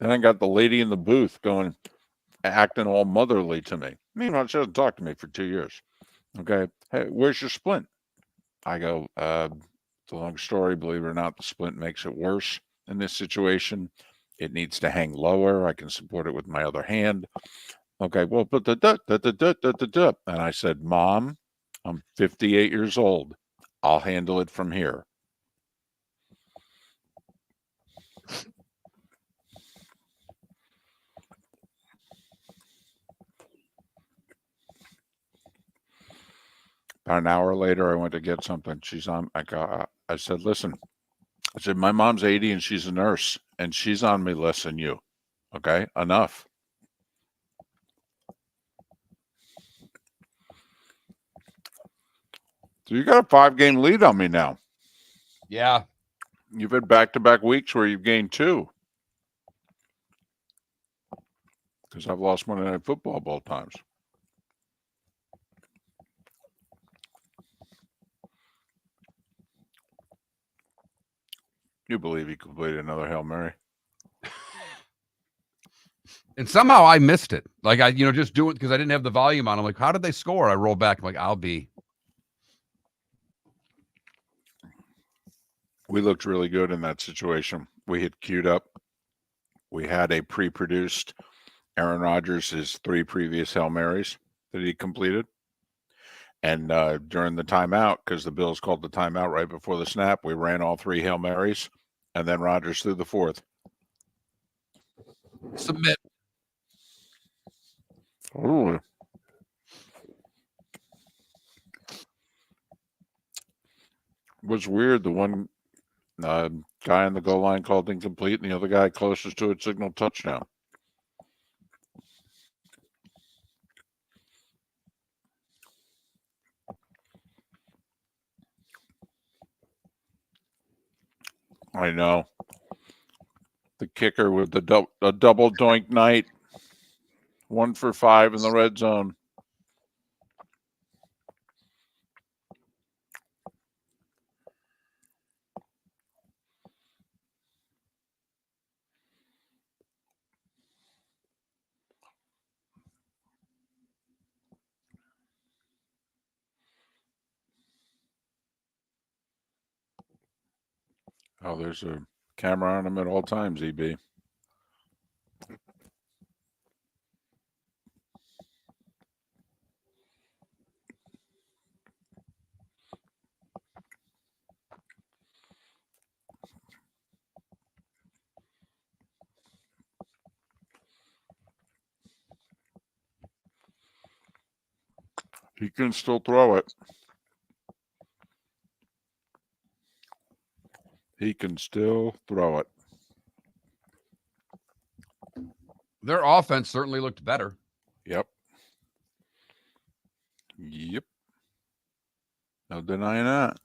Then I got the lady in the booth acting all motherly to me. Meanwhile, she hasn't talked to me for 2 years. Okay. Hey, where's your splint? I go, it's a long story. Believe it or not, the splint makes it worse in this situation. It needs to hang lower. I can support it with my other hand. Okay, well, but and I said, Mom, I'm 58 years old. I'll handle it from here. About an hour later, I went to get something. She's on. I said, listen. I said, my mom's 80 and she's a nurse, and she's on me less than you. Okay, enough. So you got a 5-game lead on me now. Yeah. You've had back-to-back weeks where you've gained 2. Because I've lost Monday Night Football both times. You believe he completed another Hail Mary? And somehow I missed it. Like I just do it because I didn't have the volume on. I'm like, how did they score? I roll back. I'm like, I'll be. We looked really good in that situation. We had queued up. We had a pre-produced Aaron Rodgers' 3 previous Hail Marys that he completed. And during the timeout, because the Bills called the timeout right before the snap, we ran all 3 Hail Marys, and then Rodgers threw the 4th. Submit. Ooh. It was weird. The one guy on the goal line called incomplete, and the other guy closest to it signaled touchdown. I know. The kicker with the double doink night. 1 for 5 in the red zone. Oh, there's a camera on him at all times, EB. He can still throw it. He can still throw it. Their offense certainly looked better. Yep. Yep. No denying that.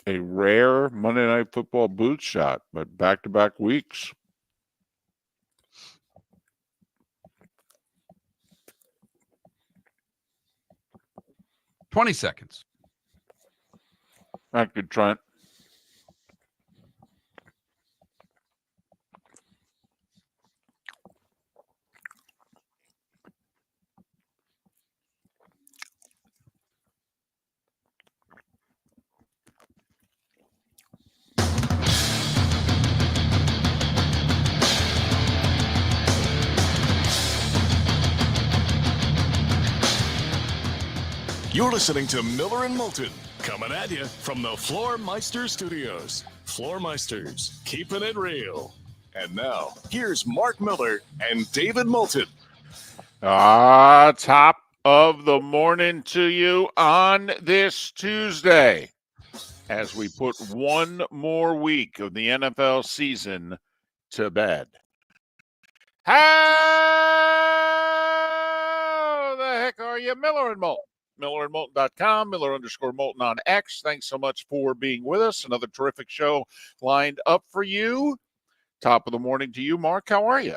A rare Monday Night Football boot shot, but back-to-back weeks. $20 seconds. Thank you, Trent. You're listening to Miller and Moulton, coming at you from the Floormeister Studios. Floormeisters, keeping it real. And now, here's Mark Miller and David Moulton. Top of the morning to you on this Tuesday, as we put one more week of the NFL season to bed. How the heck are you, Miller and Moulton? MillerandMoulton.com, Miller_Moulton on X. Thanks so much for being with us. Another terrific show lined up for you. Top of the morning to you, Mark. How are you?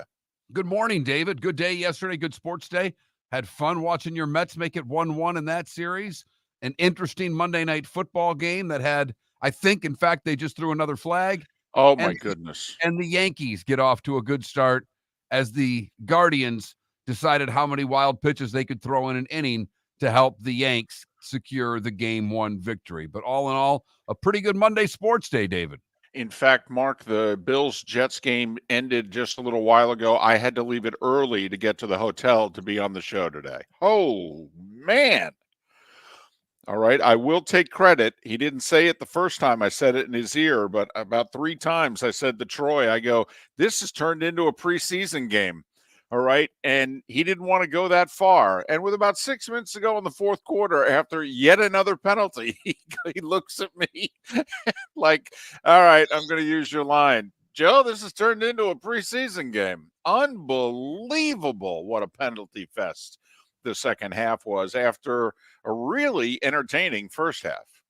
Good morning, David. Good day yesterday. Good sports day. Had fun watching your Mets make it 1-1 in that series. An interesting Monday night football game that had, I think, in fact, they just threw another flag. Oh, my goodness. And the Yankees get off to a good start as the Guardians decided how many wild pitches they could throw in an inning to help the Yanks secure the Game 1 victory. But all in all, a pretty good Monday sports day, David. In fact, Mark, the Bills-Jets game ended just a little while ago. I had to leave it early to get to the hotel to be on the show today. Oh, man. All right, I will take credit. He didn't say it the first time I said it in his ear, but about 3 times I said to Troy, I go, this has turned into a preseason game. All right, and he didn't want to go that far. And with about 6 minutes to go in the fourth quarter, after yet another penalty, he looks at me like, all right, I'm going to use your line. Joe, this has turned into a preseason game. Unbelievable what a penalty fest the second half was after a really entertaining first half.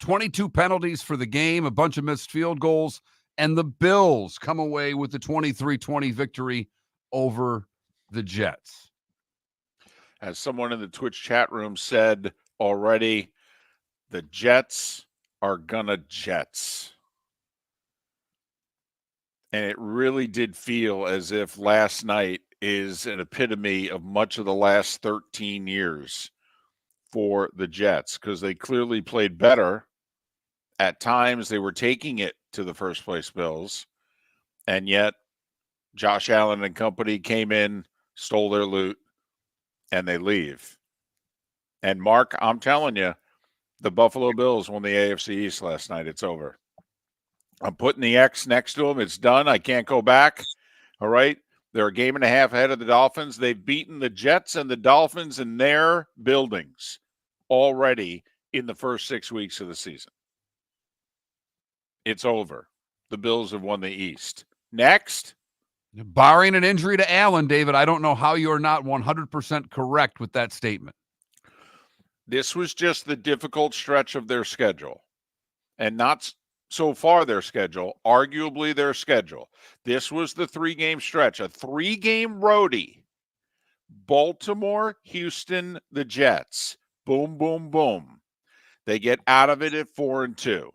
22 penalties for the game, a bunch of missed field goals, and the Bills come away with the 23-20 victory over the Jets. As someone in the Twitch chat room said already, the Jets are gonna Jets. And it really did feel as if last night is an epitome of much of the last 13 years for the Jets, because they clearly played better. At times they were taking it to the first place Bills, and yet Josh Allen and company came in, stole their loot, and they leave. And Mark, I'm telling you, the Buffalo Bills won the AFC East last night. It's over. I'm putting the X next to them. It's done. I can't go back. All right. They're a game and a half ahead of the Dolphins. They've beaten the Jets and the Dolphins in their buildings already in the first 6 weeks of the season. It's over. The Bills have won the East. Next. Barring an injury to Allen, David, I don't know how you're not 100% correct with that statement. This was just the difficult stretch of their schedule, and not so far their schedule, arguably their schedule. This was the 3-game stretch, a 3-game roadie. Baltimore, Houston, the Jets. Boom, boom, boom. They get out of it at 4-2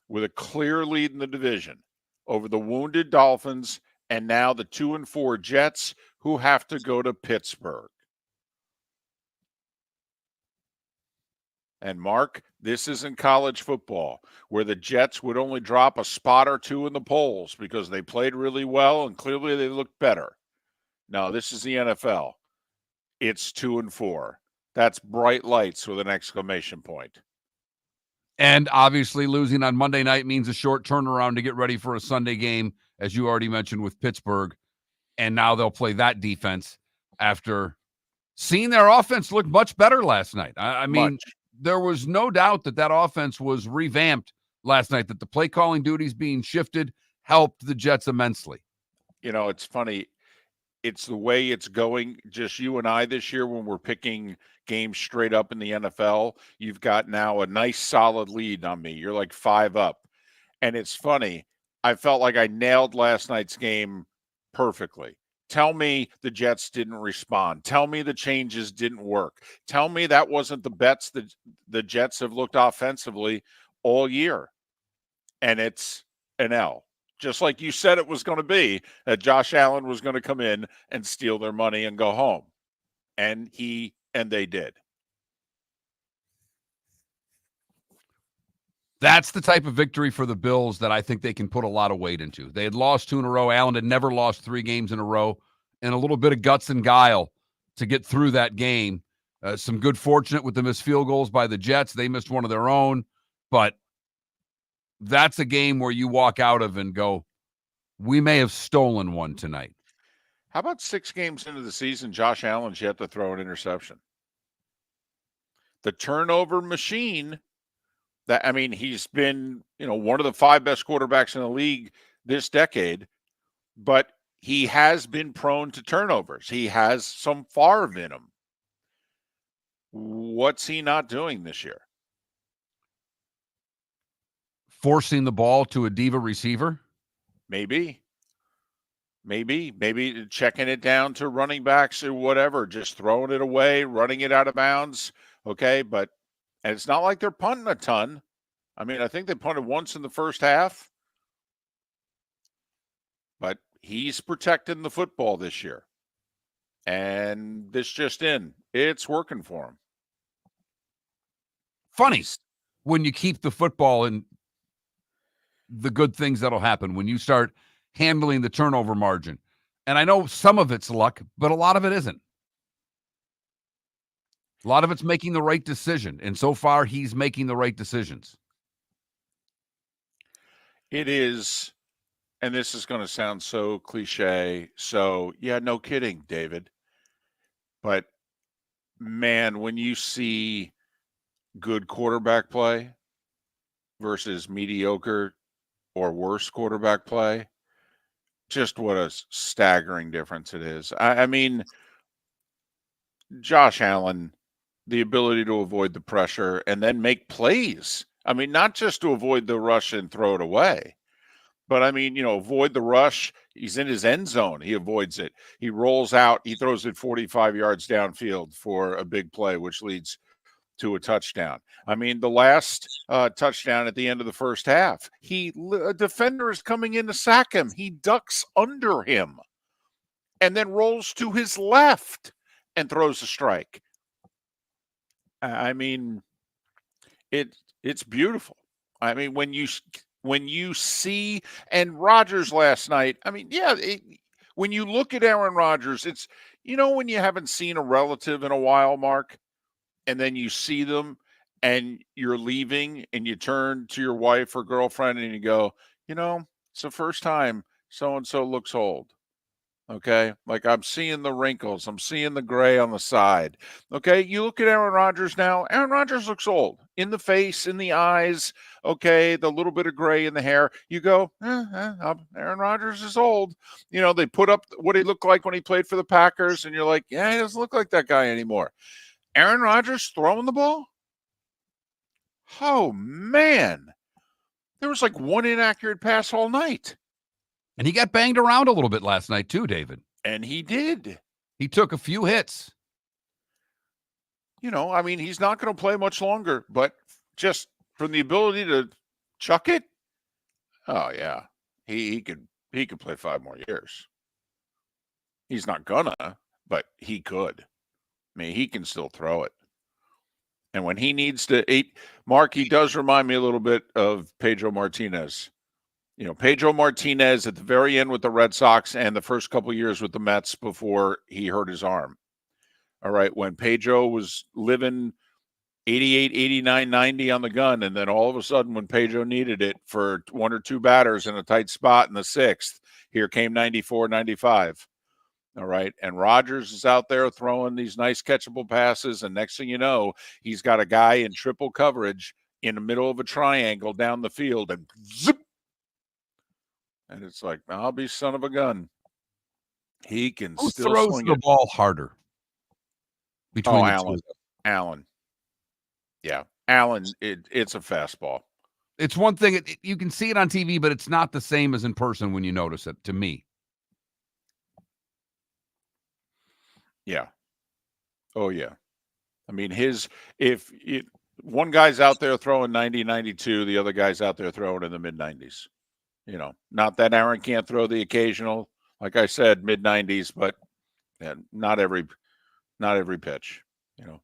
with a clear lead in the division over the wounded Dolphins and now the 2-4 Jets, who have to go to Pittsburgh. And Mark, this isn't college football where the Jets would only drop a spot or two in the polls because they played really well and clearly they looked better. No, this is the NFL. It's 2-4. That's bright lights with an exclamation point. And obviously losing on Monday night means a short turnaround to get ready for a Sunday game, as you already mentioned, with Pittsburgh. And now they'll play that defense after seeing their offense look much better last night. I mean, there was no doubt that offense was revamped last night, that the play calling duties being shifted helped the Jets immensely. You know, it's funny. It's the way it's going. Just you and I this year when we're picking games straight up in the NFL, you've got now a nice solid lead on me. You're like 5 up. And it's funny. I felt like I nailed last night's game perfectly. Tell me the Jets didn't respond. Tell me the changes didn't work. Tell me that wasn't the bets that the Jets have looked offensively all year. And it's an L. Just like you said it was going to be, that Josh Allen was going to come in and steal their money and go home. And they did. That's the type of victory for the Bills that I think they can put a lot of weight into. They had lost 2 in a row. Allen had never lost 3 games in a row, and a little bit of guts and guile to get through that game. Some good fortunate with the missed field goals by the Jets. They missed one of their own, but that's a game where you walk out of and go, we may have stolen one tonight. How about 6 games into the season, Josh Allen's yet to throw an interception? The turnover machine, he's been, one of the 5 best quarterbacks in the league this decade, but he has been prone to turnovers. He has some Favre in him. What's he not doing this year? Forcing the ball to a diva receiver? Maybe checking it down to running backs or whatever, just throwing it away, running it out of bounds. Okay. And it's not like they're punting a ton. I mean, I think they punted once in the first half, but he's protecting the football this year. And this just in, it's working for him. Funny when you keep the football and the good things that'll happen when you start handling the turnover margin. And I know some of it's luck, but a lot of it isn't. A lot of it's making the right decision. And so far, he's making the right decisions. It is, and this is going to sound so cliche. So, yeah, no kidding, David. But, man, when you see good quarterback play versus mediocre or worse quarterback play, just what a staggering difference it is. I mean, Josh Allen, the ability to avoid the pressure and then make plays. I mean, not just to avoid the rush and throw it away, but I mean, avoid the rush. He's in his end zone. He avoids it. He rolls out. He throws it 45 yards downfield for a big play, which leads to a touchdown. I mean, the last touchdown at the end of the first half, a defender is coming in to sack him. He ducks under him and then rolls to his left and throws a strike. I mean, it's beautiful. I mean, when you see, and Rodgers last night, I mean, yeah, when you look at Aaron Rodgers, it's, when you haven't seen a relative in a while, Mark, and then you see them and you're leaving and you turn to your wife or girlfriend and you go, it's the first time so-and-so looks old. Okay. Like I'm seeing the wrinkles. I'm seeing the gray on the side. Okay. You look at Aaron Rodgers now. Aaron Rodgers looks old in the face, in the eyes. Okay. The little bit of gray in the hair. You go, Aaron Rodgers is old. They put up what he looked like when he played for the Packers. And you're like, yeah, he doesn't look like that guy anymore. Aaron Rodgers throwing the ball? Oh, man. There was like one inaccurate pass all night. And he got banged around a little bit last night too, David. And he did. He took a few hits. I mean, he's not going to play much longer, but just from the ability to chuck it, oh, yeah. He could play 5 more years. He's not gonna, but he could. I mean, he can still throw it. And when he needs to eat, Mark, he does remind me a little bit of Pedro Martinez. Pedro Martinez at the very end with the Red Sox and the first couple of years with the Mets before he hurt his arm. All right. When Pedro was living 88, 89, 90 on the gun, and then all of a sudden when Pedro needed it for 1 or 2 batters in a tight spot in the 6th, here came 94, 95. All right. And Rodgers is out there throwing these nice catchable passes. And next thing you know, he's got a guy in triple coverage in the middle of a triangle down the field and zip. And it's like, I'll be son of a gun. He can Who still throws swing the it. ball harder? Between Allen. Yeah. Allen, it's a fastball. It's one thing. You can see it on TV, but it's not the same as in person when you notice it, to me. Yeah. Oh, yeah. I mean, one guy's out there throwing 90, 92, the other guy's out there throwing in the mid-90s. Not that Aaron can't throw the occasional, like I said, mid-90s, but not every pitch.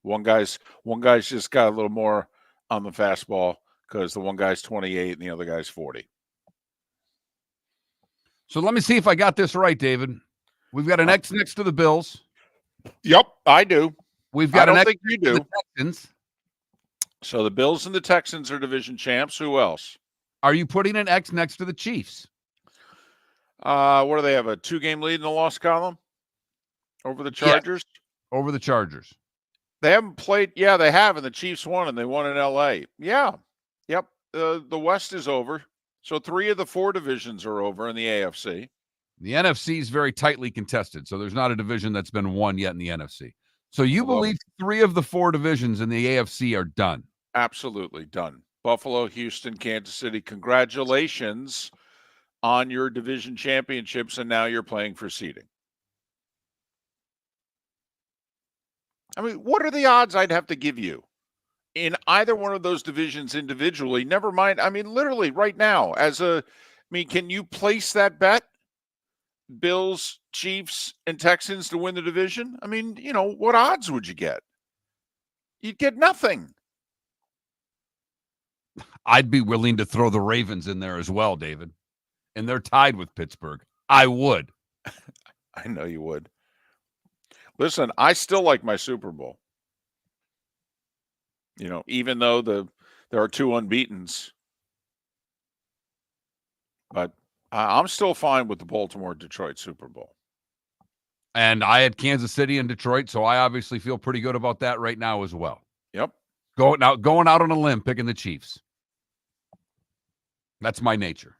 One guy's just got a little more on the fastball because the one guy's 28 and the other guy's 40. So let me see if I got this right, David. We've got an X next to the Bills. Yep, I do. We've got I an don't X think you do. the Texans. So the Bills and the Texans are division champs. Who else? Are you putting an X next to the Chiefs? What do they have? A 2-game lead in the loss column over the Chargers? Yeah, over the Chargers. They haven't played. Yeah, they have, and the Chiefs won, and they won in L.A. Yeah. Yep. The West is over. So 3 of the 4 divisions are over in the AFC. The NFC is very tightly contested, so there's not a division that's been won yet in the NFC. So you Although- believe 3 of the 4 divisions in the AFC are done? Absolutely done. Buffalo, Houston, Kansas City, congratulations on your division championships, and now you're playing for seeding. I mean, what are the odds I'd have to give you in either one of those divisions individually? Never mind. I mean, literally right now, can you place that bet? Bills, Chiefs, and Texans to win the division? I mean, what odds would you get? You'd get nothing. I'd be willing to throw the Ravens in there as well, David. And they're tied with Pittsburgh. I would. I know you would. Listen, I still like my Super Bowl. Even though there are 2 unbeatens. But I'm still fine with the Baltimore-Detroit Super Bowl. And I had Kansas City and Detroit, so I obviously feel pretty good about that right now as well. Yep. Going out on a limb, picking the Chiefs. That's my nature.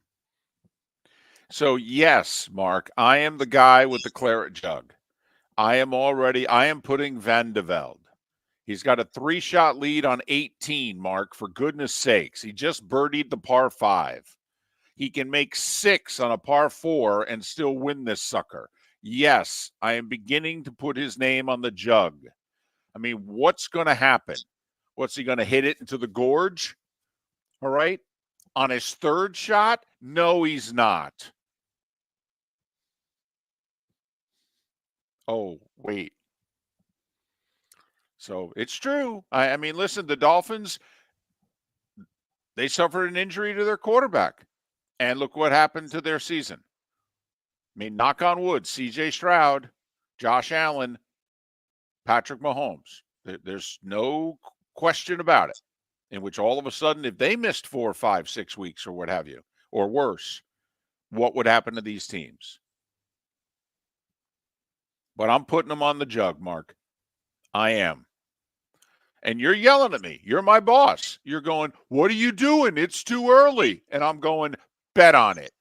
So, yes, Mark, I am the guy with the claret jug. I am putting Van de Velde. He's got a 3-shot lead on 18, Mark, for goodness sakes. He just birdied the par 5. He can make 6 on a par 4 and still win this sucker. Yes, I am beginning to put his name on the jug. I mean, what's going to happen? What's he going to hit it into the gorge? All right. On his 3rd shot? No, he's not. Oh, wait. So it's true. I mean, listen, the Dolphins, they suffered an injury to their quarterback. And look what happened to their season. I mean, knock on wood, CJ Stroud, Josh Allen, Patrick Mahomes. There's no question about it. In which all of a sudden, if they missed 4, 5, 6 weeks or what have you, or worse, what would happen to these teams? But I'm putting them on the jug, Mark. I am. And you're yelling at me. You're my boss. You're going, what are you doing? It's too early. And I'm going, bet on it.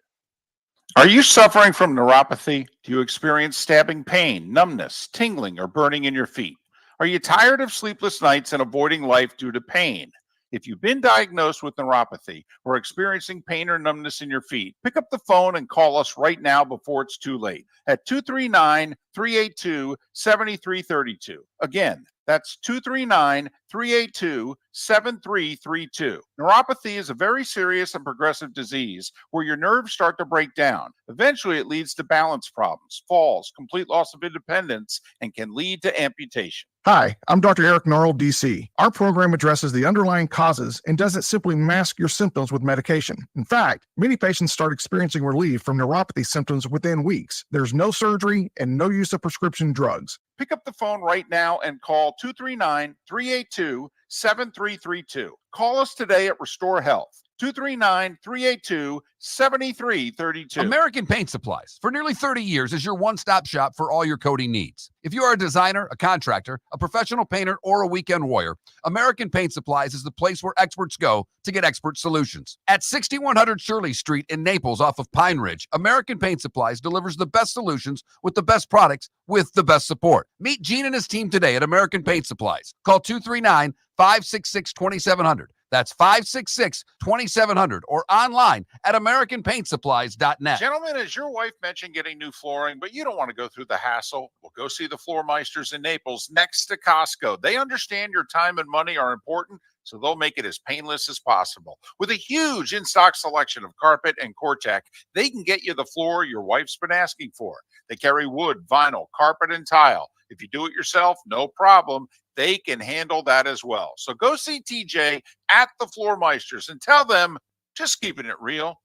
Are you suffering from neuropathy? Do you experience stabbing pain, numbness, tingling, or burning in your feet? Are you tired of sleepless nights and avoiding life due to pain? If you've been diagnosed with neuropathy or experiencing pain or numbness in your feet, pick up the phone and call us right now before it's too late at 239-382-7332. Again, that's 239-382-7332. Neuropathy is a very serious and progressive disease where your nerves start to break down. Eventually, it leads to balance problems, falls, complete loss of independence, and can lead to amputation. Hi, I'm Dr. Eric Norrell, DC. Our program addresses the underlying causes and doesn't simply mask your symptoms with medication. In fact, many patients start experiencing relief from neuropathy symptoms within weeks. There's no surgery and no use of prescription drugs. Pick up the phone right now and call 239-382-7332. Call us today at Restore Health. 239-382-7332. American Paint Supplies, for nearly 30 years, is your one-stop shop for all your coating needs. If you are a designer, a contractor, a professional painter, or a weekend warrior, American Paint Supplies is the place where experts go to get expert solutions. At 6100 Shirley Street in Naples off of Pine Ridge, American Paint Supplies delivers the best solutions with the best products with the best support. Meet Gene and his team today at American Paint Supplies. Call 239-566-2700. That's 566-2700 or online at AmericanPaintSupplies.net. Gentlemen, as your wife mentioned getting new flooring, but you don't want to go through the hassle, well, go see the Floor Meisters in Naples next to Costco. They understand your time and money are important, so they'll make it as painless as possible. With a huge in-stock selection of carpet and Cortec, they can get you the floor your wife's been asking for. They carry wood, vinyl, carpet, and tile. If you do it yourself, no problem. They can handle that as well. So go see TJ at the Floor Meisters and tell them, just keeping it real.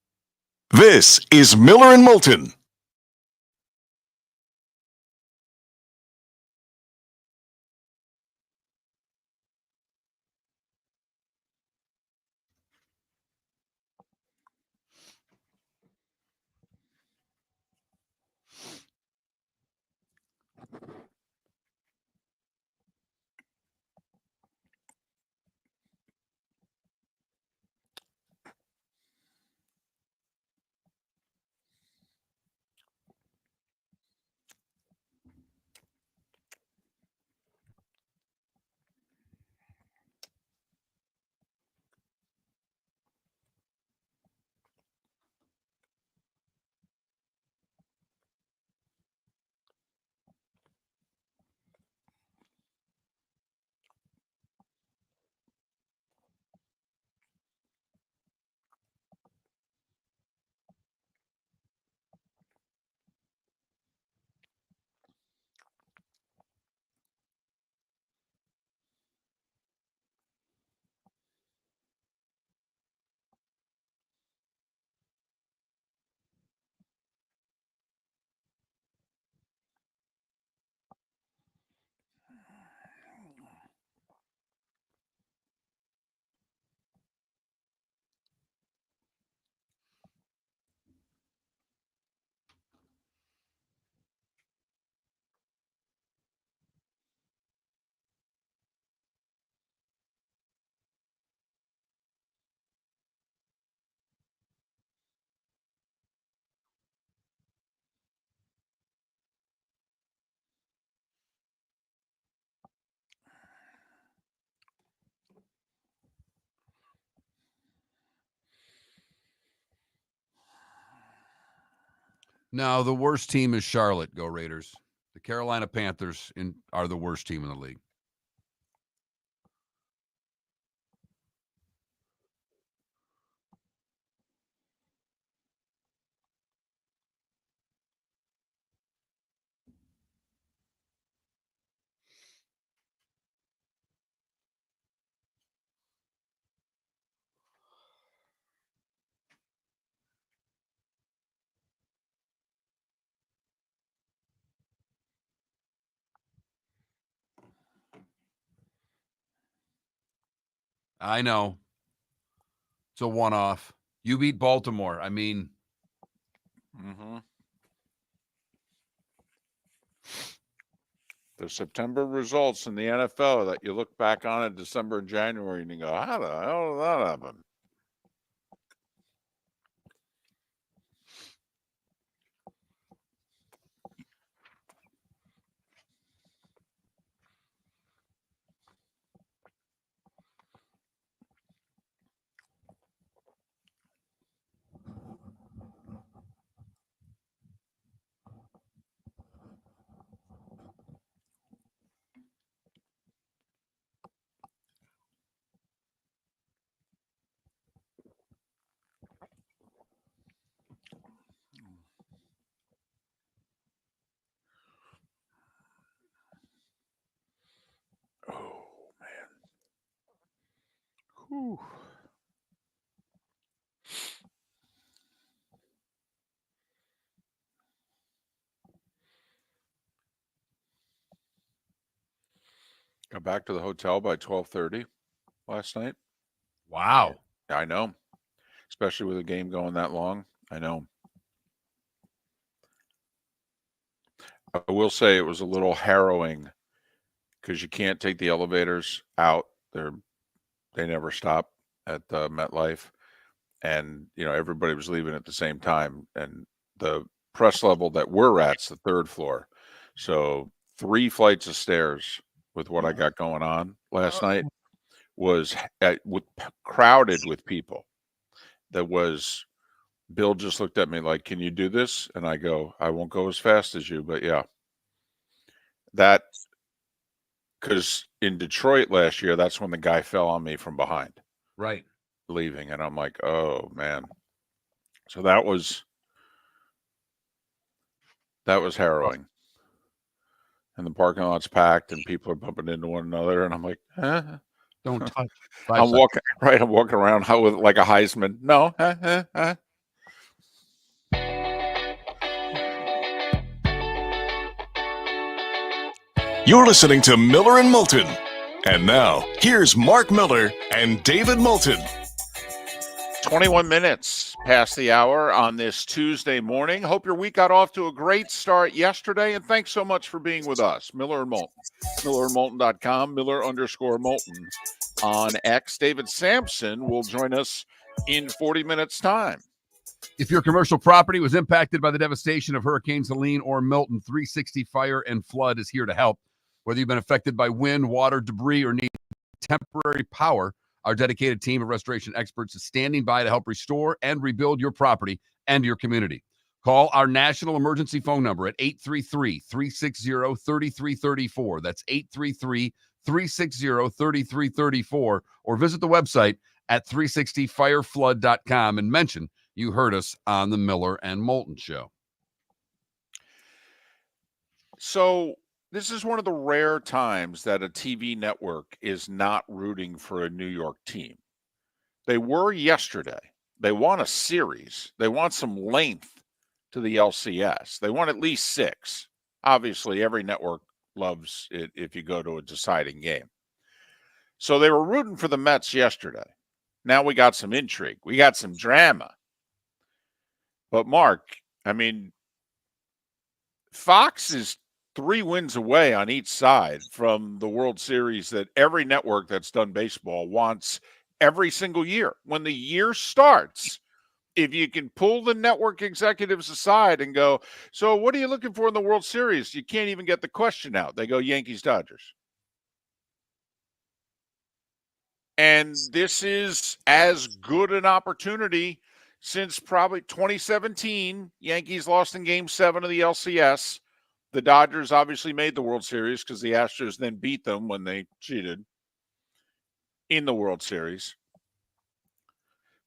This is Miller and Moulton. No, the worst team is Charlotte. Go Raiders. The Carolina Panthers are the worst team in the league. I know. It's a one-off. You beat Baltimore. I mean, The September results in the NFL that you look back on in December and January and you go, how the hell did that happen? Oh, man. Whew. Got back to the hotel by 12:30 last night. wow. I know. Especially with a game going that long. I know. I will say it was a little harrowing because you can't take the elevators out. They never stop at MetLife. And, everybody was leaving at the same time. And the press level that we're at's the third floor. So 3 flights of stairs with what I got going on last night was crowded with people. Bill just looked at me like, can you do this? And I go, I won't go as fast as you, but yeah. Because in Detroit last year, that's when the guy fell on me from behind. Right. Leaving. And I'm like, oh, man. So that was harrowing. And the parking lot's packed and people are bumping into one another. And I'm like, Don't touch. I'm walking around with like a Heisman. No. You're listening to Miller and Moulton. And now, here's Mark Miller and David Moulton. 21 minutes past the hour on this Tuesday morning. Hope your week got off to a great start yesterday, and thanks so much for being with us. Miller and Moulton. MillerandMoulton.com, Miller_Moulton on X. David Samson will join us in 40 minutes' time. If your commercial property was impacted by the devastation of Hurricanes Helene or Milton, 360 Fire and Flood is here to help. Whether you've been affected by wind, water, debris, or need temporary power, our dedicated team of restoration experts is standing by to help restore and rebuild your property and your community. Call our national emergency phone number at 833-360-3334. That's 833-360-3334. Or visit the website at 360fireflood.com and mention you heard us on the Miller and Moulton Show. So this is one of the rare times that a TV network is not rooting for a New York team. They were yesterday. They want a series. They want some length to the LCS. They want at least 6. Obviously, every network loves it if you go to a deciding game. So they were rooting for the Mets yesterday. Now we got some intrigue. We got some drama. But Mark, I mean, Fox is 3 wins away on each side from the World Series that every network that's done baseball wants every single year. When the year starts, if you can pull the network executives aside and go, so what are you looking for in the World Series? You can't even get the question out. They go, Yankees, Dodgers. And this is as good an opportunity since probably 2017, Yankees lost in Game 7 of the LCS. The Dodgers obviously made the World Series because the Astros then beat them when they cheated in the World Series.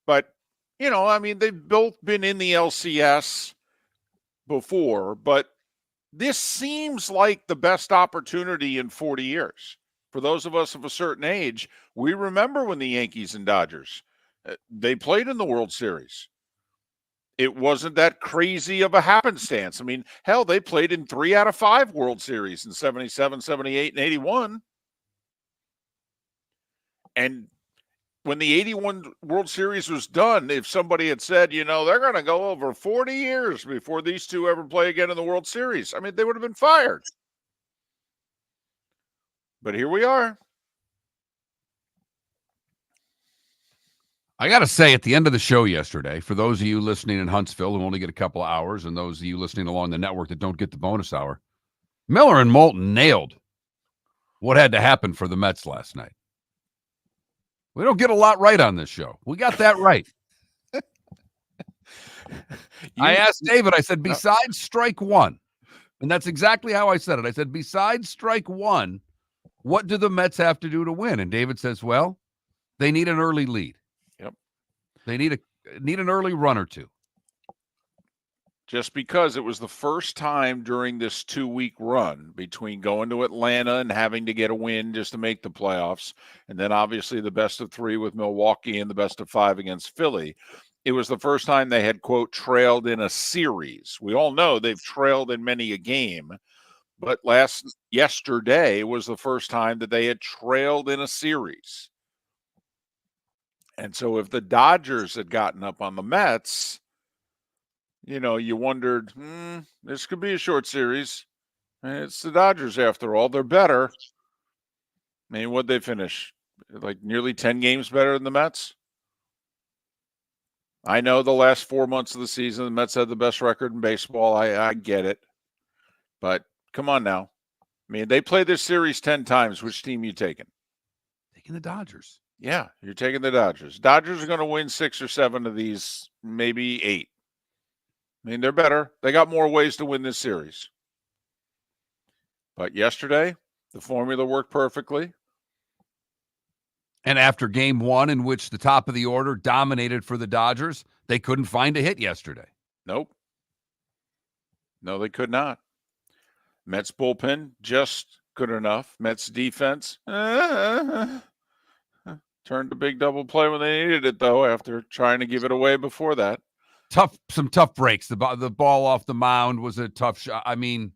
But, I mean, they've both been in the LCS before, but this seems like the best opportunity in 40 years. For those of us of a certain age, we remember when the Yankees and Dodgers, they played in the World Series. It wasn't that crazy of a happenstance. I mean, hell, they played in 3 out of 5 World Series in 77, 78, and 81. And when the 81 World Series was done, if somebody had said, they're going to go over 40 years before these two ever play again in the World Series, I mean, they would have been fired. But here we are. I got to say, at the end of the show yesterday, for those of you listening in Huntsville who only get a couple of hours, and those of you listening along the network that don't get the bonus hour, Miller and Moulton nailed what had to happen for the Mets last night. We don't get a lot right on this show. We got that right. I asked David, I said, besides strike one, and that's exactly how I said it. I said, besides strike one, what do the Mets have to do to win? And David says, well, they need an early lead. Yep. They need an early run or two. Just because it was the first time during this 2-week run between going to Atlanta and having to get a win just to make the playoffs, and then obviously the best of 3 with Milwaukee and the best of 5 against Philly, it was the first time they had, quote, trailed in a series. We all know they've trailed in many a game, but yesterday was the first time that they had trailed in a series. And so if the Dodgers had gotten up on the Mets, you wondered, this could be a short series. It's the Dodgers after all. They're better. I mean, what'd they finish? Like nearly 10 games better than the Mets? I know the last 4 months of the season, the Mets had the best record in baseball. I get it. But come on now. I mean, they played this series 10 times. Which team you taking? Taking the Dodgers. Yeah, you're taking the Dodgers. Dodgers are going to win 6 or 7 of these, maybe 8. I mean, they're better. They got more ways to win this series. But yesterday, the formula worked perfectly. And after game 1, in which the top of the order dominated for the Dodgers, they couldn't find a hit yesterday. Nope. No, they could not. Mets bullpen, just good enough. Mets defense, turned a big double play when they needed it, though, after trying to give it away before that. Some tough breaks. The ball off the mound was a tough shot. I mean,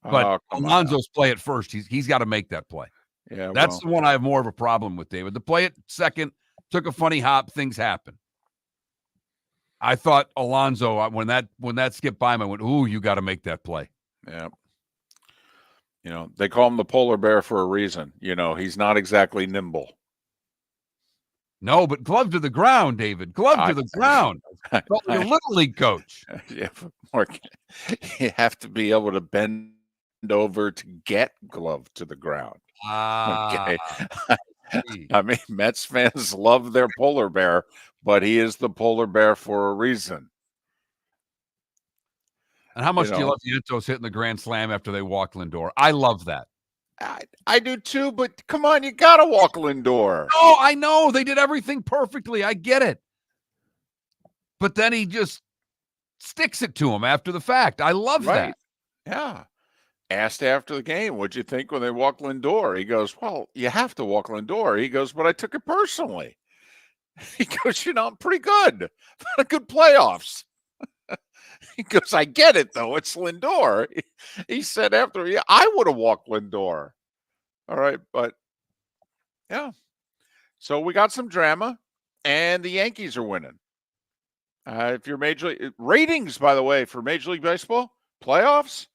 but Alonso's play at first, he's got to make that play. Yeah, that's the one I have more of a problem with, David. The play at second took a funny hop. Things happen. I thought Alonso, when that skipped by him, I went, "Ooh, you got to make that play." Yeah. They call him the polar bear for a reason. He's not exactly nimble. No, but glove to the ground, David. Glove to the ground. Felt like a little league coach. Yeah, but Mark, you have to be able to bend over to get glove to the ground. Okay. I mean, Mets fans love their polar bear, but he is the polar bear for a reason. And how much do you love Vientos hitting the grand slam after they walk Lindor? I love that. I do too, but come on, you got to walk Lindor. Oh, I know. They did everything perfectly. I get it. But then he just sticks it to him after the fact. I love that. Yeah. Asked after the game, what'd you think when they walked Lindor? He goes, well, you have to walk Lindor. He goes, but I took it personally. He goes, I'm pretty good. I've had a good playoffs. He goes, I get it, though. It's Lindor. He said after, I would have walked Lindor. All right, but yeah. So we got some drama, and the Yankees are winning. If you're Major League ratings, by the way, for Major League Baseball playoffs,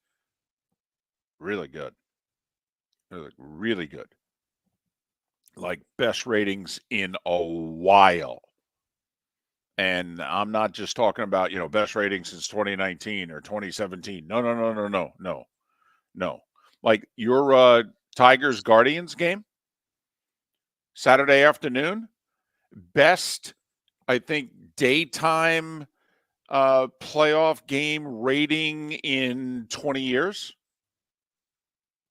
really good. Really good. Like best ratings in a while. And I'm not just talking about, best ratings since 2019 or 2017. No. Like your Tigers Guardians game, Saturday afternoon, best I think, daytime playoff game rating in 20 years.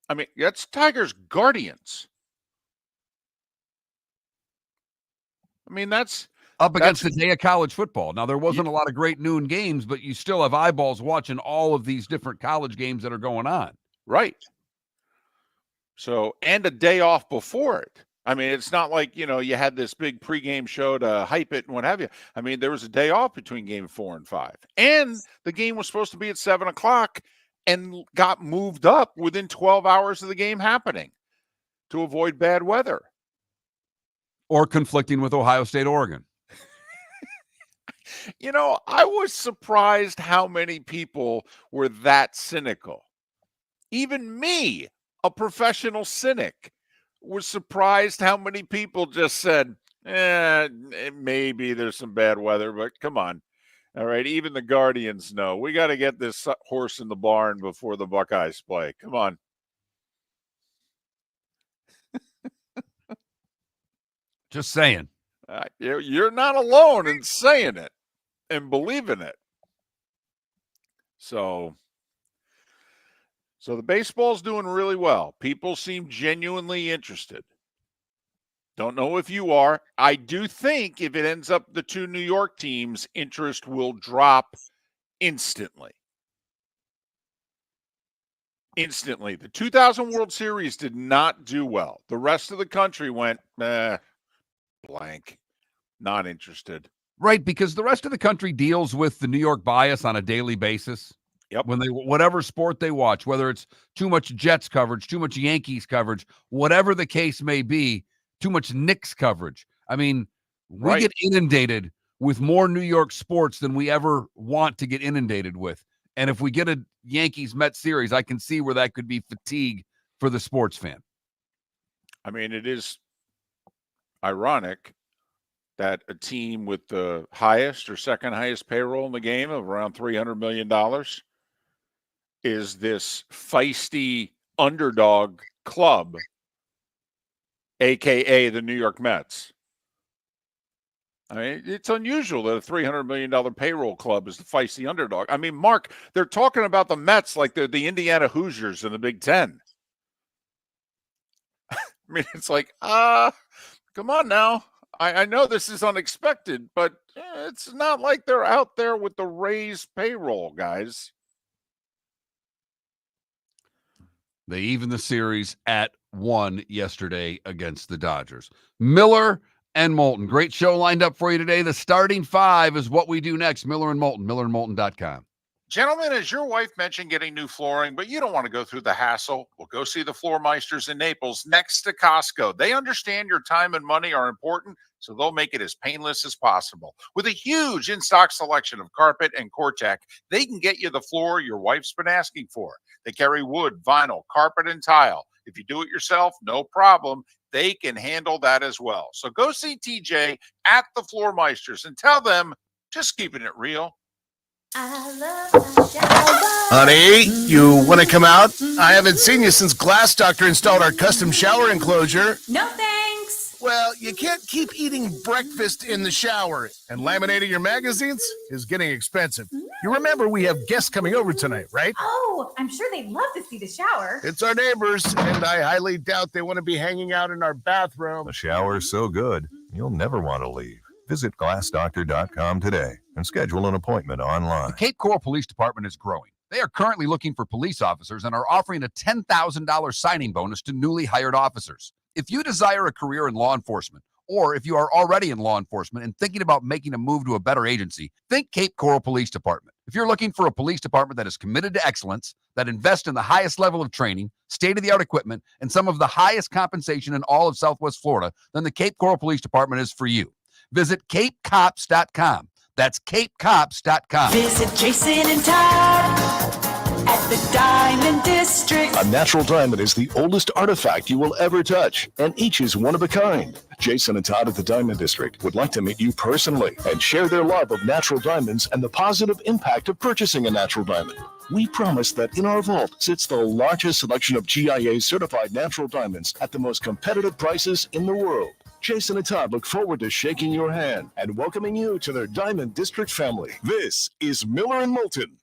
I mean, that's Tigers Guardians. I mean, that's up against the day of college football. Now, there wasn't a lot of great noon games, but you still have eyeballs watching all of these different college games that are going on. Right. So, and a day off before it. I mean, it's not like, you had this big pregame show to hype it and what have you. I mean, there was a day off between game 4 and 5. And the game was supposed to be at 7 o'clock and got moved up within 12 hours of the game happening to avoid bad weather. Or conflicting with Ohio State, Oregon. I was surprised how many people were that cynical. Even me, a professional cynic, was surprised how many people just said, maybe there's some bad weather, but come on. All right, even the Guardians know. We got to get this horse in the barn before the Buckeyes play. Come on. Just saying. You're not alone in saying it and believing it. So the baseball's doing really well. People seem genuinely interested. Don't know if you are. I do think if it ends up the two New York teams, interest will drop instantly. Instantly. The 2000 World Series did not do well. The rest of the country went, blank, not interested. Right, because the rest of the country deals with the New York bias on a daily basis. Yep. When whatever sport they watch, whether it's too much Jets coverage, too much Yankees coverage, whatever the case may be, too much Knicks coverage. I mean, we get inundated with more New York sports than we ever want to get inundated with. And if we get a Yankees-Mets series, I can see where that could be fatigue for the sports fan. I mean, it is ironic that a team with the highest or second highest payroll in the game of around $300 million is this feisty underdog club, a.k.a. the New York Mets. I mean, it's unusual that a $300 million payroll club is the feisty underdog. I mean, Mark, they're talking about the Mets like they're the Indiana Hoosiers in the Big Ten. I mean, it's like, come on now. I know this is unexpected, but it's not like they're out there with the Rays payroll, guys. They evened the series at 1 yesterday against the Dodgers. Miller and Moulton. Great show lined up for you today. The starting five is what we do next. Miller and Moulton, millerandmoulton.com. Gentlemen, as your wife mentioned getting new flooring, but you don't want to go through the hassle, well, go see the Floor Meisters in Naples next to Costco. They understand your time and money are important, so they'll make it as painless as possible. With a huge in-stock selection of carpet and Cortec, they can get you the floor your wife's been asking for. They carry wood, vinyl, carpet, and tile. If you do it yourself, no problem. They can handle that as well. So go see TJ at the Floor Meisters and tell them, just keeping it real. I love my shower. Honey, you want to come out? I haven't seen you since Glass Doctor installed our custom shower enclosure. No thanks. Well, you can't keep eating breakfast in the shower, and laminating your magazines is getting expensive. You remember we have guests coming over tonight, right? Oh, I'm sure they'd love to see the shower. It's our neighbors, and I highly doubt they want to be hanging out in our bathroom. The shower's so good, you'll never want to leave. Visit glassdoctor.com today and schedule an appointment online. The Cape Coral Police Department is growing. They are currently looking for police officers and are offering a $10,000 signing bonus to newly hired officers. If you desire a career in law enforcement, or if you are already in law enforcement and thinking about making a move to a better agency, think Cape Coral Police Department. If you're looking for a police department that is committed to excellence, that invests in the highest level of training, state-of-the-art equipment, and some of the highest compensation in all of Southwest Florida, then the Cape Coral Police Department is for you. Visit capecops.com. That's capecops.com. Visit Jason and Todd at the Diamond District. A natural diamond is the oldest artifact you will ever touch, and each is one of a kind. Jason and Todd at the Diamond District would like to meet you personally and share their love of natural diamonds and the positive impact of purchasing a natural diamond. We promise that in our vault sits the largest selection of GIA certified natural diamonds at the most competitive prices in the world. Jason and Todd look forward to shaking your hand and welcoming you to their Diamond District family. This is Miller and Moulton.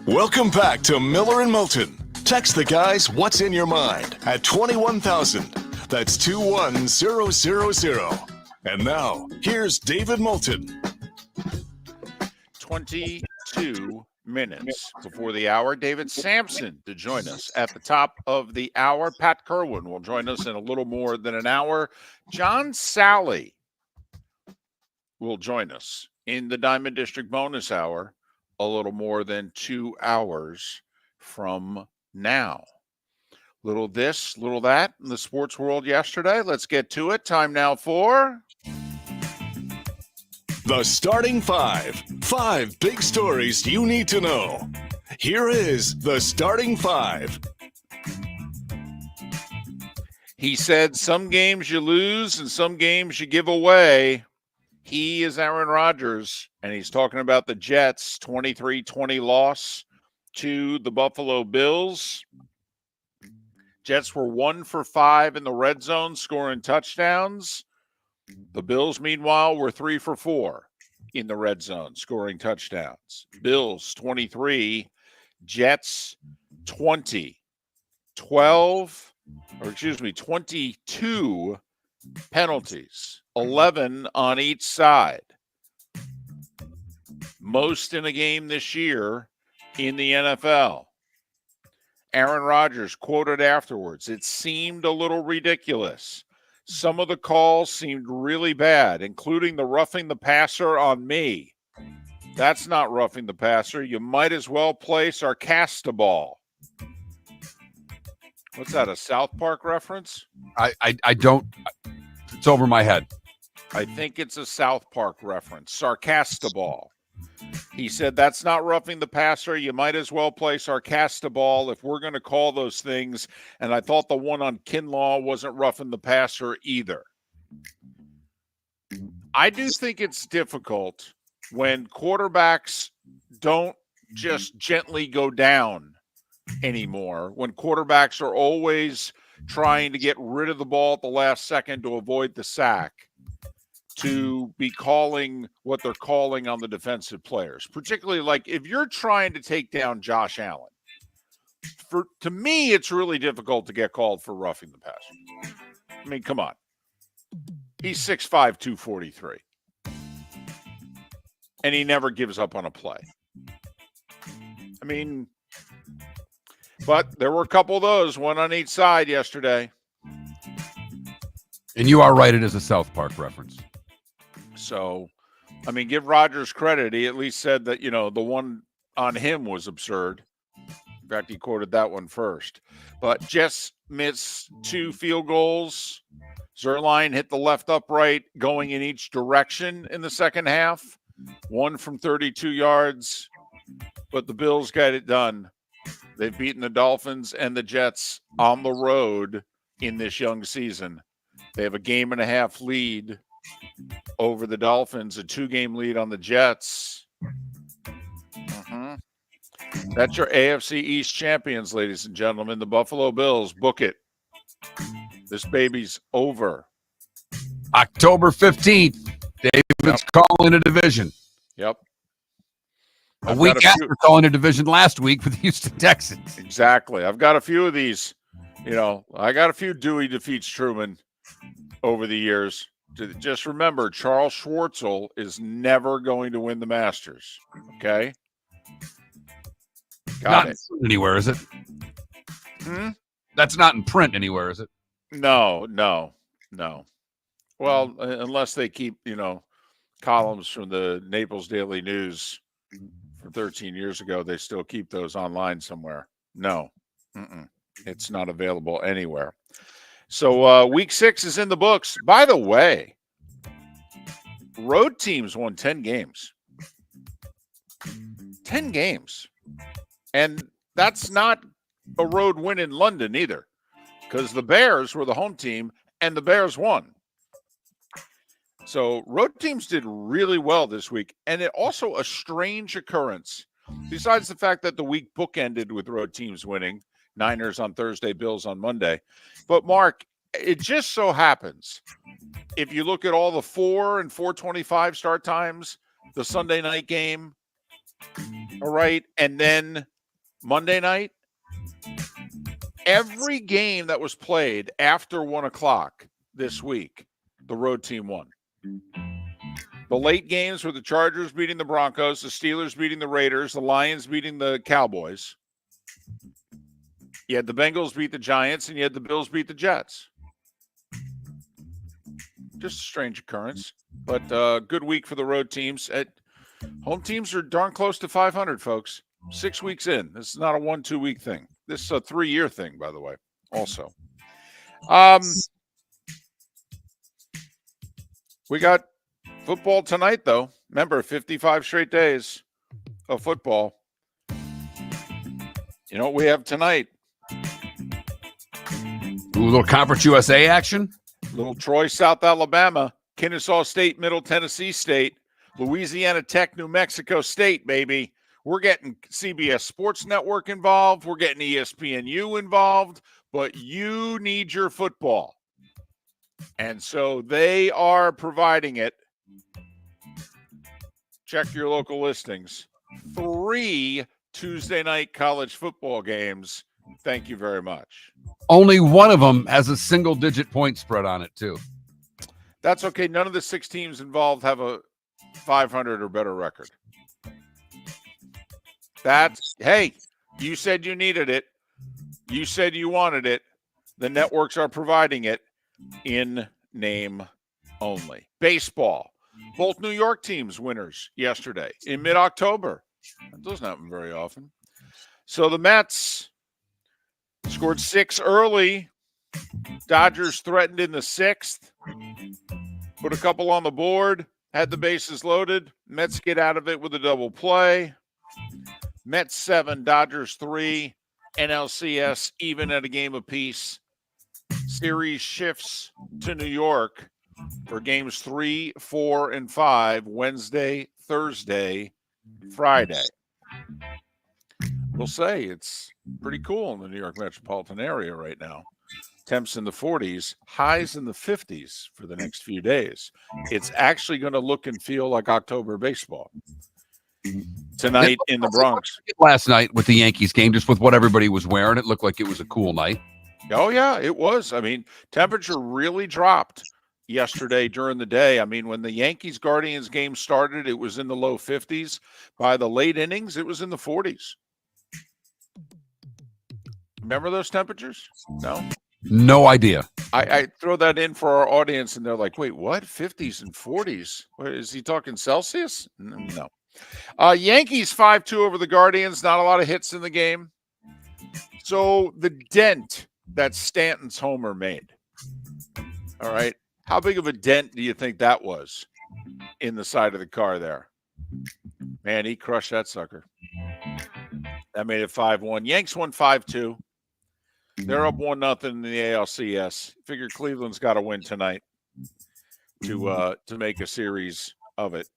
Welcome back to Miller and Moulton. Text the guys what's in your mind at 21,000. That's 21000. And now, here's David Moulton. 22 minutes before the hour. David Samson to join us at the top of the hour. Pat Kirwan will join us in a little more than an hour. John Sally will join us in the Diamond District bonus hour a little more than 2 hours from now. Little this, little that in the sports world yesterday. Let's get to it. Time now for The Starting Five. 5 big stories you need to know. Here is The Starting Five. He said some games you lose and some games you give away. He is Aaron Rodgers, and he's talking about the Jets' 23-20 loss to the Buffalo Bills. Jets were 1 for 5 in the red zone, scoring touchdowns. The Bills, meanwhile, were 3 for 4 in the red zone, scoring touchdowns. Bills 23, Jets 20. 22 penalties, 11 on each side. Most in a game this year in the NFL. Aaron Rodgers quoted afterwards, it seemed a little ridiculous. Some of the calls seemed really bad, including the roughing the passer on me. That's not roughing the passer. You might as well play Sarcastaball. What's that, a South Park reference? I don't. It's over my head. I think it's a South Park reference. Sarcastaball. He said, that's not roughing the passer. You might as well play Sarcastaball if we're going to call those things. And I thought the one on Kinlaw wasn't roughing the passer either. I do think it's difficult when quarterbacks don't just gently go down anymore, when quarterbacks are always trying to get rid of the ball at the last second to avoid the sack, to be calling what they're calling on the defensive players, particularly like if you're trying to take down Josh Allen. To me, it's really difficult to get called for roughing the passer. I mean, come on. He's 6'5", 243. And he never gives up on a play. I mean, but there were a couple of those, one on each side yesterday. And you are right, it is a South Park reference. So, I mean, give Rodgers credit. He at least said that, the one on him was absurd. In fact, he quoted that one first. But Jets missed 2 field goals. Zerline hit the left upright going in each direction in the second half. 1 from 32 yards. But the Bills got it done. They've beaten the Dolphins and the Jets on the road in this young season. They have a 1.5 game lead over the Dolphins, a 2-game lead on the Jets. That's your AFC East champions, ladies and gentlemen. The Buffalo Bills. Book it. This baby's over. October 15th, David's calling a division. Yep. A week after calling a division last week with the Houston Texans. Exactly. I've got a few of these. I got a few Dewey defeats Truman over the years. Just remember, Charles Schwartzel is never going to win the Masters. Okay? Got it. Not anywhere, is it? That's not in print anywhere, is it? No. Well, unless they keep, columns from the Naples Daily News from 13 years ago, they still keep those online somewhere. No. It's not available anywhere. So week 6 is in the books. By the way, road teams won 10 games. 10 games. And that's not a road win in London either, because the Bears were the home team and the Bears won. So road teams did really well this week. And it also a strange occurrence, besides the fact that the week bookended with road teams winning, Niners on Thursday, Bills on Monday. But Mark, it just so happens, if you look at all the 4 and 4:25 start times, the Sunday night game, all right, and then Monday night, every game that was played after 1 o'clock this week, the road team won. The late games were the Chargers beating the Broncos, the Steelers beating the Raiders, the Lions beating the Cowboys. You had the Bengals beat the Giants, and you had the Bills beat the Jets. Just a strange occurrence, but good week for the road teams. Home teams are darn close to 500, folks. 6 weeks in. This is not a 1-2 week thing. This is a 3-year thing, by the way, also. We got football tonight, though. Remember, 55 straight days of football. You know what we have tonight? Ooh, a little Conference USA action. Little Troy, South Alabama, Kennesaw State, Middle Tennessee State, Louisiana Tech, New Mexico State, baby. We're getting CBS Sports Network involved. We're getting ESPNU involved, but you need your football. And so they are providing it. Check your local listings. 3 Tuesday night college football games. Thank you very much. Only one of them has a single-digit point spread on it, too. That's okay. None of the 6 teams involved have a 500 or better record. Hey, you said you needed it. You said you wanted it. The networks are providing it in name only. Baseball. Both New York teams winners yesterday in mid-October. That doesn't happen very often. So the Mets scored 6 early. Dodgers threatened in the 6th. Put a couple on the board. Had the bases loaded. Mets get out of it with a double play. Mets 7, Dodgers 3. NLCS even at a game apiece. Series shifts to New York for games 3, 4, and 5, Wednesday, Thursday, Friday. We'll say it's pretty cool in the New York metropolitan area right now. Temps in the 40s, highs in the 50s for the next few days. It's actually going to look and feel like October baseball tonight in the Bronx. Last night with the Yankees game, just with what everybody was wearing, it looked like it was a cool night. Oh, yeah, it was. I mean, temperature really dropped yesterday during the day. I mean, when the Yankees-Guardians game started, it was in the low 50s. By the late innings, it was in the 40s. Remember those temperatures? No? No idea. I throw that in for our audience, and they're like, wait, what? 50s and 40s? What, is he talking Celsius? No. Yankees 5-2 over the Guardians. Not a lot of hits in the game. So the dent that Stanton's homer made, all right, how big of a dent do you think that was in the side of the car there? Man, he crushed that sucker. That made it 5-1. Yanks won 5-2. They're up 1-0 in the ALCS. Figure Cleveland's got to win tonight to make a series of it.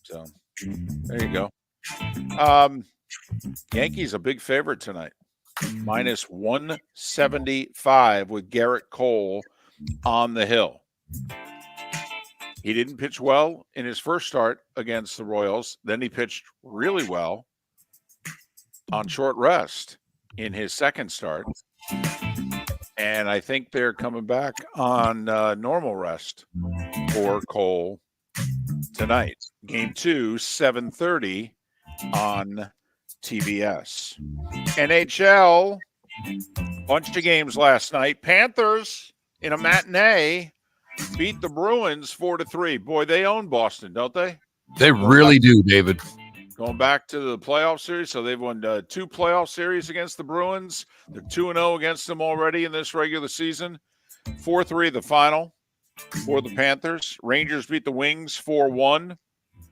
So there you go. Yankees a big favorite tonight. Minus 175 with Garrett Cole on the hill. He didn't pitch well in his first start against the Royals. Then he pitched really well on short rest in his second start. And I think they're coming back on normal rest for Cole tonight. Game 2, 7:30 on TBS. NHL, bunch of games last night. Panthers in a matinee beat the Bruins 4-3. Boy, they own Boston, don't they? They really do, David. Going back to the playoff series, so they've won 2 playoff series against the Bruins. They're 2-0 against them already in this regular season. 4-3 the final for the Panthers. Rangers beat the Wings 4-1.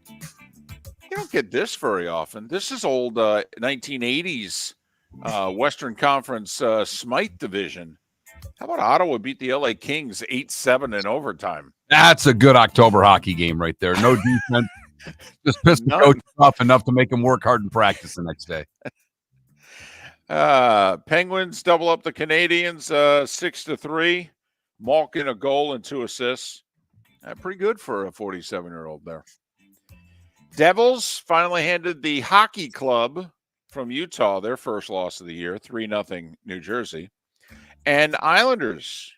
You don't get this very often. This is old 1980s Western Conference Smythe division. How about Ottawa beat the LA Kings 8-7 in overtime? That's a good October hockey game right there. No defense. Just pissed the coach off enough to make him work hard in practice the next day. Penguins double up the Canadians 6-3. Malkin a goal and 2 assists. Pretty good for a 47-year-old there. Devils finally handed the hockey club from Utah their first loss of the year, 3-0 New Jersey. And Islanders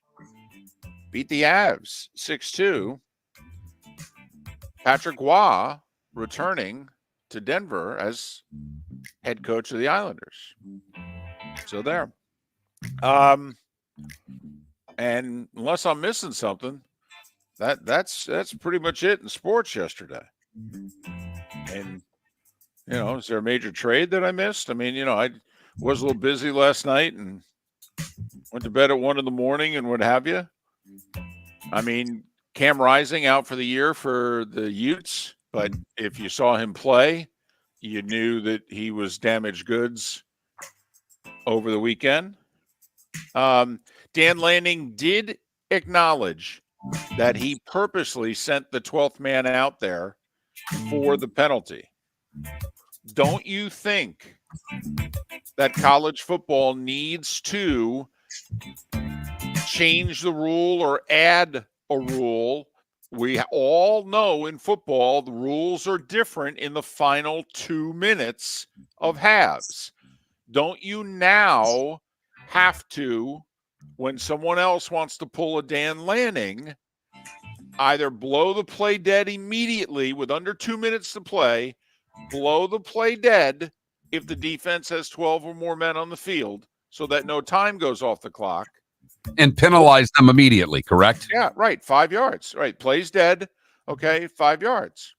beat the Avs 6-2. Patrick Roy returning to Denver as head coach of the Islanders. So there. And unless I'm missing something, that's pretty much it in sports yesterday. And is there a major trade that I missed? I mean, I was a little busy last night and went to bed at 1 a.m. and what have you. I mean, Cam Rising out for the year for the Utes, but if you saw him play, you knew that he was damaged goods over the weekend. Dan Lanning did acknowledge that he purposely sent the 12th man out there for the penalty. Don't you think that college football needs to change the rule or add a rule? We all know in football the rules are different in the final 2 minutes of halves. Don't you now have to, when someone else wants to pull a Dan Lanning, either blow the play dead immediately with under 2 minutes to play, blow the play dead if the defense has 12 or more men on the field so that no time goes off the clock. And penalize them immediately, correct? Yeah, right. 5 yards. Right. Plays dead. Okay, 5 yards.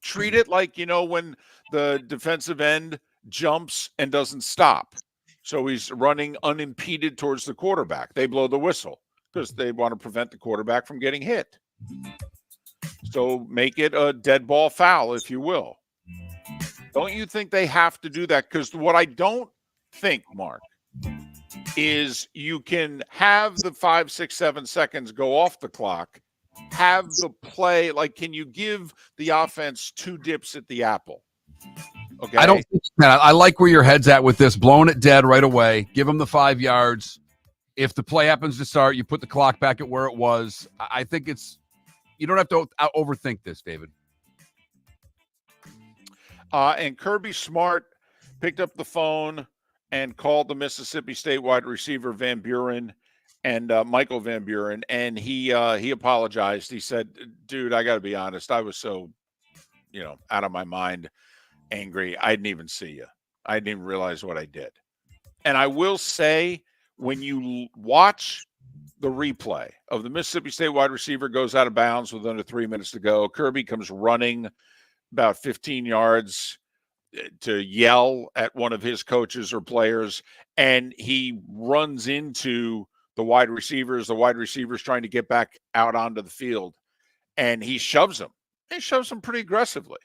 Treat it like, when the defensive end jumps and doesn't stop. So he's running unimpeded towards the quarterback. They blow the whistle because they want to prevent the quarterback from getting hit. So make it a dead ball foul, if you will. Don't you think they have to do that? Because what I don't think, Mark, is you can have the 5, 6, 7 seconds go off the clock, have the play, like, can you give the offense 2 dips at the apple? Okay. I don't think that. I like where your head's at with this, blowing it dead right away. Give them the 5 yards. If the play happens to start, you put the clock back at where it was. I think you don't have to overthink this, David. And Kirby Smart picked up the phone and called the Mississippi State wide receiver Van Buren and Michael Van Buren, and he apologized. He said, "Dude, I got to be honest. I was so, out of my mind, angry. I didn't even see you. I didn't even realize what I did." And I will say, when you watch the replay of the Mississippi State wide receiver goes out of bounds with under 3 minutes to go, Kirby comes running about 15 yards to yell at one of his coaches or players, and he runs into the wide receivers trying to get back out onto the field, and he shoves them. He shoves them pretty aggressively.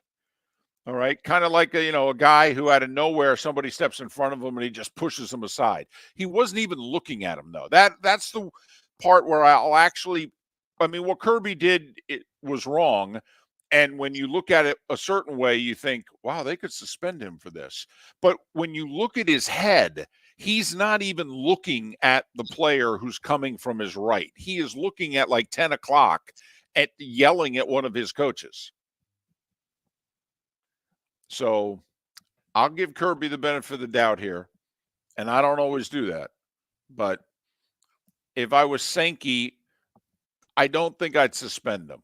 All right. Kind of like, a guy who out of nowhere, somebody steps in front of him and he just pushes him aside. He wasn't even looking at him, though. That's the part where what Kirby did, it was wrong. And when you look at it a certain way, you think, wow, they could suspend him for this. But when you look at his head, he's not even looking at the player who's coming from his right. He is looking at like 10 o'clock at yelling at one of his coaches. So I'll give Kirby the benefit of the doubt here. And I don't always do that. But if I was Sankey, I don't think I'd suspend him.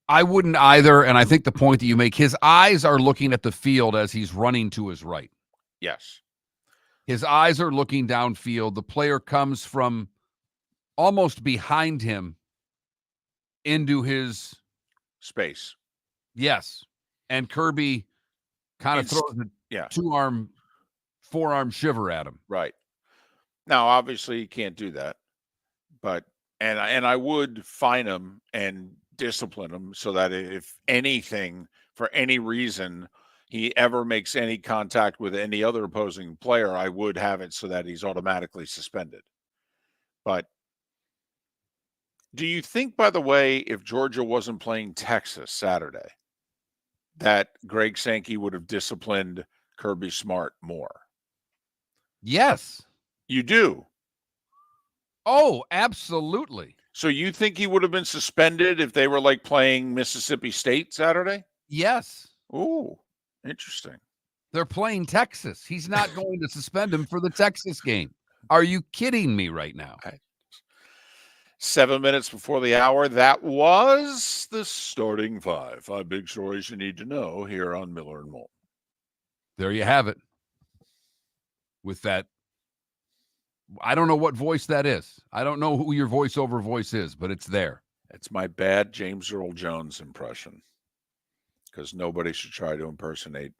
I wouldn't either, and I think the point that you make, his eyes are looking at the field as he's running to his right. Yes. His eyes are looking downfield. The player comes from almost behind him into his space. Yes. And Kirby kind of throws a forearm shiver at him. Right. Now, obviously, you can't do that. But and I would fine him and discipline him so that if anything, for any reason, he ever makes any contact with any other opposing player, I would have it so that he's automatically suspended. But do you think, by the way, if Georgia wasn't playing Texas Saturday, that Greg Sankey would have disciplined Kirby Smart more? Yes. You do? Oh, absolutely. So you think he would have been suspended if they were like playing Mississippi State Saturday? Yes. Ooh, interesting. They're playing Texas. He's not going to suspend him for the Texas game. Are you kidding me right now? 7 minutes before the hour, that was the starting five. 5 big stories you need to know here on Miller and Moulton. There you have it. With that, I don't know what voice that is. I don't know who your voiceover voice is, but it's there. It's my bad James Earl Jones impression, because nobody should try to impersonate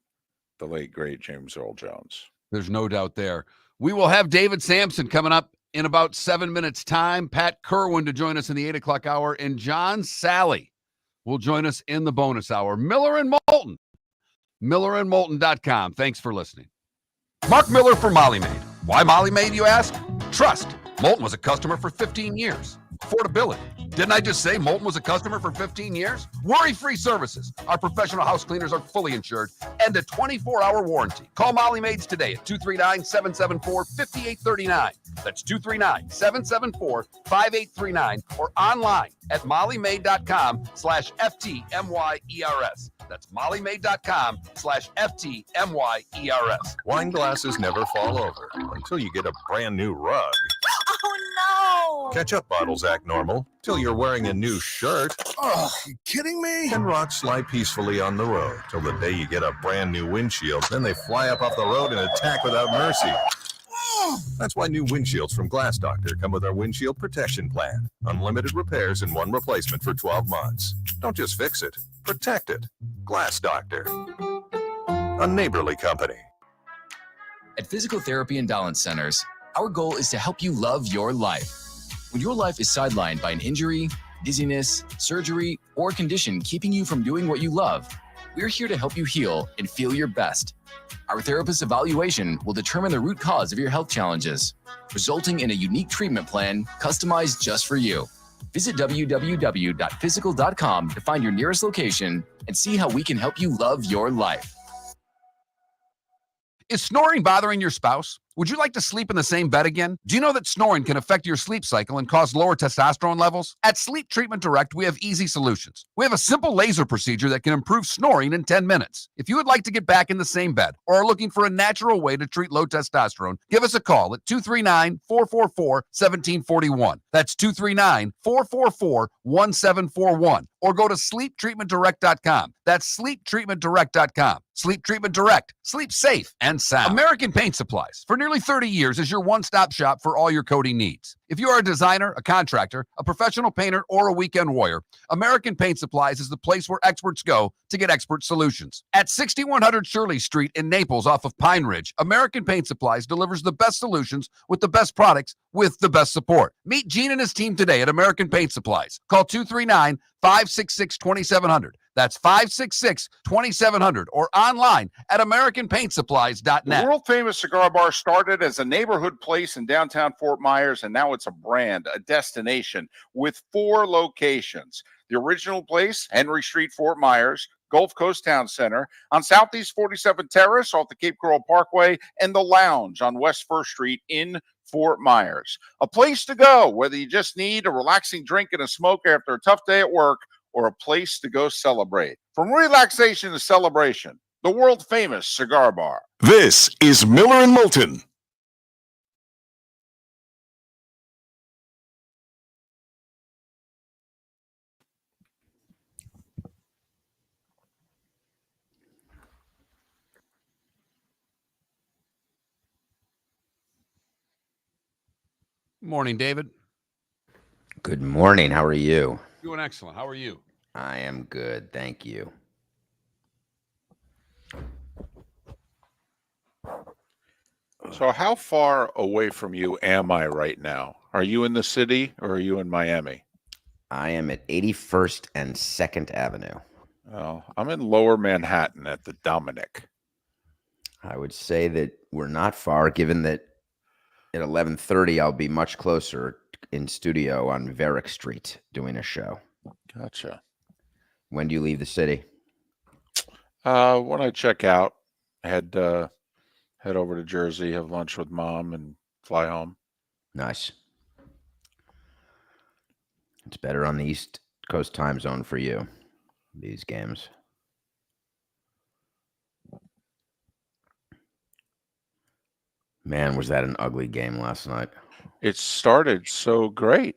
the late, great James Earl Jones. There's no doubt there. We will have David Samson coming up in about 7 minutes' time. Pat Kirwan to join us in the 8 o'clock hour. And John Sally will join us in the bonus hour. Miller and Moulton. MillerandMoulton.com. Thanks for listening. Mark Miller for Molly Maid. Why Molly Maid, you ask? Trust. Moulton was a customer for 15 years. Affordability. Didn't I just say Moulton was a customer for 15 years? Worry-free services. Our professional house cleaners are fully insured and a 24-hour warranty. Call Molly Maids today at 239-774-5839. That's 239-774-5839 or online at mollymaid.com/FTMYERS. That's mollymaid.com/FTMYERS. Wine glasses never fall over until you get a brand new rug. Oh, no. Ketchup bottles act normal till you're wearing a new shirt. Oh, you kidding me? And rocks slide peacefully on the road till the day you get a brand new windshield. Then they fly up off the road and attack without mercy. That's why new windshields from Glass Doctor come with our windshield protection plan. Unlimited repairs and one replacement for 12 months. Don't just fix it, protect it. Glass Doctor. A neighborly company. At Physical Therapy and Balance Centers, our goal is to help you love your life. When your life is sidelined by an injury, dizziness, surgery, or condition keeping you from doing what you love, we're here to help you heal and feel your best. Our therapist evaluation will determine the root cause of your health challenges, resulting in a unique treatment plan customized just for you. Visit www.physical.com to find your nearest location and see how we can help you love your life. Is snoring bothering your spouse? Would you like to sleep in the same bed again? Do you know that snoring can affect your sleep cycle and cause lower testosterone levels? At Sleep Treatment Direct, we have easy solutions. We have a simple laser procedure that can improve snoring in 10 minutes. If you would like to get back in the same bed or are looking for a natural way to treat low testosterone, give us a call at 239-444-1741. That's 239-444-1741. Or go to sleeptreatmentdirect.com. That's sleeptreatmentdirect.com. Sleep Treatment Direct. Sleep safe and sound. American Paint Supplies. For nearly 30 years is your one-stop shop for all your coating needs. If you are a designer, a contractor, a professional painter, or a weekend warrior, American Paint Supplies is the place where experts go to get expert solutions. At 6100 Shirley Street in Naples off of Pine Ridge, American Paint Supplies delivers the best solutions with the best products with the best support. Meet Gene and his team today at American Paint Supplies. Call 239-566-2700. That's 566-2700 or online at AmericanPaintSupplies.net. The world-famous cigar bar started as a neighborhood place in downtown Fort Myers, and now it's a brand, a destination with 4 locations. The original place, Henry Street, Fort Myers, Gulf Coast Town Center, on Southeast 47th Terrace off the Cape Coral Parkway, and the Lounge on West 1st Street in Fort Myers. A place to go, whether you just need a relaxing drink and a smoke after a tough day at work, or a place to go celebrate. From relaxation to celebration, the world-famous cigar bar. This is Miller and Moulton. Morning, David. Good morning. How are you? Doing excellent. How are you? I am good. Thank you. So how far away from you am I right now? Are you in the city or are you in Miami? I am at 81st and 2nd Avenue. Oh, I'm in Lower Manhattan at the Dominic. I would say that we're not far, given that at 11:30 I'll be much closer in studio on Varick Street doing a show. Gotcha. When do you leave the city? When I check out, head over to Jersey, have lunch with Mom, and fly home. Nice. It's better on the East Coast time zone for you, these games. Man, was that an ugly game last night. It started so great.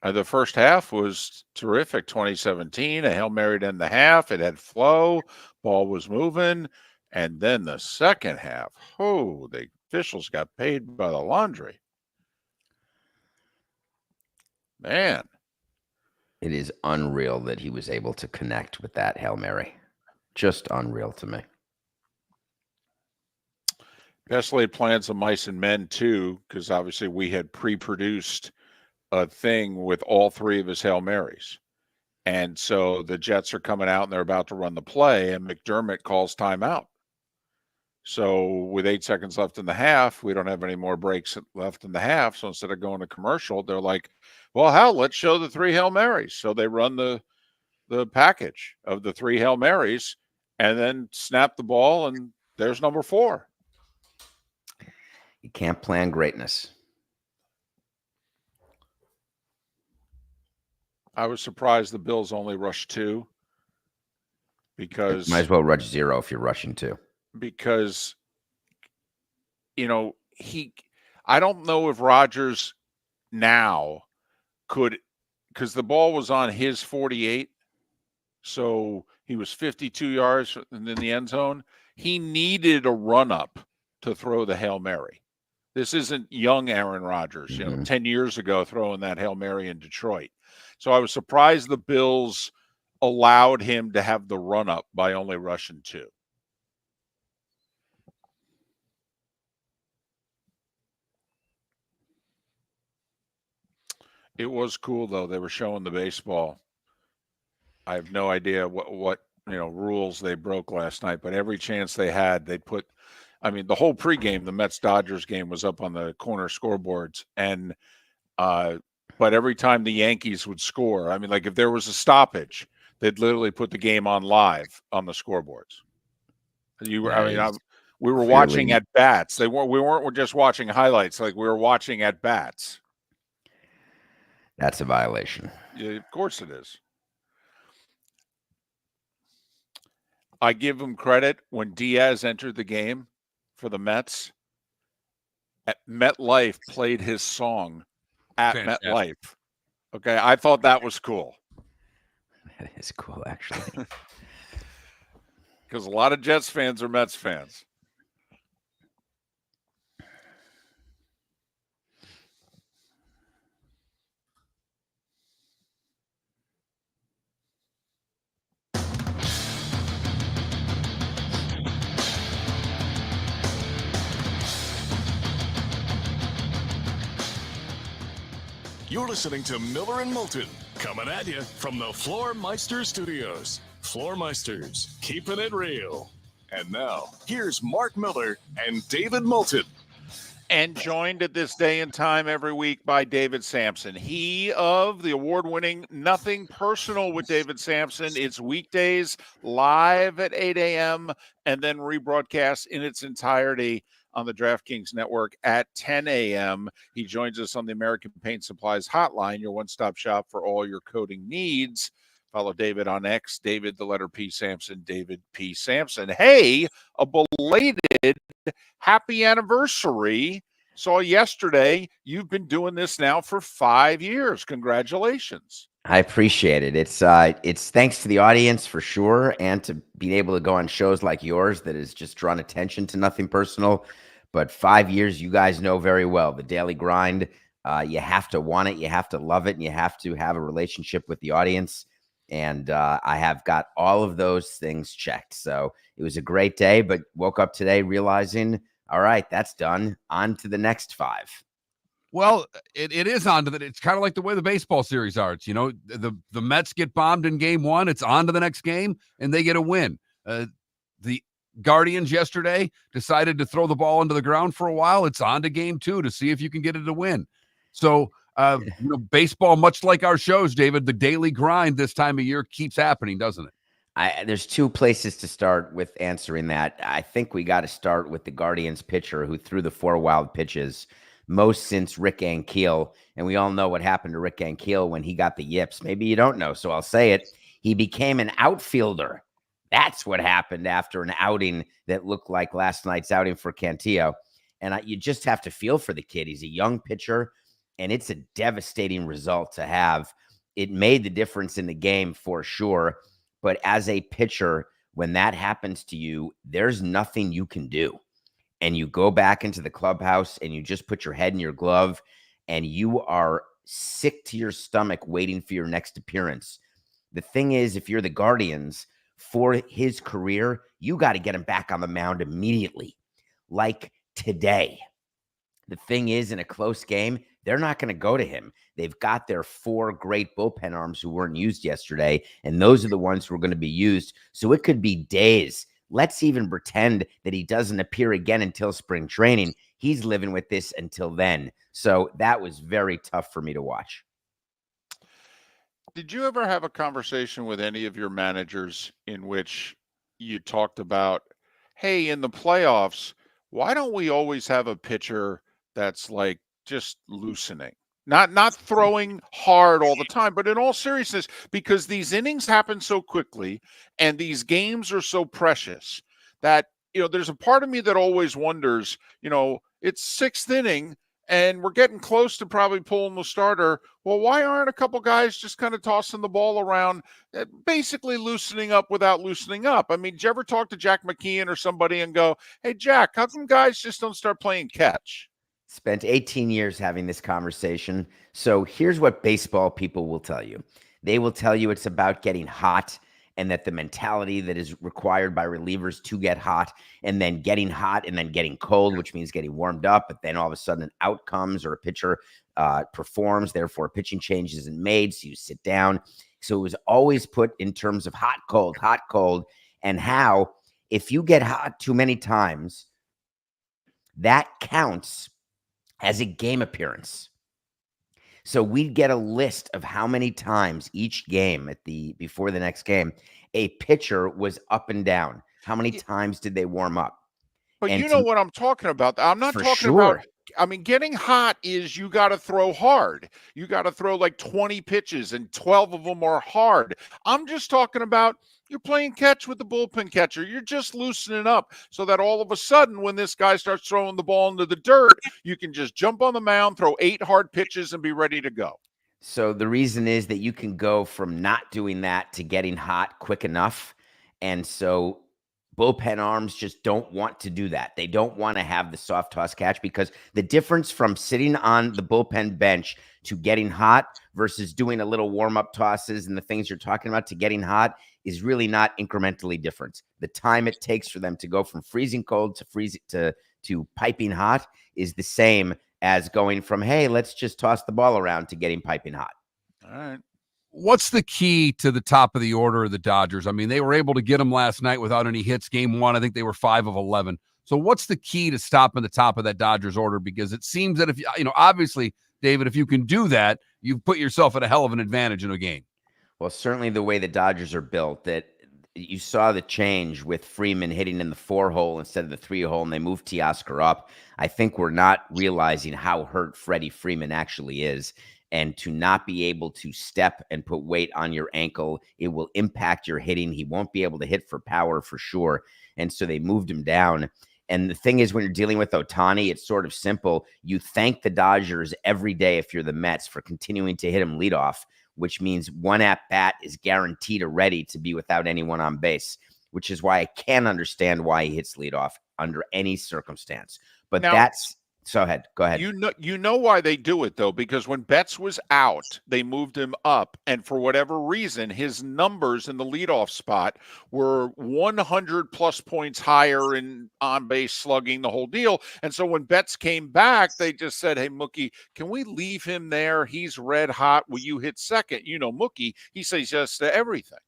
The first half was terrific. 2017, a Hail Mary in the half. It had flow. Ball was moving. And then the second half, the officials got paid by the laundry. Man. It is unreal that he was able to connect with that Hail Mary. Just unreal to me. Best laid plans of mice and men, too, because obviously we had pre-produced a thing with all three of his Hail Marys. And so the Jets are coming out and they're about to run the play, and McDermott calls timeout. So with 8 seconds left in the half, we don't have any more breaks left in the half. So instead of going to commercial, they're like, well, hell, let's show the 3 Hail Marys. So they run the package of the 3 Hail Marys and then snap the ball, and there's number 4. You can't plan greatness. I was surprised the Bills only rushed 2 because might as well rush 0 if you're rushing 2. Because, I don't know if Rodgers now could, because the ball was on his 48, so he was 52 yards in the end zone. He needed a run-up to throw the Hail Mary. This isn't young Aaron Rodgers, 10 years ago throwing that Hail Mary in Detroit. So I was surprised the Bills allowed him to have the run-up by only rushing 2. It was cool, though. They were showing the baseball. I have no idea what rules they broke last night, but every chance they had, they put – I mean, the whole pregame, the Mets-Dodgers game was up on the corner scoreboards. And but every time the Yankees would score, I mean, like if there was a stoppage, they'd literally put the game on live on the scoreboards. We were watching at bats. We weren't just watching highlights. Like we were watching at bats. That's a violation. Yeah, of course it is. I give him credit when Diaz entered the game for the Mets. At MetLife played his song at MetLife. Okay, I thought that was cool. That is cool, actually. Because a lot of Jets fans are Mets fans. You're listening to Miller and Moulton, coming at you from the Floor Meister Studios. Floor Meisters, keeping it real. And now, here's Mark Miller and David Moulton. And joined at this day and time every week by David Samson. He of the award-winning Nothing Personal with David Samson. It's weekdays live at 8 a.m. and then rebroadcast in its entirety on the DraftKings Network at 10 a.m. He joins us on the American Paint Supplies Hotline, your one-stop shop for all your coating needs. Follow David on X, David, the letter P. Samson, David P. Samson. Hey, a belated happy anniversary. Saw yesterday. You've been doing this now for 5 years. Congratulations. I appreciate it. It's thanks to the audience for sure, and to being able to go on shows like yours that has just drawn attention to Nothing Personal. But 5 years, you guys know very well, the daily grind. You have to want it, you have to love it, and you have to have a relationship with the audience. And I have got all of those things checked. So it was a great day, but woke up today realizing, all right, that's done. On to the next 5. Well, it is on to that. It's kind of like the way the baseball series are. It's, the Mets get bombed in game 1. It's on to the next game, and they get a win. The Guardians yesterday decided to throw the ball into the ground for a while. It's on to game 2 to see if you can get it to win. So, baseball, much like our shows, David, the daily grind this time of year keeps happening, doesn't it? There's 2 places to start with answering that. I think we got to start with the Guardians pitcher who threw the 4 wild pitches, most since Rick Ankiel. And we all know what happened to Rick Ankiel when he got the yips. Maybe you don't know, so I'll say it. He became an outfielder. That's what happened after an outing that looked like last night's outing for Cantillo. And you just have to feel for the kid. He's a young pitcher, and it's a devastating result to have. It made the difference in the game for sure. But as a pitcher, when that happens to you, there's nothing you can do. And you go back into the clubhouse and you just put your head in your glove and you are sick to your stomach waiting for your next appearance. The thing is, if you're the Guardians, for his career, you got to get him back on the mound immediately, like today. The thing is, in a close game, they're not going to go to him. They've got their 4 great bullpen arms who weren't used yesterday, and those are the ones who are going to be used. So it could be days. Let's even pretend that he doesn't appear again until spring training. He's living with this until then. So that was very tough for me to watch. Did you ever have a conversation with any of your managers in which you talked about, hey, in the playoffs, why don't we always have a pitcher that's like just loosening? Not throwing hard all the time, but in all seriousness, because these innings happen so quickly and these games are so precious that, there's a part of me that always wonders, it's 6th inning and we're getting close to probably pulling the starter. Well, why aren't a couple guys just kind of tossing the ball around, basically loosening up without loosening up? I mean, did you ever talk to Jack McKeon or somebody and go, hey, Jack, how come guys just don't start playing catch? Spent 18 years having this conversation. So here's what baseball people will tell you. They will tell you it's about getting hot and that the mentality that is required by relievers to get hot and then getting hot and then getting cold, which means getting warmed up, but then all of a sudden an out comes or a pitcher performs, therefore a pitching change isn't made, so you sit down. So it was always put in terms of hot, cold, and how if you get hot too many times, that counts as a game appearance. So we'd get a list of how many times each game before the next game, a pitcher was up and down. How many times did they warm up? But you know what I'm talking about. I'm not talking about, getting hot is you got to throw hard. You got to throw like 20 pitches and 12 of them are hard. I'm just talking about you're playing catch with the bullpen catcher. You're just loosening up so that all of a sudden when this guy starts throwing the ball into the dirt, you can just jump on the mound, throw 8 hard pitches and be ready to go. So the reason is that you can go from not doing that to getting hot quick enough. And so bullpen arms just don't want to do that. They don't want to have the soft toss catch because the difference from sitting on the bullpen bench to getting hot versus doing a little warm-up tosses and the things you're talking about to getting hot is really not incrementally different. The time it takes for them to go from freezing cold to piping hot is the same as going from, hey, let's just toss the ball around to getting piping hot. All right. What's the key to the top of the order of the Dodgers? I mean, they were able to get them last night without any hits. Game 1, I think they were 5 of 11. So what's the key to stopping the top of that Dodgers order? Because it seems that if obviously, David, if you can do that, you've put yourself at a hell of an advantage in a game. Well, certainly the way the Dodgers are built, that you saw the change with Freeman hitting in the 4-hole instead of the 3-hole, and they moved Teoscar up. I think we're not realizing how hurt Freddie Freeman actually is. And to not be able to step and put weight on your ankle, it will impact your hitting. He won't be able to hit for power for sure. And so they moved him down. And the thing is, when you're dealing with Ohtani, it's sort of simple. You thank the Dodgers every day if you're the Mets for continuing to hit him leadoff, which means one at-bat is guaranteed ready to be without anyone on base, which is why I can't understand why he hits leadoff under any circumstance. But now, go ahead. You know why they do it, though, because when Betts was out, they moved him up. And for whatever reason, his numbers in the leadoff spot were 100 plus points higher in on-base slugging, the whole deal. And so when Betts came back, they just said, hey, Mookie, can we leave him there? He's red hot. Will you hit second? Mookie, he says yes to everything.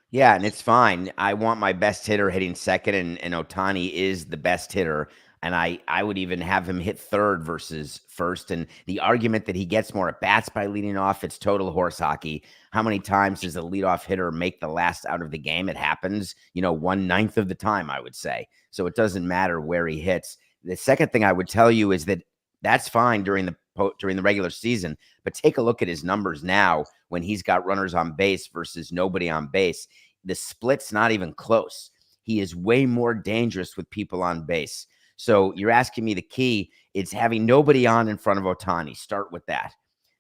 Yeah, and it's fine. I want my best hitter hitting second, and Ohtani is the best hitter. And I would even have him hit third versus first. And the argument that he gets more at bats by leading off, it's total horse hockey. How many times does a leadoff hitter make the last out of the game? It happens, 1/9 of the time, I would say. So it doesn't matter where he hits. The second thing I would tell you is that that's fine during the regular season, but take a look at his numbers now when he's got runners on base versus nobody on base. The split's not even close. He is way more dangerous with people on base. So you're asking me the key. It's having nobody on in front of Ohtani. Start with that.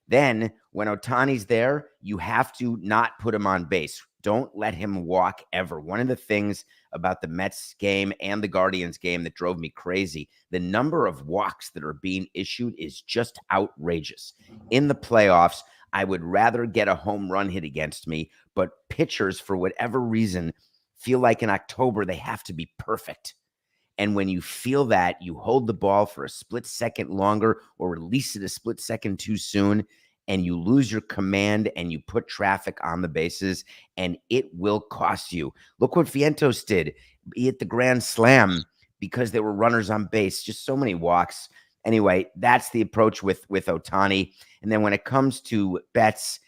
Then when Ohtani's there, you have to not put him on base. Don't let him walk ever. One of the things about the Mets game and the Guardians game that drove me crazy, the number of walks that are being issued is just outrageous. In the playoffs, I would rather get a home run hit against me, but pitchers, for whatever reason, feel like in October they have to be perfect. And when you feel that, you hold the ball for a split second longer or release it a split second too soon, and you lose your command and you put traffic on the bases, and it will cost you. Look what Vientos did. He hit the grand slam because there were runners on base, just so many walks. Anyway, that's the approach with Ohtani. And then when it comes to Betts,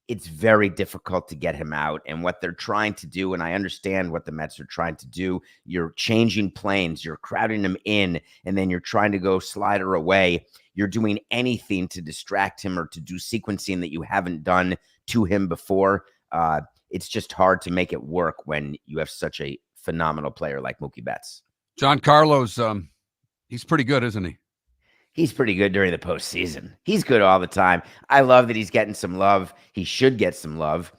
it's very difficult to get him out. And what they're trying to do, and I understand what the Mets are trying to do, you're changing planes, you're crowding him in, and then you're trying to go slider away. You're doing anything to distract him or to do sequencing that you haven't done to him before. It's just hard to make it work when you have such a phenomenal player like Mookie Betts. John Carlos, he's pretty good, isn't he? He's pretty good during the postseason. He's good all the time. I love that he's getting some love. He should get some love.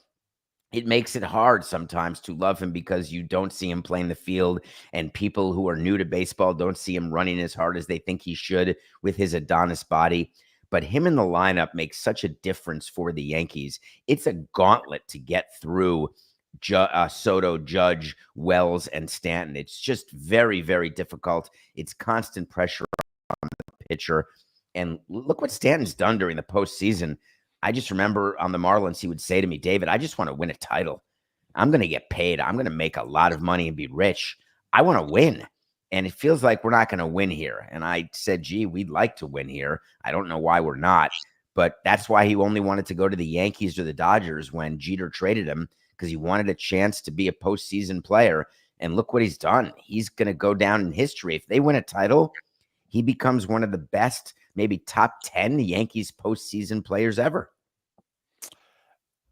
It makes it hard sometimes to love him because you don't see him playing the field, and people who are new to baseball don't see him running as hard as they think he should with his Adonis body. But him in the lineup makes such a difference for the Yankees. It's a gauntlet to get through Soto, Judge, Wells, and Stanton. It's just very, very difficult. It's constant pressure on the pitcher. And look what Stanton's done during the postseason. I just remember on the Marlins, he would say to me, David, I just want to win a title. I'm going to get paid. I'm going to make a lot of money and be rich. I want to win. And it feels like we're not going to win here. And I said, gee, we'd like to win here. I don't know why we're not. But that's why he only wanted to go to the Yankees or the Dodgers when Jeter traded him, because he wanted a chance to be a postseason player. And look what he's done. He's going to go down in history. If they win a title, he becomes one of the best, maybe top 10 Yankees postseason players ever.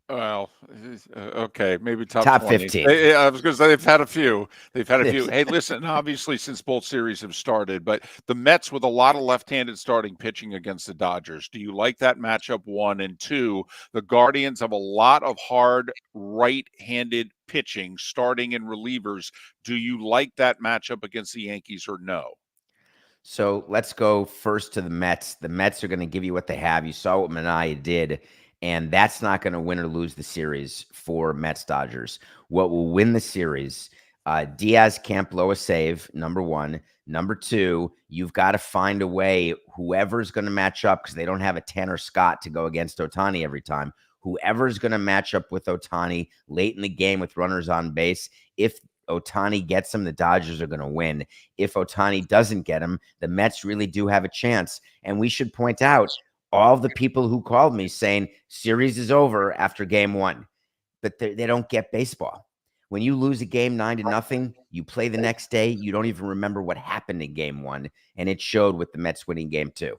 Well, okay, maybe top 20. 15. I was going to say they've had a few. Hey, listen, obviously since both series have started, but the Mets with a lot of left-handed starting pitching against the Dodgers. Do you like that matchup, 1? And 2, the Guardians have a lot of hard right-handed pitching starting in relievers. Do you like that matchup against the Yankees or no? So let's go first to the Mets. The Mets are going to give you what they have. You saw what Mania did. And that's not going to win or lose the series for Mets-Dodgers. What will win the series, Diaz can't blow a save, number 1. Number 2, you've got to find a way, whoever's going to match up, because they don't have a Tanner Scott to go against Ohtani every time. Whoever's going to match up with Ohtani late in the game with runners on base, if Ohtani gets him, the Dodgers are going to win. If Ohtani doesn't get him, the Mets really do have a chance. And we should point out, all the people who called me saying series is over after game 1, but they don't get baseball. When you lose a game 9-0, you play the next day, you don't even remember what happened in game 1, and it showed with the Mets winning game 2.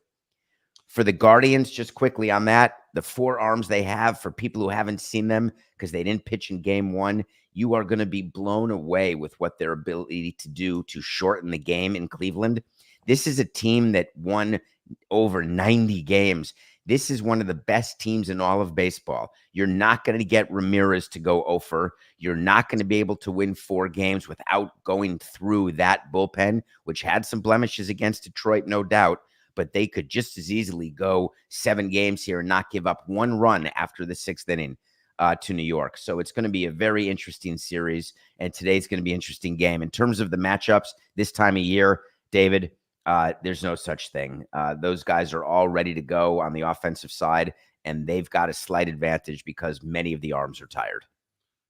For the Guardians, just quickly on that, the 4 arms they have, for people who haven't seen them because they didn't pitch in game 1, you are going to be blown away with what their ability to do to shorten the game in Cleveland. This is a team that won over 90 games. This is one of the best teams in all of baseball. You're not going to get Ramirez to go over. You're not going to be able to win 4 games without going through that bullpen, which had some blemishes against Detroit, no doubt, but they could just as easily go 7 games here and not give up 1 run after the 6th inning to New York. So it's going to be a very interesting series, and today's going to be an interesting game. In terms of the matchups this time of year, David, there's no such thing. Those guys are all ready to go on the offensive side, and they've got a slight advantage because many of the arms are tired.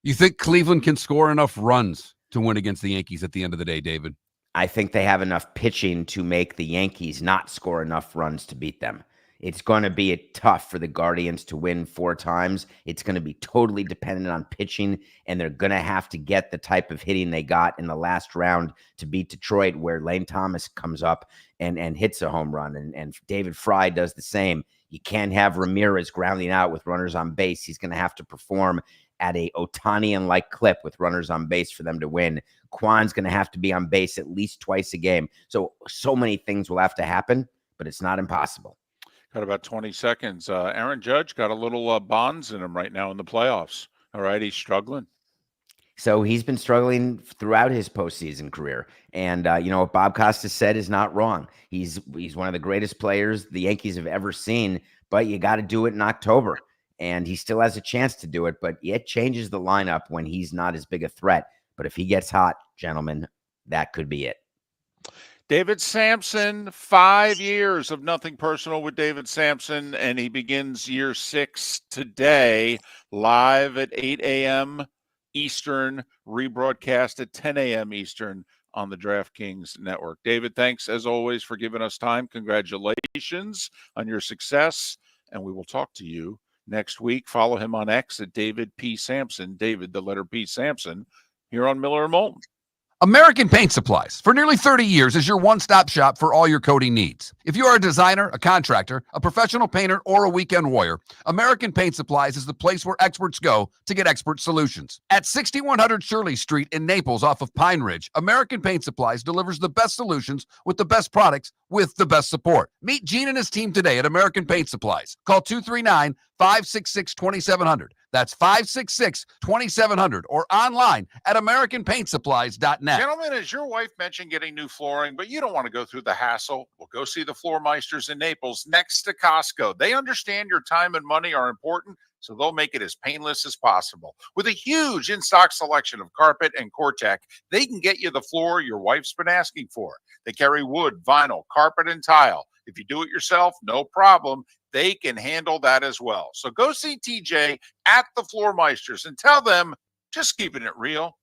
You think Cleveland can score enough runs to win against the Yankees at the end of the day, David? I think they have enough pitching to make the Yankees not score enough runs to beat them. It's going to be tough for the Guardians to win 4 times. It's going to be totally dependent on pitching, and they're going to have to get the type of hitting they got in the last round to beat Detroit, where Lane Thomas comes up and hits a home run, and David Fry does the same. You can't have Ramirez grounding out with runners on base. He's going to have to perform at a Otanian-like clip with runners on base for them to win. Kwan's going to have to be on base at least twice a game. So many things will have to happen, but it's not impossible. Got about 20 seconds. Aaron Judge got a little Bonds in him right now in the playoffs. All right, he's struggling. So he's been struggling throughout his postseason career. And, what Bob Costas said is not wrong. He's one of the greatest players the Yankees have ever seen, but you got to do it in October. And he still has a chance to do it, but it changes the lineup when he's not as big a threat. But if he gets hot, gentlemen, that could be it. David Samson, 5 years of Nothing Personal with David Samson, and he begins year 6 today, live at 8 a.m. Eastern, rebroadcast at 10 a.m. Eastern on the DraftKings Network. David, thanks as always for giving us time. Congratulations on your success, and we will talk to you next week. Follow him on X at David P. Samson, David, the letter P. Samson, here on Miller and Moulton. American Paint Supplies, for nearly 30 years, is your one-stop shop for all your coating needs. If you are a designer, a contractor, a professional painter, or a weekend warrior, American Paint Supplies is the place where experts go to get expert solutions. At 6100 Shirley Street in Naples off of Pine Ridge, American Paint Supplies delivers the best solutions with the best products with the best support. Meet Gene and his team today at American Paint Supplies. Call 239-566-2700. That's 566-2700 or online at AmericanPaintSupplies.net. Gentlemen, as your wife mentioned getting new flooring, but you don't want to go through the hassle, well, go see the Floor Meisters in Naples next to Costco. They understand your time and money are important, so they'll make it as painless as possible. With a huge in-stock selection of carpet and Cortec, they can get you the floor your wife's been asking for. They carry wood, vinyl, carpet, and tile. If you do it yourself, no problem. They can handle that as well. So go see TJ at the Floor Meisters and tell them, just keeping it real.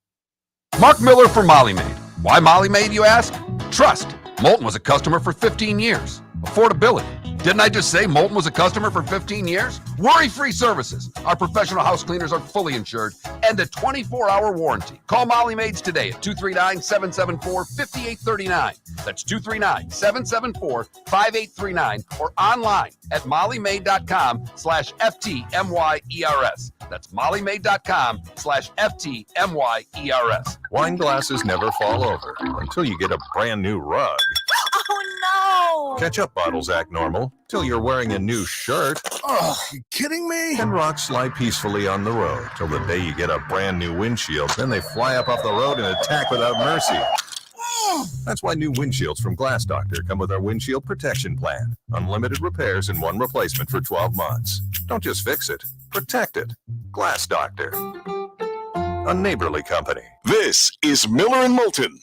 Mark Miller for Molly Maid. Why Molly Maid, you ask? Trust. Moulton was a customer for 15 years. Affordability. Didn't I just say Moulton was a customer for 15 years? Worry-free services. Our professional house cleaners are fully insured and a 24-hour warranty. Call Molly Maids today at 239-774-5839. That's 239-774-5839 or online at mollymaid.com/FTMYERS. That's mollymaid.com/FTMYERS. Wine glasses never fall over until you get a brand new rug. Oh, no. Ketchup bottles act normal till you're wearing a new shirt. Oh, you kidding me? And rocks slide peacefully on the road till the day you get a brand new windshield. Then they fly up off the road and attack without mercy. That's why new windshields from Glass Doctor come with our windshield protection plan. Unlimited repairs and one replacement for 12 months. Don't just fix it, protect it. Glass Doctor. A neighborly company. This is Miller and Moulton.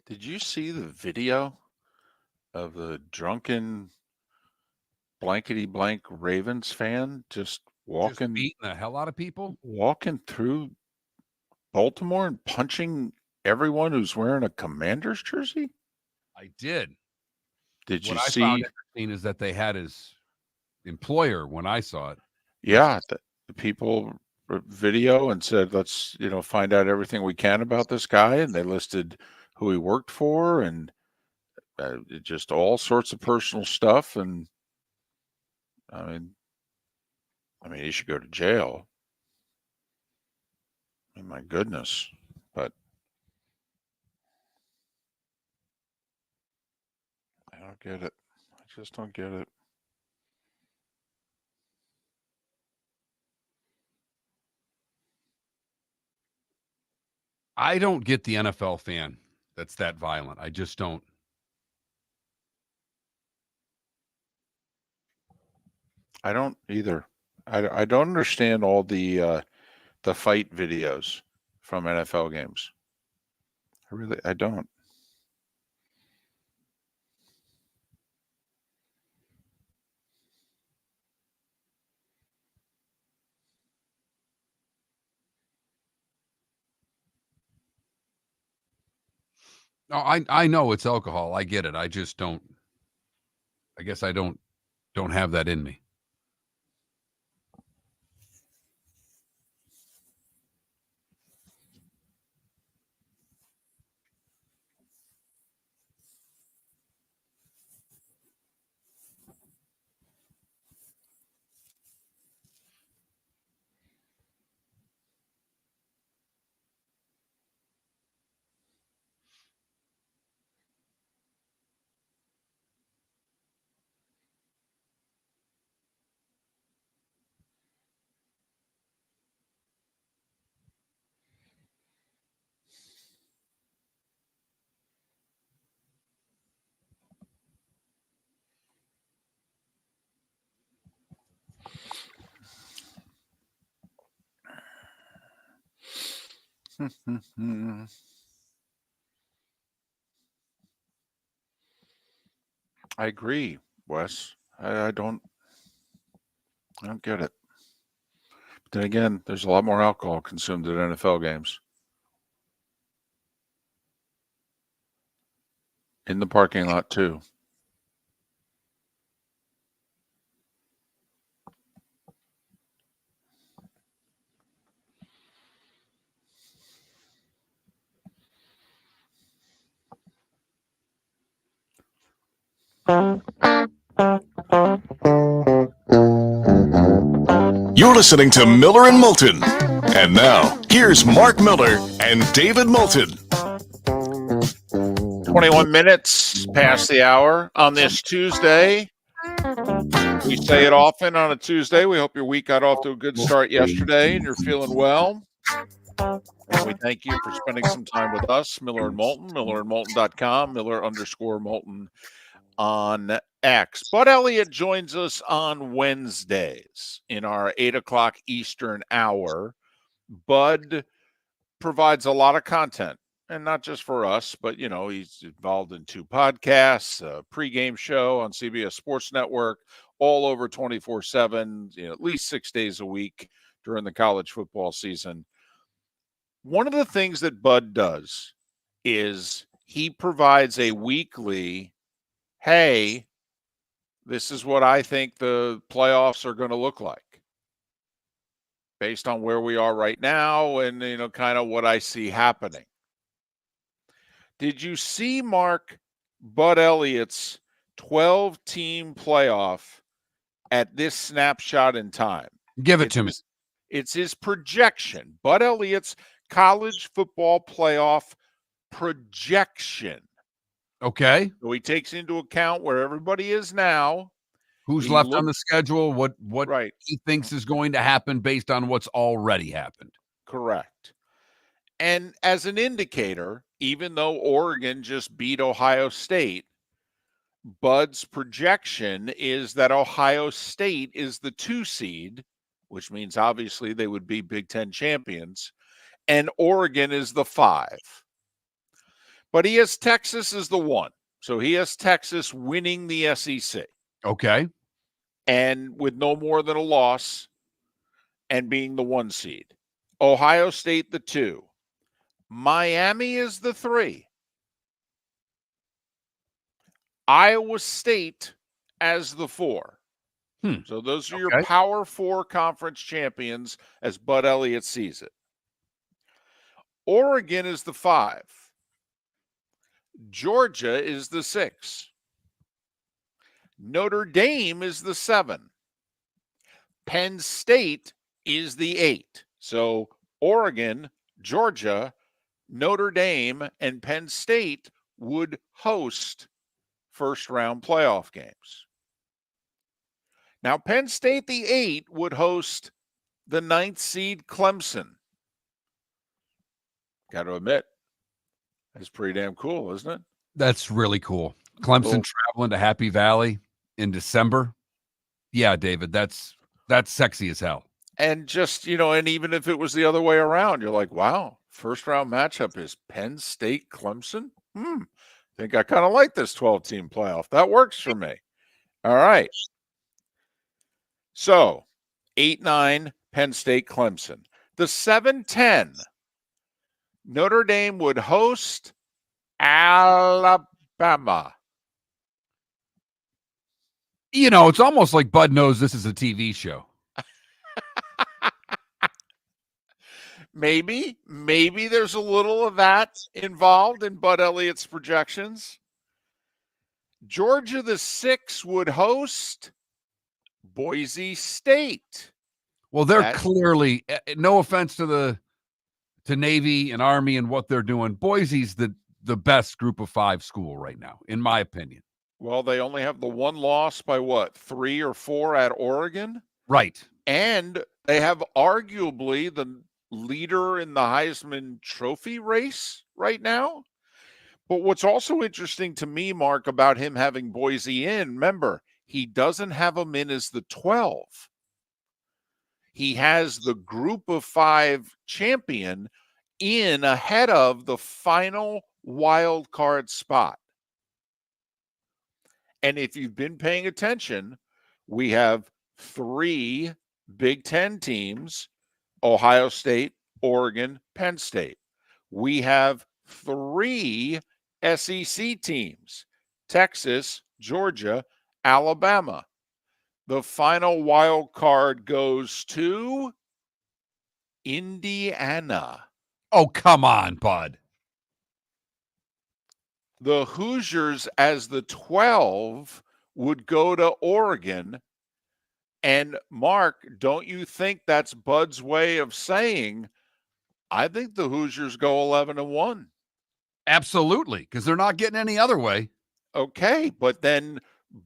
Did you see the video of the drunken blankety blank Ravens fan just beating the hell out of people? Walking through Baltimore and punching everyone who's wearing a Commander's jersey? I did. Did you What I see? found interesting is that they had his employer when I saw it. Yeah, the people video and said, let's, find out everything we can about this guy. And they listed who he worked for and just all sorts of personal stuff. And I mean, he should go to jail. I mean, my goodness. But I don't get it. I just don't get it. I don't get the NFL fan that's that violent. I just don't. I don't either. I don't understand all the fight videos from NFL games. I don't. No, I know it's alcohol. I get it. I just don't. I guess I don't have that in me. I agree, Wes. I don't get it. But then again, there's a lot more alcohol consumed at NFL games. In the parking lot too. You're listening to Miller and Moulton. And now, here's Mark Miller and David Moulton. 21 minutes past the hour on this Tuesday. We say it often on a Tuesday. We hope your week got off to a good start yesterday and you're feeling well. And we thank you for spending some time with us, Miller and Moulton, millerandmoulton.com, Miller_Moulton on X. Bud Elliott joins us on Wednesdays in our 8 o'clock Eastern hour. Bud provides a lot of content, and not just for us, but, he's involved in 2 podcasts, a pregame show on CBS Sports Network, all over 24/7, at least 6 days a week during the college football season. One of the things that Bud does is he provides a weekly, hey, this is what I think the playoffs are going to look like based on where we are right now and, kind of what I see happening. Did you see, Mark, Bud Elliott's 12-team playoff at this snapshot in time? Give it to me. It's his projection. Bud Elliott's college football playoff projection. Okay. So he takes into account where everybody is now. Who's left on the schedule, what he thinks is going to happen based on what's already happened. Correct. And as an indicator, even though Oregon just beat Ohio State, Bud's projection is that Ohio State is the 2 seed, which means obviously they would be Big Ten champions, and Oregon is the 5. But he has Texas as the 1. So he has Texas winning the SEC. Okay. And with no more than a loss and being the 1 seed. Ohio State the 2. Miami is the 3. Iowa State as the 4. So those are your Power 4 conference champions as Bud Elliott sees it. Oregon is the 5. Georgia is the 6. Notre Dame is the 7. Penn State is the 8. So Oregon, Georgia, Notre Dame, and Penn State would host first-round playoff games. Now, Penn State, the 8, would host the 9th seed Clemson. Got to admit, that's pretty damn cool, isn't it? That's really cool. Clemson traveling to Happy Valley in December. Yeah, David, that's sexy as hell. And just, and even if it was the other way around, you're like, wow, first-round matchup is Penn State Clemson? I think I kind of like this 12-team playoff. That works for me. All right. So, 8-9, Penn State, Clemson. The 7-10, Notre Dame would host Alabama. It's almost like Bud knows this is a TV show. Maybe there's a little of that involved in Bud Elliott's projections. Georgia, the 6, would host Boise State. Well, they're clearly, no offense to Navy and Army and what they're doing, Boise's the best group of 5 school right now, in my opinion. Well, they only have the 1 loss by 3 or 4 at Oregon? Right. And they have arguably the leader in the Heisman Trophy race right now. But what's also interesting to me, Mark, about him having Boise in, remember, he doesn't have them in as the 12. He has the group of 5 champion in ahead of the final wild card spot. And if you've been paying attention, we have 3 Big Ten teams, Ohio State, Oregon, Penn State. We have 3 SEC teams, Texas, Georgia, Alabama. The final wild card goes to Indiana. Oh, come on, Bud. The Hoosiers as the 12 would go to Oregon. And Mark, don't you think that's Bud's way of saying, I think the Hoosiers go 11-1? Absolutely, because they're not getting any other way. Okay, but then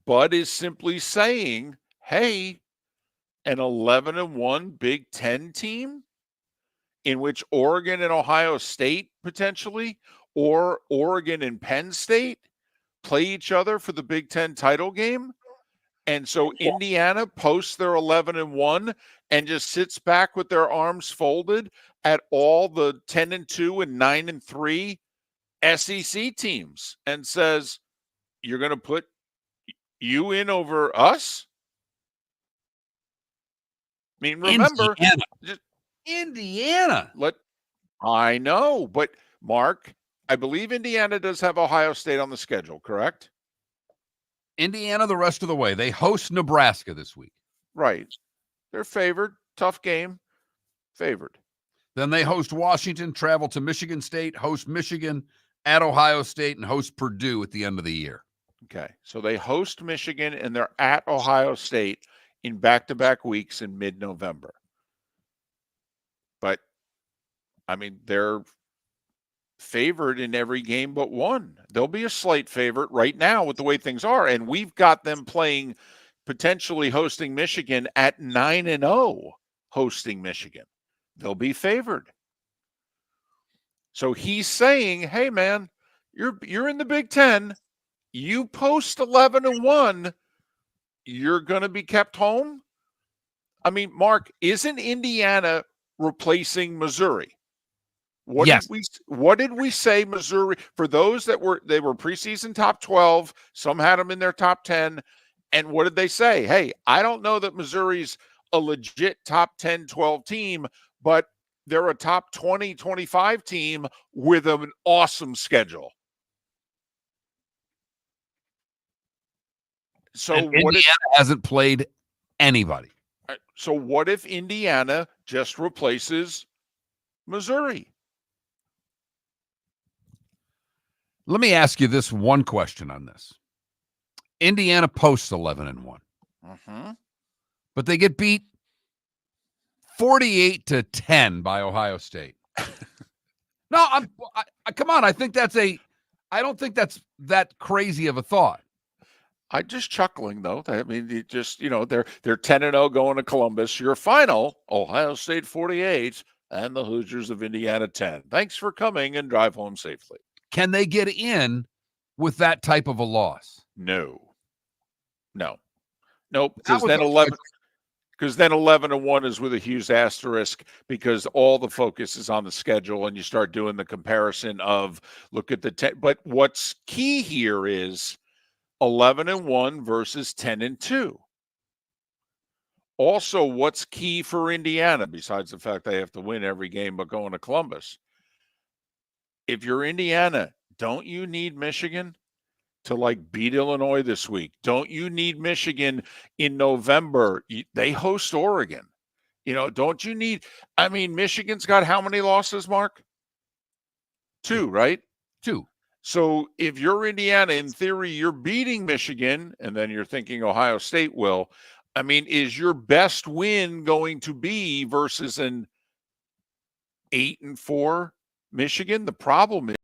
Bud is simply saying, hey, an 11-1 Big Ten team in which Oregon and Ohio State potentially, or Oregon and Penn State play each other for the Big Ten title game. And so Indiana posts their 11-1 and just sits back with their arms folded at all the 10-2 and 9-3 SEC teams and says, you're going to put you in over us? I mean, remember, Indiana. I know, but Mark, I believe Indiana does have Ohio State on the schedule, correct? Indiana the rest of the way. They host Nebraska this week. Right. They're favored. Tough game. Favored. Then they host Washington, travel to Michigan State, host Michigan, at Ohio State, and host Purdue at the end of the year. Okay. So they host Michigan and they're at Ohio State in back-to-back weeks in mid-November. But, I mean, they're favored in every game but one. They'll be a slight favorite right now with the way things are. And we've got them playing, potentially hosting Michigan at 9-0, hosting Michigan. They'll be favored. So he's saying, hey, man, you're in the Big Ten. You post 11-1, you're going to be kept home? I mean, Mark, isn't Indiana replacing Missouri? What did we say Missouri, for those that were preseason top 12, some had them in their top 10, and what did they say? Hey, I don't know that Missouri's a legit top 10, 12 team, but they're a top 20, 25 team with an awesome schedule. So and Indiana hasn't played anybody. So what if Indiana just replaces Missouri? Let me ask you this one question on this. Indiana posts 11-1. But they get beat 48-10 by Ohio State. No, come on. I don't think that's that crazy of a thought. I'm just chuckling though. I mean, they're 10-0 going to Columbus. Your final, Ohio State 48 and the Hoosiers of Indiana 10. Thanks for coming and drive home safely. Can they get in with that type of a loss? No. Nope. Because then 11-1 is with a huge asterisk, because all the focus is on the schedule and you start doing the comparison of look at the 10. But what's key here is 11-1 versus 10-2. Also, what's key for Indiana, besides the fact they have to win every game but going to Columbus? If you're Indiana, don't you need Michigan to beat Illinois this week? Don't you need Michigan in November? They host Oregon. Don't you need, Michigan's got how many losses, Mark? 2, right? 2. So if you're Indiana, in theory, you're beating Michigan, and then you're thinking Ohio State will. Is your best win going to be versus an 8-4 Michigan? The problem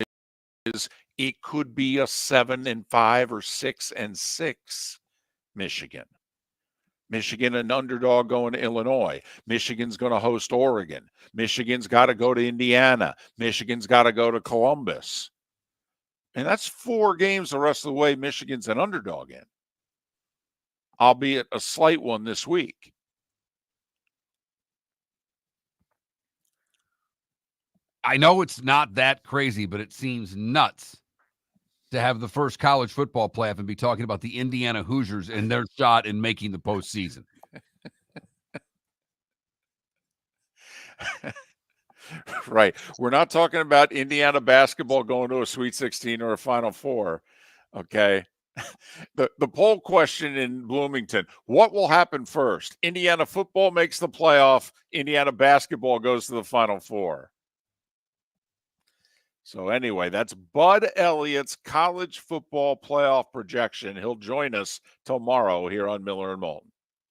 is it could be a 7-5 or 6-6 Michigan. Michigan, an underdog going to Illinois. Michigan's going to host Oregon. Michigan's got to go to Indiana. Michigan's got to go to Columbus. And that's 4 games the rest of the way Michigan's an underdog in, albeit a slight one this week. I know it's not that crazy, but it seems nuts to have the first college football playoff and be talking about the Indiana Hoosiers and their shot in making the postseason. Right. We're not talking about Indiana basketball going to a Sweet 16 or a Final Four. Okay. The poll question in Bloomington: what will happen first? Indiana football makes the playoff. Indiana basketball goes to the Final Four. So anyway, that's Bud Elliott's college football playoff projection. He'll join us tomorrow here on Miller and Moulton.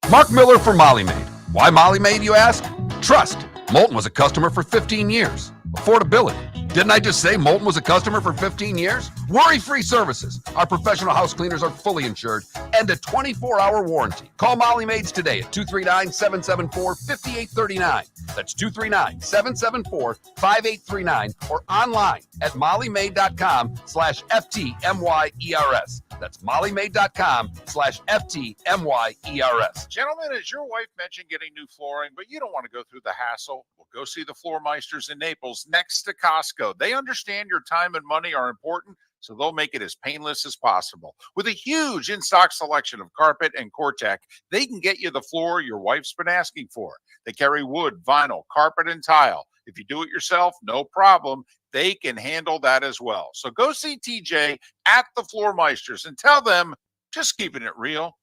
Mark Miller for Molly Maid. Why Molly Maid, you ask? Trust. Moulton was a customer for 15 years. Affordability. Didn't I just say Moulton was a customer for 15 years? Worry-free services. Our professional house cleaners are fully insured and a 24-hour warranty. Call Molly Maids today at 239-774-5839. That's 239-774-5839 or online at mollymaid.com/FTMYERS. That's mollymaid.com/FTMYERS. Gentlemen, as your wife mentioned getting new flooring, but you don't want to go through the hassle, well, go see the Floor Meisters in Naples next to Costco. They understand your time and money are important, so they'll make it as painless as possible. With a huge in-stock selection of carpet and Cortec, they can get you the floor your wife's been asking for. They carry wood, vinyl, carpet, and tile. If you do it yourself, no problem. They can handle that as well. So go see TJ at the Floor Meisters and tell them, just keeping it real.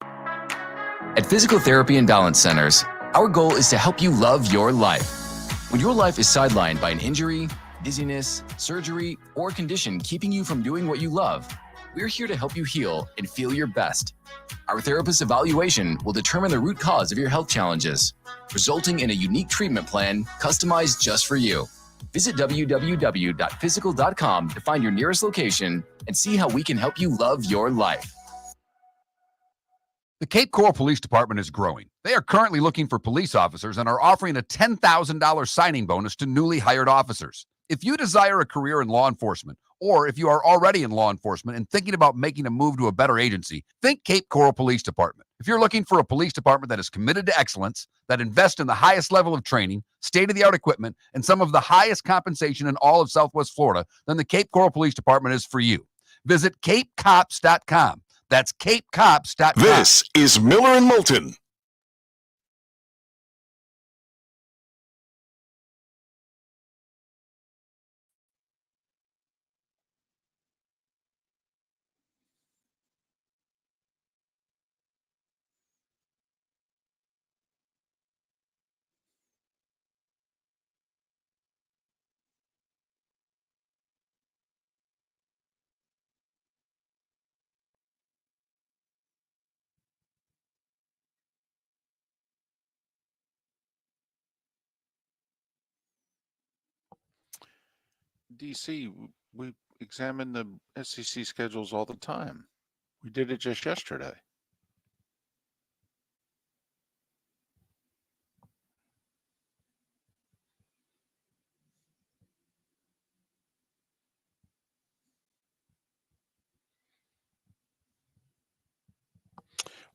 At Physical Therapy and Balance Centers, our goal is to help you love your life. When your life is sidelined by an injury, dizziness, surgery, or condition keeping you from doing what you love, we're here to help you heal and feel your best. Our therapist evaluation will determine the root cause of your health challenges, resulting in a unique treatment plan customized just for you. Visit www.physical.com to find your nearest location and see how we can help you love your life. The Cape Coral Police Department is growing. They are currently looking for police officers and are offering a $10,000 signing bonus to newly hired officers. If you desire a career in law enforcement Or if you are already in law enforcement and thinking about making a move to a better agency, think Cape Coral Police Department. If you're looking for a police department that is committed to excellence, that invests in the highest level of training, state-of-the-art equipment, and some of the highest compensation in all of Southwest Florida, then the Cape Coral Police Department is for you. Visit capecops.com. That's capecops.com. This is Miller and Moulton. DC, we examine the SEC schedules all the time. We did it just yesterday.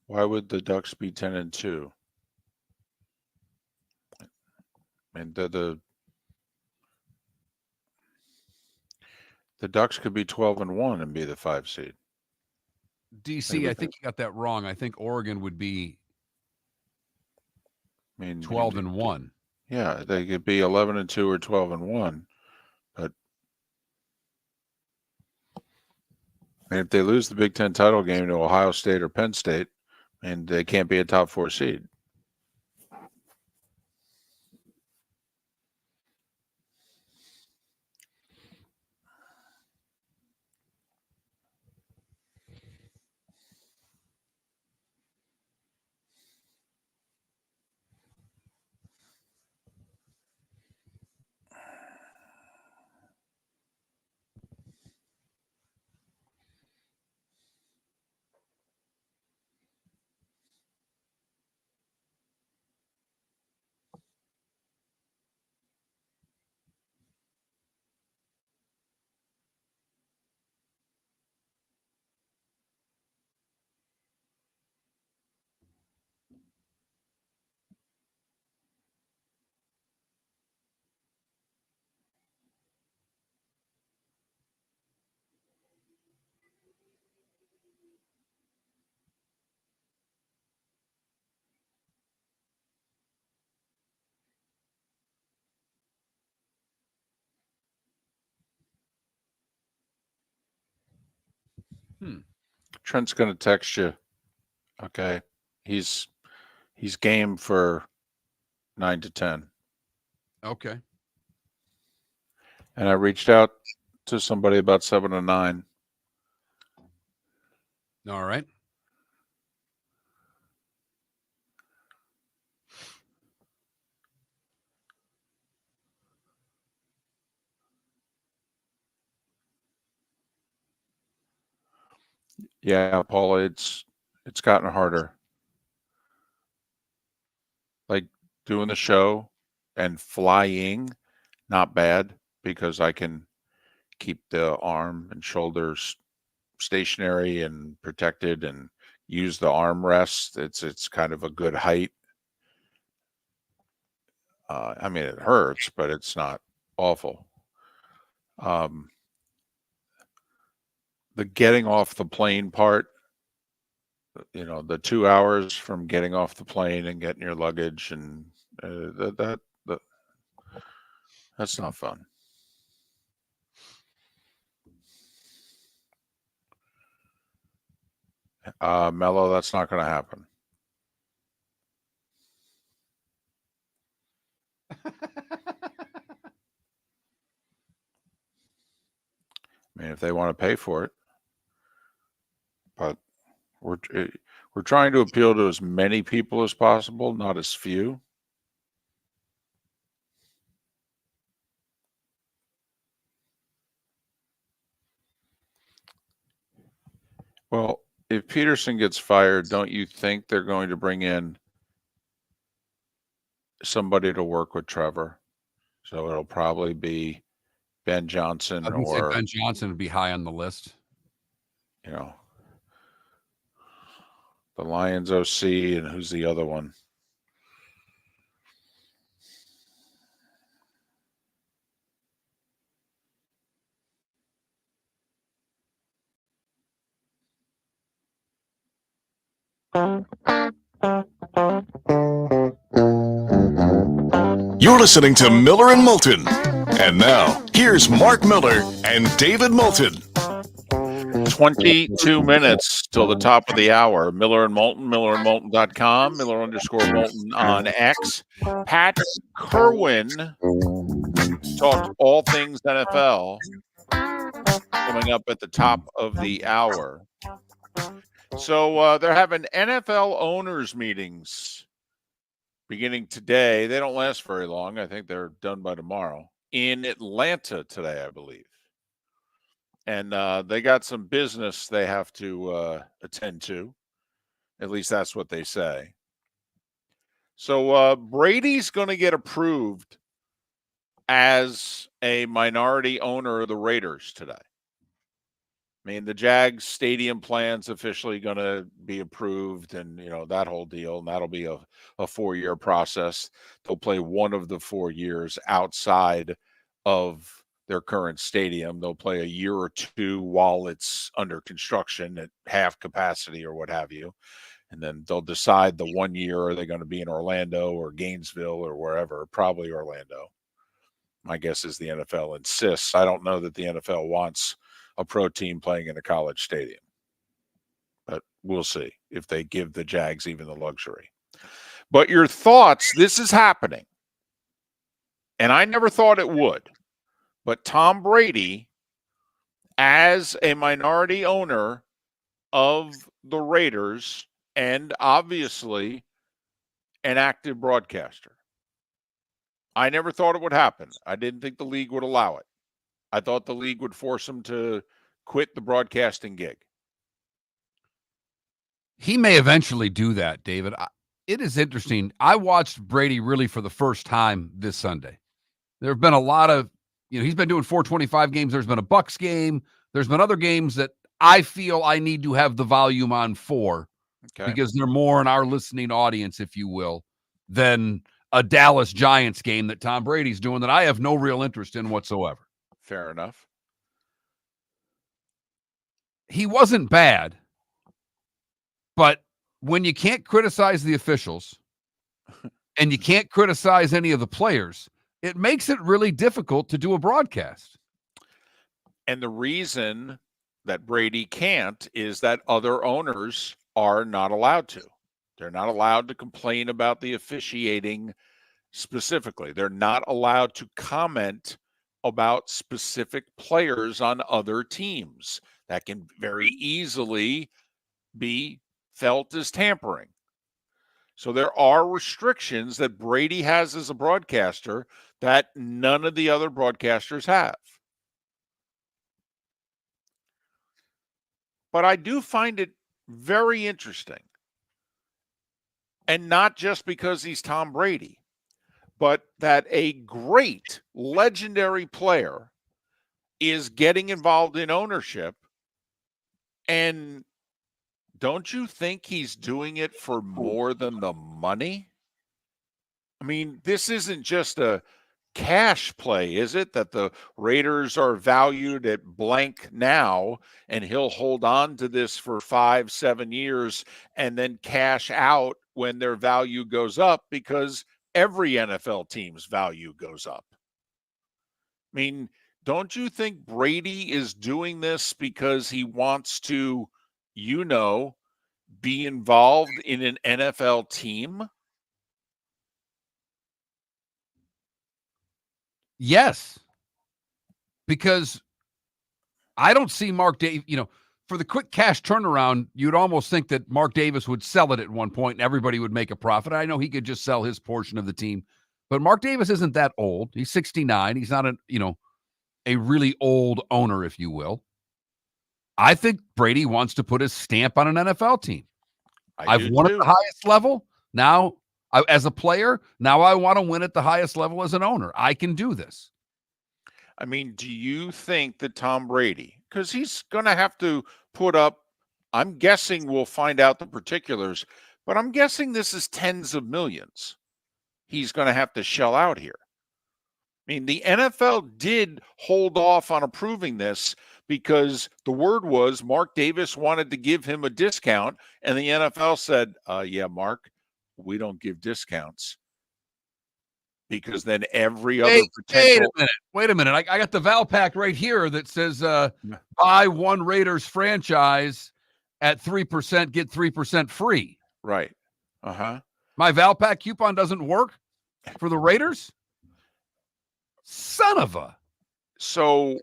Why would the Ducks be 10-2? And the Ducks could be 12-1 and be the 5 seed. DC, I think you got that wrong. I think Oregon would be 12-1. Yeah, they could be 11-2 or 12-1, but if they lose the Big Ten title game to Ohio State or Penn State, and they can't be a top 4 seed. Trent's going to text you. Okay. He's game for 9 to 10. Okay. And I reached out to somebody about 7 to 9. All right. Yeah, Paula, it's gotten harder. Like doing the show and flying, not bad because I can keep the arm and shoulders stationary and protected and use the armrest. It's kind of a good height. I mean, it hurts, but it's not awful. The getting off the plane part, the 2 hours from getting off the plane and getting your luggage and that's not fun. Mello, that's not going to happen. I mean, if they want to pay for it, but we're trying to appeal to as many people as possible, not as few. Well, if Peterson gets fired, don't you think they're going to bring in somebody to work with Trevor? So it'll probably be Ben Johnson I would say or, Ben Johnson would be high on the list. you know, the Lions OC, and who's the other one? You're listening to Miller and Moulton. And now, here's Mark Miller and David Moulton. 22 minutes till the top of the hour. Miller and Moulton, millerandmoulton.com, Miller_Moulton on X. Pat Kirwan talked all things NFL coming up at the top of the hour. So they're having NFL owners meetings beginning today. They don't last very long. I think they're done by tomorrow. In Atlanta today, I believe. And they got some business they have to attend to. At least that's what they say. So Brady's going to get approved as a minority owner of the Raiders today. I mean, the Jags stadium plan's officially going to be approved, and, you know, that whole deal, and that'll be a 4-year process. They'll play one of the 4 years outside of their current stadium. They'll play a year or two while it's under construction at half capacity or what have you. And then they'll decide the 1 year, are they going to be in Orlando or Gainesville or wherever? Probably Orlando. My guess is the NFL insists. I don't know that the NFL wants a pro team playing in a college stadium, but we'll see if they give the Jags even the luxury. But your thoughts, this is happening. And I never thought it would. But Tom Brady, as a minority owner of the Raiders and obviously an active broadcaster, I never thought it would happen. I didn't think the league would allow it. I thought the league would force him to quit the broadcasting gig. He may eventually do that, David. It is interesting. I watched Brady really for the first time this Sunday. There have been a lot of, he's been doing 425 games. There's been a Bucs game. There's been other games that I feel I need to have the volume on for, because they're more in our listening audience, if you will, than a Dallas Giants game that Tom Brady's doing that I have no real interest in whatsoever. Fair enough. He wasn't bad, but when you can't criticize the officials and you can't criticize any of the players, it makes it really difficult to do a broadcast. And the reason that Brady can't is that other owners are not allowed to. They're not allowed to complain about the officiating specifically. They're not allowed to comment about specific players on other teams. That can very easily be felt as tampering. So there are restrictions that Brady has as a broadcaster that none of the other broadcasters have. But I do find it very interesting. And not just because he's Tom Brady, but that a great, legendary player is getting involved in ownership. And don't you think he's doing it for more than the money? I mean, this isn't just a cash play, is it? That the Raiders are valued at blank now, and he'll hold on to this for 5-7 years and then cash out when their value goes up, because every NFL team's value goes up. I mean, don't you think Brady is doing this because he wants to, be involved in an NFL team? Yes, because I don't see Mark Davis, for the quick cash turnaround, you'd almost think that Mark Davis would sell it at one point and everybody would make a profit. I know he could just sell his portion of the team, but Mark Davis isn't that old. He's 69. He's not a really old owner, if you will. I think Brady wants to put his stamp on an NFL team. I've won at the highest level. Now, as a player, now I want to win at the highest level as an owner. I can do this. I mean, do you think that Tom Brady, because he's going to have to put up, I'm guessing we'll find out the particulars, but I'm guessing this is tens of millions he's going to have to shell out here. I mean, the NFL did hold off on approving this because the word was Mark Davis wanted to give him a discount, and the NFL said, yeah, Mark, we don't give discounts. Because then every other potential. Wait a minute. I got the Val Pack right here that says buy one Raiders franchise at 3%, get 3% free. Right. Uh-huh. My Val Pack coupon doesn't work for the Raiders? Son of a. So,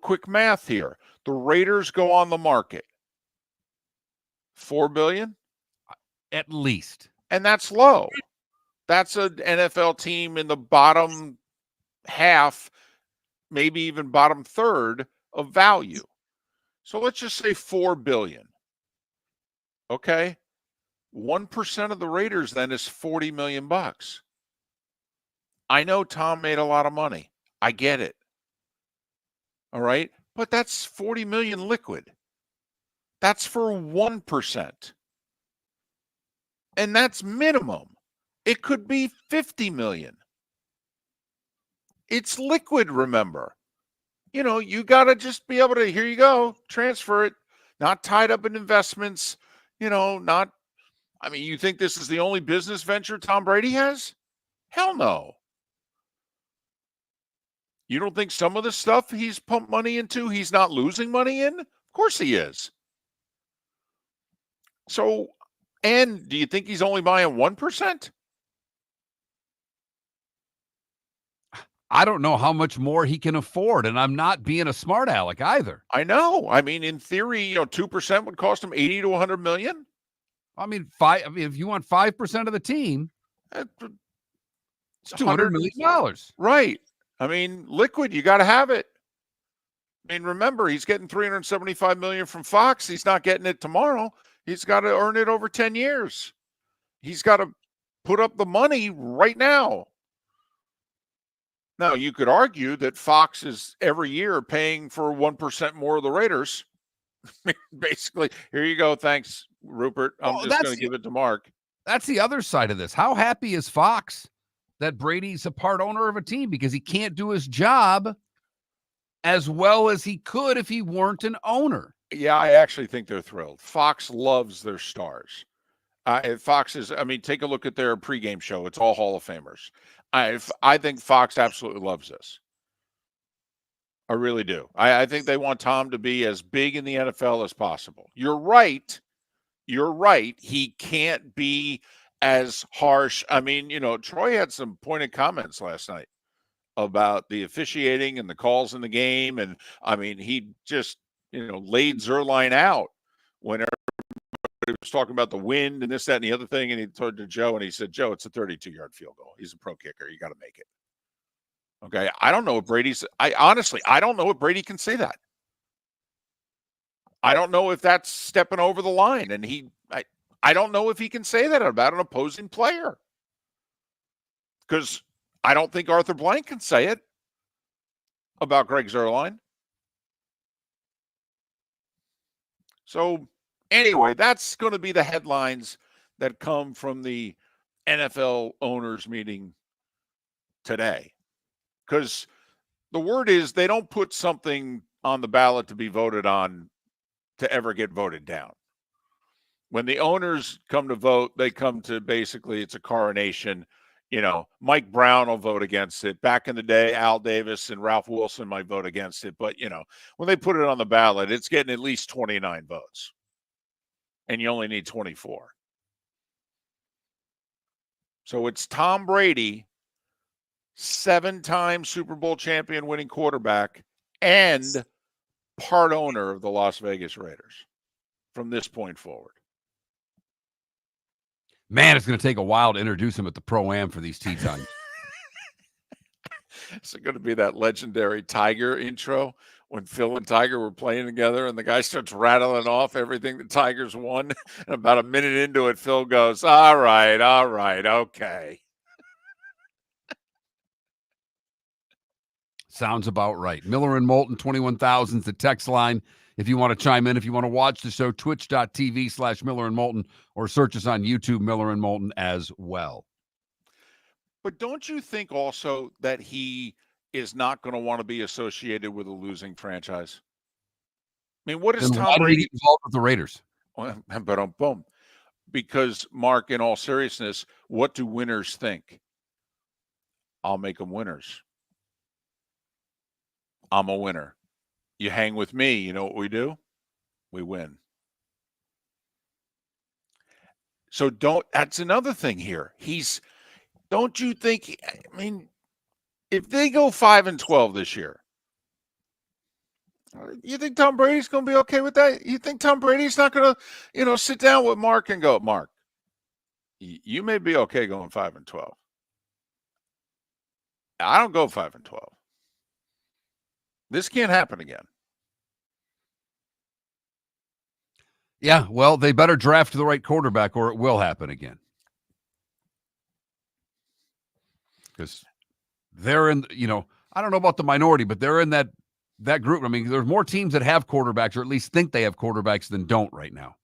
quick math here. The Raiders go on the market. $4 billion? At least. And that's low. That's an NFL team in the bottom half, maybe even bottom third of value. So let's just say $4 billion. Okay. 1% of the Raiders then is $40 million. I know Tom made a lot of money. I get it. All right. But that's 40 million liquid. That's for 1%. And that's minimum. It could be 50 million. It's liquid, remember. You got to just be able to, here you go, transfer it, not tied up in investments, you think this is the only business venture Tom Brady has? Hell no. You don't think some of the stuff he's pumped money into, he's not losing money in? Of course he is. So, and do you think he's only buying 1%? I don't know how much more he can afford, and I'm not being a smart aleck either. I know. I mean, in theory, 2% would cost him 80 to 100 million. If you want 5% of the team, it's $200 million. Right. I mean, liquid, you got to have it. I mean, remember, he's getting $375 million from Fox. He's not getting it tomorrow. He's got to earn it over 10 years. He's got to put up the money right now. Now, you could argue that Fox is every year paying for 1% more of the Raiders. Basically, here you go. Thanks, Rupert. I'm just going to give it to Mark. That's the other side of this. How happy is Fox that Brady's a part owner of a team because he can't do his job as well as he could if he weren't an owner? Yeah, I actually think they're thrilled. Fox loves their stars. Fox is, take a look at their pregame show. It's all Hall of Famers. I think Fox absolutely loves this. I really do. I think they want Tom to be as big in the NFL as possible. You're right. He can't be as harsh. Troy had some pointed comments last night about the officiating and the calls in the game. And he just, laid Zerline out whenever he was talking about the wind and this, that, and the other thing. And he turned to Joe and he said, Joe, it's a 32-yard field goal. He's a pro kicker. You got to make it. Okay. I don't know if I don't know if Brady can say that. I don't know if that's stepping over the line. And I don't know if he can say that about an opposing player. Because I don't think Arthur Blank can say it about Greg Zuerlein. So anyway, that's going to be the headlines that come from the NFL owners meeting today. Because the word is they don't put something on the ballot to be voted on to ever get voted down. When the owners come to vote, they come to basically it's a coronation. Mike Brown will vote against it. Back in the day, Al Davis and Ralph Wilson might vote against it. But, when they put it on the ballot, it's getting at least 29 votes. And you only need 24. So it's Tom Brady, 7-time Super Bowl champion winning quarterback, and part owner of the Las Vegas Raiders from this point forward. Man, it's going to take a while to introduce him at the Pro-Am for these tea times. Is it going to be that legendary Tiger intro when Phil and Tiger were playing together and the guy starts rattling off everything the Tigers won? And about a minute into it, Phil goes, all right, okay. Sounds about right. Miller and Moulton, 21,000 is the text line. If you want to chime in, if you want to watch the show, twitch.tv/Miller and Moulton, or search us on YouTube, Miller and Moulton as well. But don't you think also that he is not going to want to be associated with a losing franchise? I mean, what is Then Tom why did he Brady? get involved with the Raiders? But boom. Because, Mark, in all seriousness, what do winners think? I'll make them winners. I'm a winner. You hang with me, you know what we do? We win. So that's another thing here. Don't you think, I mean, if they go 5-12 this year, you think Tom Brady's going to be okay with that? You think Tom Brady's not going to, sit down with Mark and go, Mark, you may be okay going 5-12. I don't go 5-12. This can't happen again. Yeah, well, they better draft the right quarterback or it will happen again. Because they're in, I don't know about the minority, but they're in that group. I mean, there's more teams that have quarterbacks or at least think they have quarterbacks than don't right now.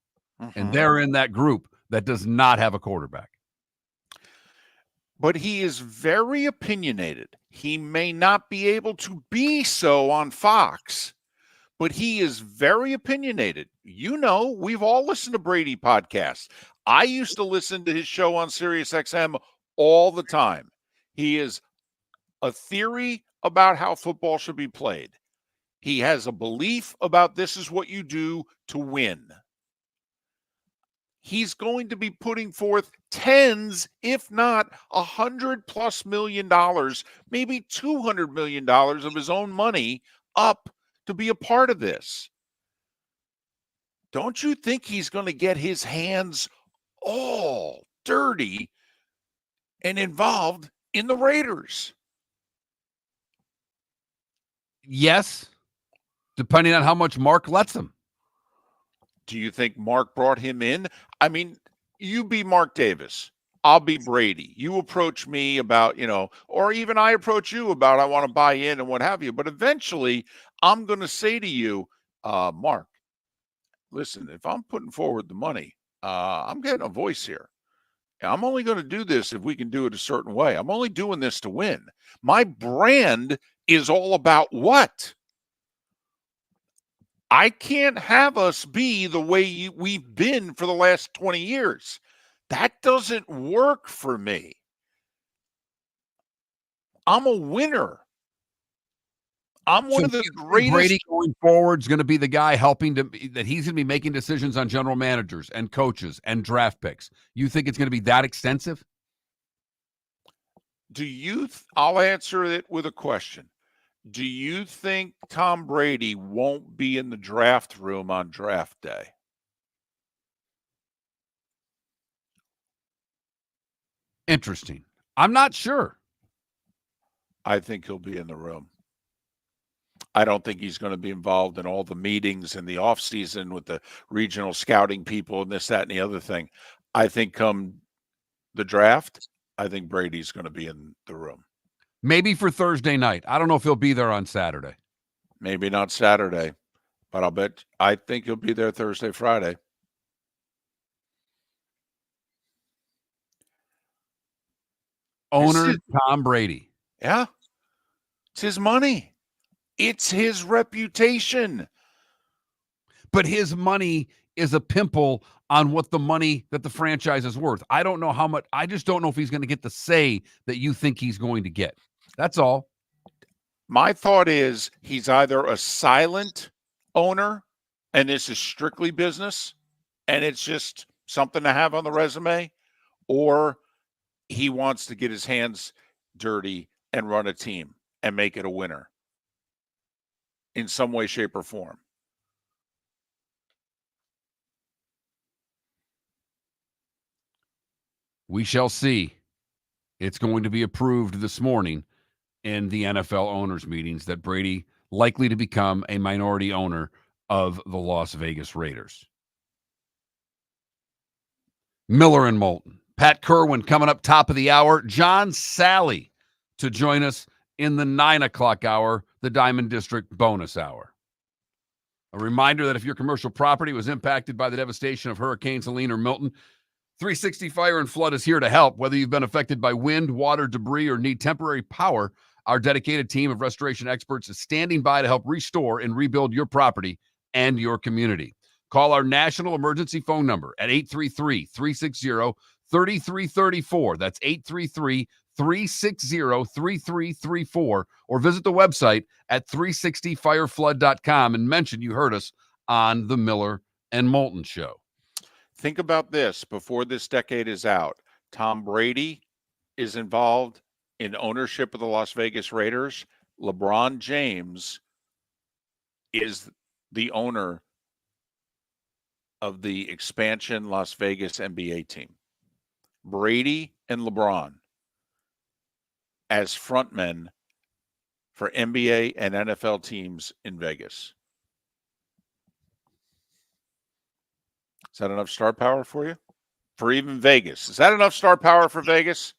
Mm-hmm. And they're in that group that does not have a quarterback. But he is very opinionated. He may not be able to be so on Fox, but he is very opinionated. We've all listened to Brady podcasts. I used to listen to his show on Sirius XM all the time. He is a theory about how football should be played. He has a belief about this is what you do to win. He's going to be putting forth tens, if not $100+ million, maybe $200 million of his own money up to be a part of this. Don't you think he's going to get his hands all dirty and involved in the Raiders? Yes, depending on how much Mark lets him. Do you think Mark brought him in? I mean, you be Mark Davis. I'll be Brady. You approach me about, or even I approach you about I want to buy in and what have you. But eventually I'm going to say to you, Mark, listen, if I'm putting forward the money, I'm getting a voice here. I'm only going to do this if we can do it a certain way. I'm only doing this to win. My brand is all about what? I can't have us be the way we've been for the last 20 years. That doesn't work for me. I'm a winner. I'm one of the greatest. Brady going forward is going to be the guy that he's going to be making decisions on general managers and coaches and draft picks. You think it's going to be that extensive? I'll answer it with a question. Do you think Tom Brady won't be in the draft room on draft day? Interesting. I'm not sure. I think he'll be in the room. I don't think he's going to be involved in all the meetings in the offseason with the regional scouting people and this, that, and the other thing. I think come the draft, I think Brady's going to be in the room. Maybe for Thursday night. I don't know if he'll be there on Saturday. Maybe not Saturday, but I think he'll be there Thursday, Friday. Owner Tom Brady. Yeah. It's his money. It's his reputation. But his money is a pimple on what the money that the franchise is worth. I don't know how much. I just don't know if he's going to get the say that you think he's going to get. That's all. My thought is he's either a silent owner, and this is strictly business, and it's just something to have on the resume, or he wants to get his hands dirty and run a team and make it a winner in some way, shape, or form. We shall see. It's going to be approved this morning in the NFL owners meetings that Brady likely to become a minority owner of the Las Vegas Raiders. Miller and Moulton. Pat Kirwan coming up top of the hour. John Sally to join us in the 9 o'clock hour, the Diamond District bonus hour. A reminder that if your commercial property was impacted by the devastation of Hurricanes Helene or Milton, 360 Fire and Flood is here to help. Whether you've been affected by wind, water, debris, or need temporary power, our dedicated team of restoration experts is standing by to help restore and rebuild your property and your community. Call our national emergency phone number at 833-360-3334. That's 833-360-3334. Or visit the website at 360fireflood.com and mention you heard us on the Miller and Moulton Show. Think about this before this decade is out. Tom Brady is involved in ownership of the Las Vegas Raiders. LeBron James is the owner of the expansion Las Vegas NBA team. Brady and LeBron as frontmen for NBA and NFL teams in Vegas. Is that enough star power for you? For even Vegas? Is that enough star power for Vegas?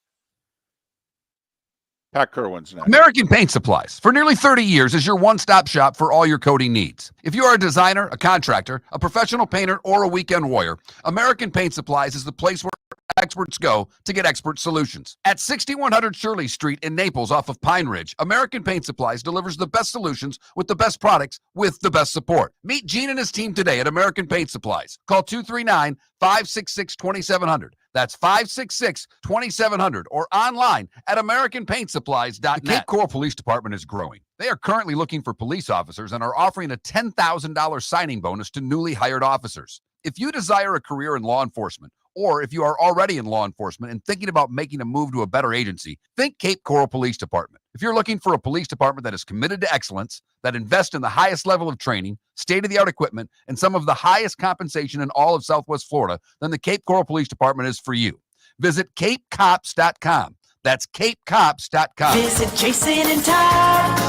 Pat Kirwan's next. American Paint Supplies, for nearly 30 years, is your one-stop shop for all your coating needs. If you are a designer, a contractor, a professional painter, or a weekend warrior, American Paint Supplies is the place where experts go to get expert solutions. At 6100 Shirley Street in Naples off of Pine Ridge, American Paint Supplies delivers the best solutions with the best products with the best support. Meet Gene and his team today at American Paint Supplies. Call 239-566-2700. That's 566-2700 or online at AmericanPaintSupplies.net. The Cape Coral Police Department is growing. They are currently looking for police officers and are offering a $10,000 signing bonus to newly hired officers. If you desire a career in law enforcement, or if you are already in law enforcement and thinking about making a move to a better agency, think Cape Coral Police Department. If you're looking for a police department that is committed to excellence, that invests in the highest level of training, state-of-the-art equipment, and some of the highest compensation in all of Southwest Florida, then the Cape Coral Police Department is for you. Visit CapeCops.com. That's CapeCops.com. Visit Jason and Todd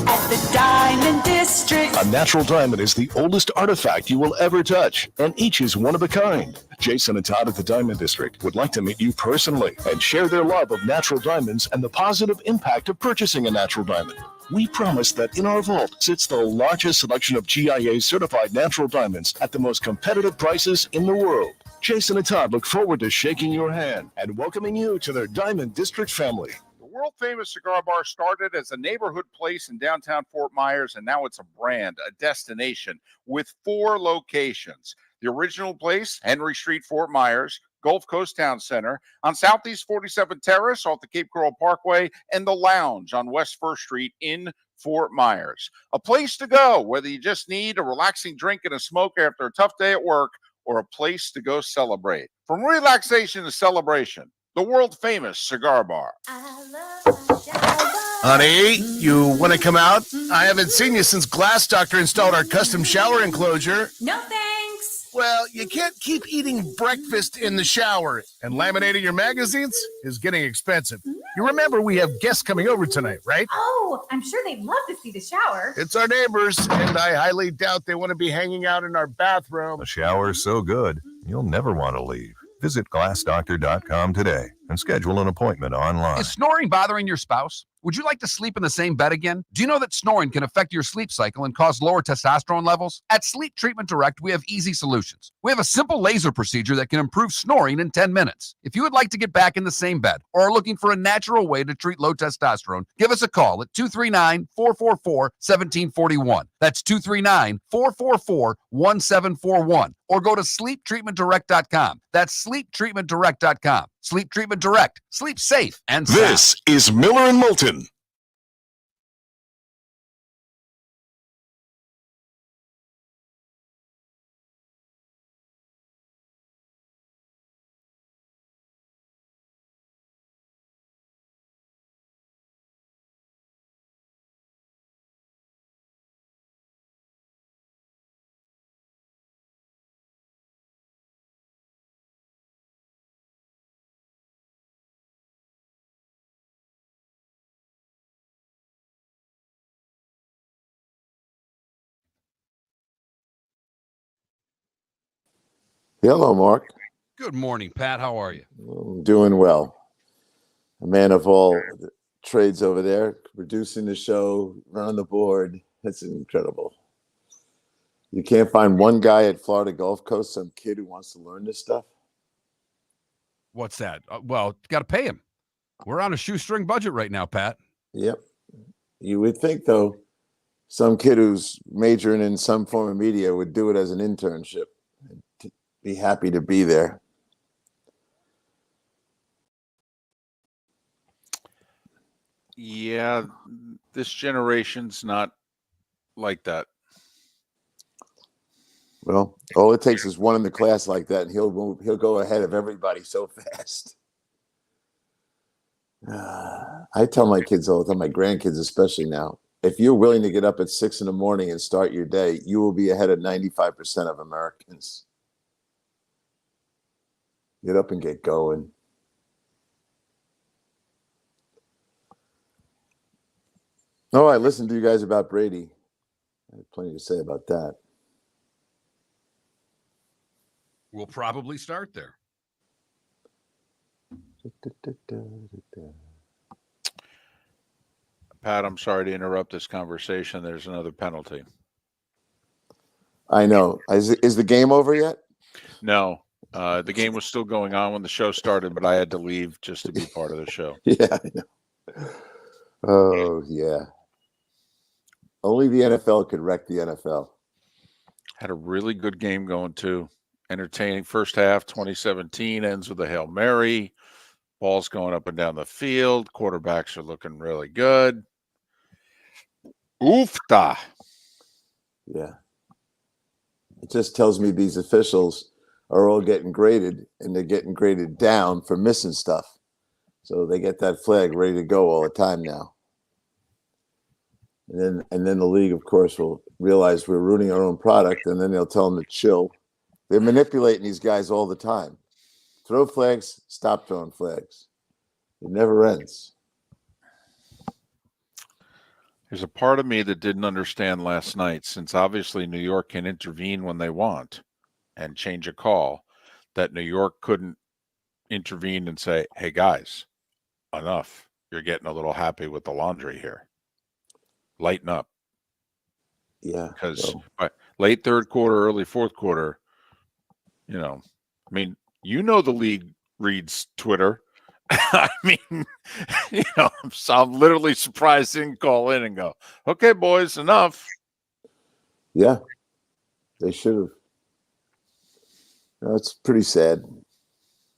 at the Diamond District. A natural diamond is the oldest artifact you will ever touch, and each is one of a kind. Jason and Todd at the Diamond District would like to meet you personally and share their love of natural diamonds and the positive impact of purchasing a natural diamond. We promise that in our vault sits the largest selection of GIA-certified natural diamonds at the most competitive prices in the world. Jason and Todd look forward to shaking your hand and welcoming you to their Diamond District family. The world-famous cigar bar started as a neighborhood place in downtown Fort Myers, and now it's a brand, a destination, with 4 locations. The original place, Henry Street, Fort Myers, Gulf Coast Town Center, on Southeast 47th Terrace off the Cape Coral Parkway, and the Lounge on West 1st Street in Fort Myers. A place to go, whether you just need a relaxing drink and a smoke after a tough day at work, or a place to go celebrate. From relaxation to celebration, the world-famous cigar bar. Honey, you want to come out? I haven't seen you since Glass Doctor installed our custom shower enclosure. No thanks. Well, you can't keep eating breakfast in the shower, and laminating your magazines is getting expensive. You remember we have guests coming over tonight, right? Oh, I'm sure they'd love to see the shower. It's our neighbors, and I highly doubt they want to be hanging out in our bathroom. The shower's so good, you'll never want to leave. Visit glassdoctor.com today and schedule an appointment online. Is snoring bothering your spouse? Would you like to sleep in the same bed again? Do you know that snoring can affect your sleep cycle and cause lower testosterone levels? At Sleep Treatment Direct, we have easy solutions. We have a simple laser procedure that can improve snoring in 10 minutes. If you would like to get back in the same bed or are looking for a natural way to treat low testosterone, give us a call at 239-444-1741. That's 239-444-1741. Or go to sleeptreatmentdirect.com. That's sleeptreatmentdirect.com. Sleep Treatment Direct. Sleep safe and sound. This is Miller and Moulton. Hello, Mark. Good morning, Pat. How are you? Doing well. A man of all trades over there, producing the show, running the board. That's incredible. You can't find one guy at Florida Gulf Coast, some kid who wants to learn this stuff. What's that? Well, got to pay him. We're on a shoestring budget right now, Pat. Yep. You would think, though, some kid who's majoring in some form of media would do it as an internship. Be happy to be there. Yeah, this generation's not like that. Well, all it takes is one in the class like that, and he'll go ahead of everybody so fast. I tell my kids all the time, my grandkids especially now, if you're willing to get up at 6 a.m. and start your day, you will be ahead of 95% of Americans. Get up and get going. Oh, I listened to you guys about Brady. I have plenty to say about that. We'll probably start there. Pat, I'm sorry to interrupt this conversation. There's another penalty. I know. Is the game over yet? No. The game was still going on when the show started, but I had to leave just to be part of the show. Yeah, I know. Oh, yeah. Only the NFL could wreck the NFL. Had a really good game going, too. Entertaining first half, 2017, ends with a Hail Mary. Ball's going up and down the field. Quarterbacks are looking really good. Oofta. Yeah. It just tells me these officials are all getting graded, and they're getting graded down for missing stuff. So they get that flag ready to go all the time now. And then the league, of course, will realize we're ruining our own product, and then they'll tell them to chill. They're manipulating these guys all the time. Throw flags, stop throwing flags. It never ends. There's a part of me that didn't understand last night, since obviously New York can intervene when they want and change a call, that New York couldn't intervene and say, hey, guys, enough. You're getting a little happy with the laundry here. Lighten up. Yeah. Because by late third quarter, early fourth quarter, the league reads Twitter. I mean, I'm literally surprised they didn't call in and go, okay, boys, enough. Yeah, they should have. It's pretty sad.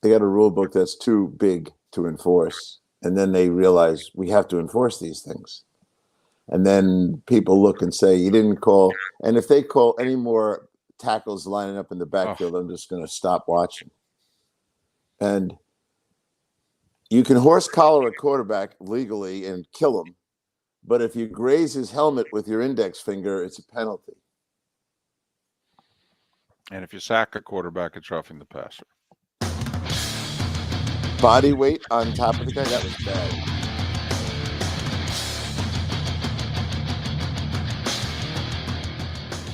They got a rule book that's too big to enforce. And then they realize we have to enforce these things. And then people look and say, you didn't call. And if they call any more tackles lining up in the backfield, I'm just going to stop watching. And you can horse collar a quarterback legally and kill him. But if you graze his helmet with your index finger, it's a penalty. And if you sack a quarterback, it's roughing the passer. Body weight on top of the guy, that was bad.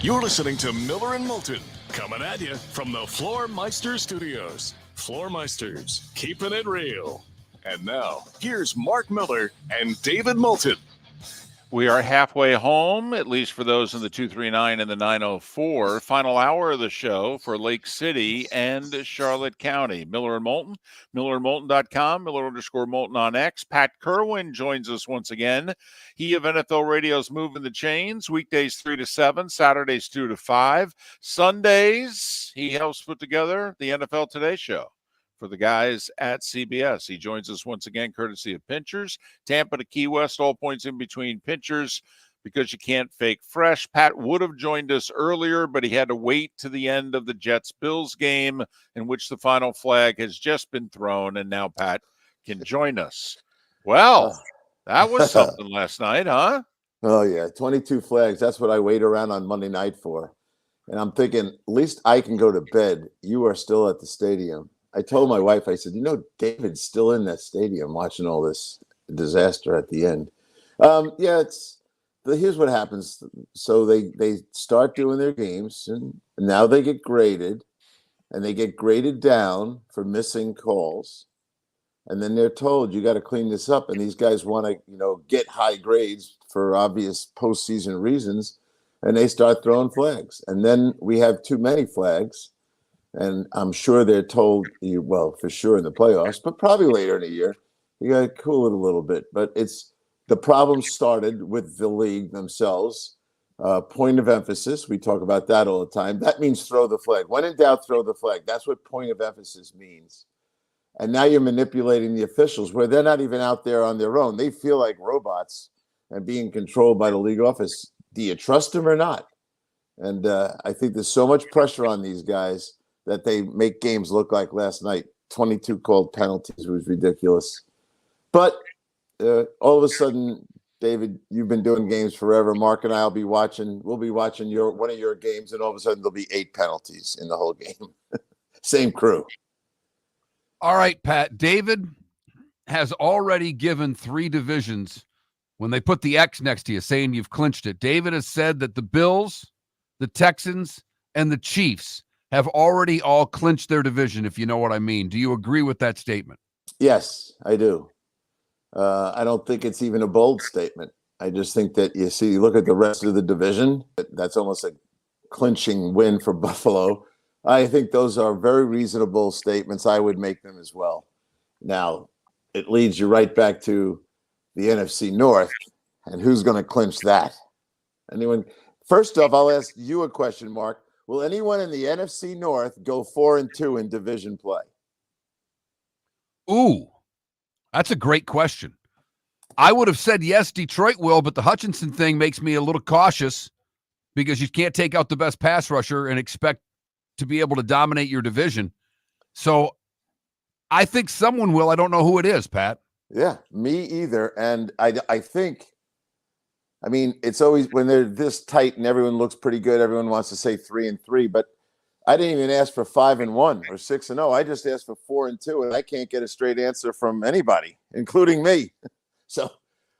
You're listening to Miller and Moulton, coming at you from the Floor Meister Studios. Floor Meisters, keeping it real. And now, here's Mark Miller and David Moulton. We are halfway home, at least for those in the 239 and the 904. Final hour of the show for Lake City and Charlotte County. Miller and Moulton, millerandmoulton.com, Miller_Moulton on X. Pat Kirwan joins us once again. He of NFL Radio's Moving the Chains, weekdays 3 to 7, Saturdays 2 to 5. Sundays, he helps put together the NFL Today Show for the guys at CBS. He joins us once again, courtesy of Pinchers. Tampa to Key West, all points in between. Pinchers, because you can't fake fresh. Pat would have joined us earlier, but he had to wait to the end of the Jets-Bills game, in which the final flag has just been thrown, and now Pat can join us. Well, that was something last night, huh? Oh, yeah, 22 flags. That's what I wait around on Monday night for. And I'm thinking, at least I can go to bed. You are still at the stadium. I told my wife, I said, David's still in that stadium watching all this disaster at the end. Here's what happens. So they start doing their games, and now they get graded, and they get graded down for missing calls. and then they're told you got to clean this up, and these guys want to, get high grades for obvious postseason reasons, and they start throwing flags, and then we have too many flags, and I'm sure they're told for sure in the playoffs, but probably later in the year, you got to cool it a little bit. But the problem started with the league themselves. Point of emphasis. We talk about that all the time. That means throw the flag. When in doubt, throw the flag. That's what point of emphasis means. And now you're manipulating the officials where they're not even out there on their own. They feel like robots and being controlled by the league office. Do you trust them or not? And I think there's so much pressure on these guys that they make games look like last night. 22 called penalties was ridiculous. But all of a sudden, David, you've been doing games forever. Mark and I will be watching. We'll be watching one of your games, and all of a sudden there'll be 8 penalties in the whole game. Same crew. All right, Pat. David has already given 3 divisions when they put the X next to you, saying you've clinched it. David has said that the Bills, the Texans, and the Chiefs have already all clinched their division, if you know what I mean. Do you agree with that statement? Yes, I do. I don't think it's even a bold statement. I just think that you look at the rest of the division, that's almost a clinching win for Buffalo. I think those are very reasonable statements. I would make them as well. Now, it leads you right back to the NFC North, and who's going to clinch that? Anyone? First off, I'll ask you a question, Mark. Will anyone in the NFC North go 4-2 in division play? Ooh. That's a great question. I would have said yes, Detroit will, but the Hutchinson thing makes me a little cautious because you can't take out the best pass rusher and expect to be able to dominate your division. So I think someone will. I don't know who it is, Pat. Yeah, me either. And I think, it's always when they're this tight and everyone looks pretty good, everyone wants to say 3-3, but I didn't even ask for 5-1 or 6-0. I just asked for 4-2, and I can't get a straight answer from anybody, including me. So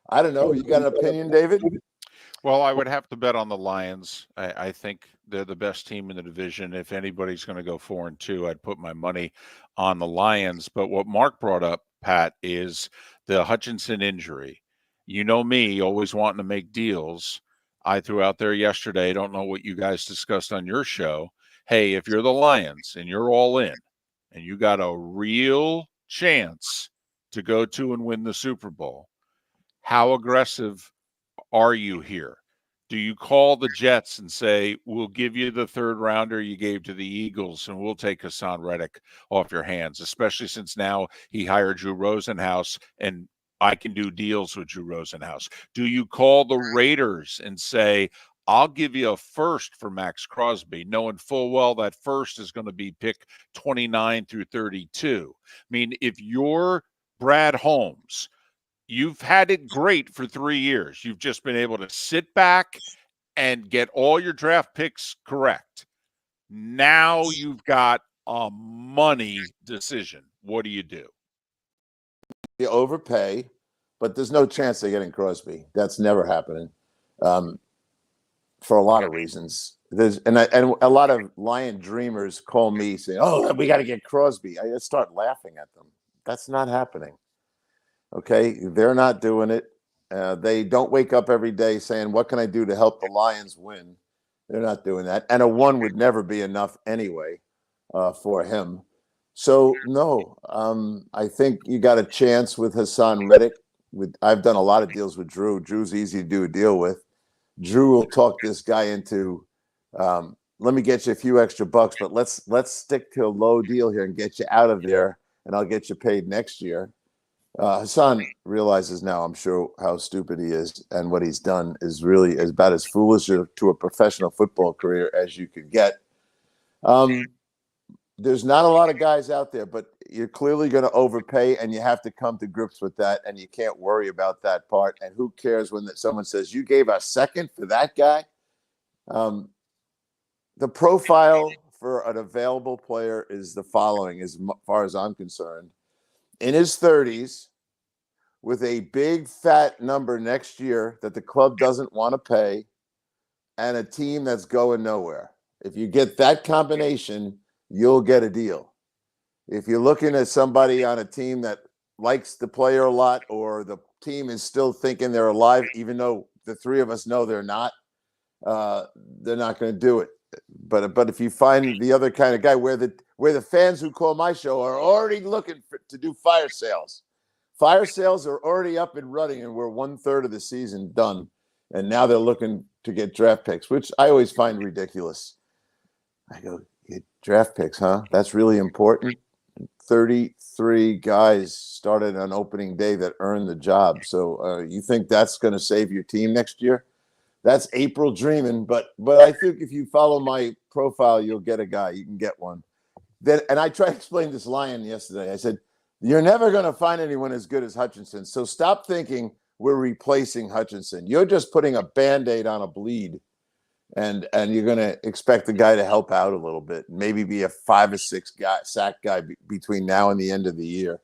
I don't know. You got an opinion, David? Well, I would have to bet on the Lions. I think they're the best team in the division. If anybody's going to go 4-2, I'd put my money on the Lions. But what Mark brought up, Pat, is the Hutchinson injury. You know me, always wanting to make deals. I threw out there yesterday, I don't know what you guys discussed on your show. Hey, if you're the Lions and you're all in and you got a real chance to go to and win the Super Bowl, how aggressive are you here? Do you call the Jets and say, we'll give you the 3rd rounder you gave to the Eagles and we'll take Hassan Reddick off your hands, especially since now he hired Drew Rosenhaus and I can do deals with Drew Rosenhaus? Do you call the Raiders and say, I'll give you a 1st for Max Crosby, knowing full well that 1st is going to be pick 29 through 32? If you're Brad Holmes, you've had it great for 3 years. You've just been able to sit back and get all your draft picks correct. Now you've got a money decision. What do you do? You overpay, but there's no chance of getting Crosby. That's never happening. For a lot of reasons. And a lot of Lion dreamers call me saying, oh, we got to get Crosby. I just start laughing at them. That's not happening. Okay? They're not doing it. They don't wake up every day saying, what can I do to help the Lions win? They're not doing that. And a 1 would never be enough anyway for him. So, no, I think you got a chance with Hassan Reddick. I've done a lot of deals with Drew. Drew's easy to do a deal with. Drew will talk this guy into, let me get you a few extra bucks, but let's stick to a low deal here and get you out of there, and I'll get you paid next year. Hassan realizes now, I'm sure, how stupid he is, and what he's done is really about as foolish to a professional football career as you could get. There's not a lot of guys out there, but you're clearly going to overpay, and you have to come to grips with that, and you can't worry about that part. And who cares when someone says, you gave a 2nd for that guy? The profile for an available player is the following, as far as I'm concerned. In his 30s, with a big fat number next year that the club doesn't want to pay, and a team that's going nowhere. If you get that combination, you'll get a deal. If you're looking at somebody on a team that likes the player a lot, or the team is still thinking they're alive, even though the three of us know they're not going to do it. But if you find the other kind of guy where the fans who call my show are already looking to do fire sales. Fire sales are already up and running, and we're 1/3 of the season done. And now they're looking to get draft picks, which I always find ridiculous. I go, get draft picks, huh? That's really important. 33 guys started on opening day that earned the job. So you think that's going to save your team next year? That's April dreaming. But I think if you follow my profile, you'll get a guy. You can get one. And I tried to explain this Lion yesterday. I said, you're never going to find anyone as good as Hutchinson. So stop thinking we're replacing Hutchinson. You're just putting a Band-Aid on a bleed. And you're going to expect the guy to help out a little bit, maybe be a 5 or 6 sack guy between now and the end of the year.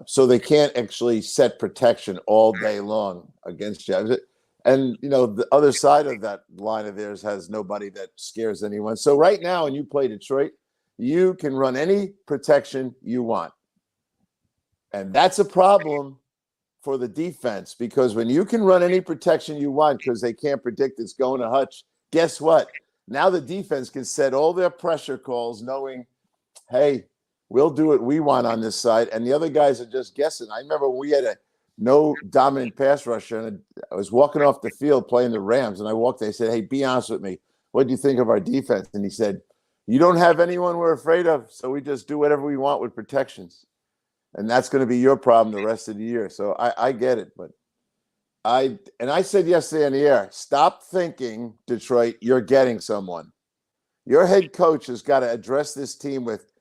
So they can't actually set protection all day long against you. And, the other side of that line of theirs has nobody that scares anyone. So right now, when you play Detroit, you can run any protection you want. And that's a problem for the defense, because when you can run any protection you want because they can't predict it's going to Hutch, guess what? Now the defense can set all their pressure calls knowing, hey, we'll do what we want on this side, and the other guys are just guessing. I remember we had a no dominant pass rusher, and I was walking off the field playing the Rams, and I walked there. I said, hey, be honest with me. What do you think of our defense? And he said, you don't have anyone we're afraid of, so we just do whatever we want with protections. And that's going to be your problem the rest of the year. So I get it. But I said yesterday on the air, stop thinking, Detroit, you're getting someone. Your head coach has got to address this team with,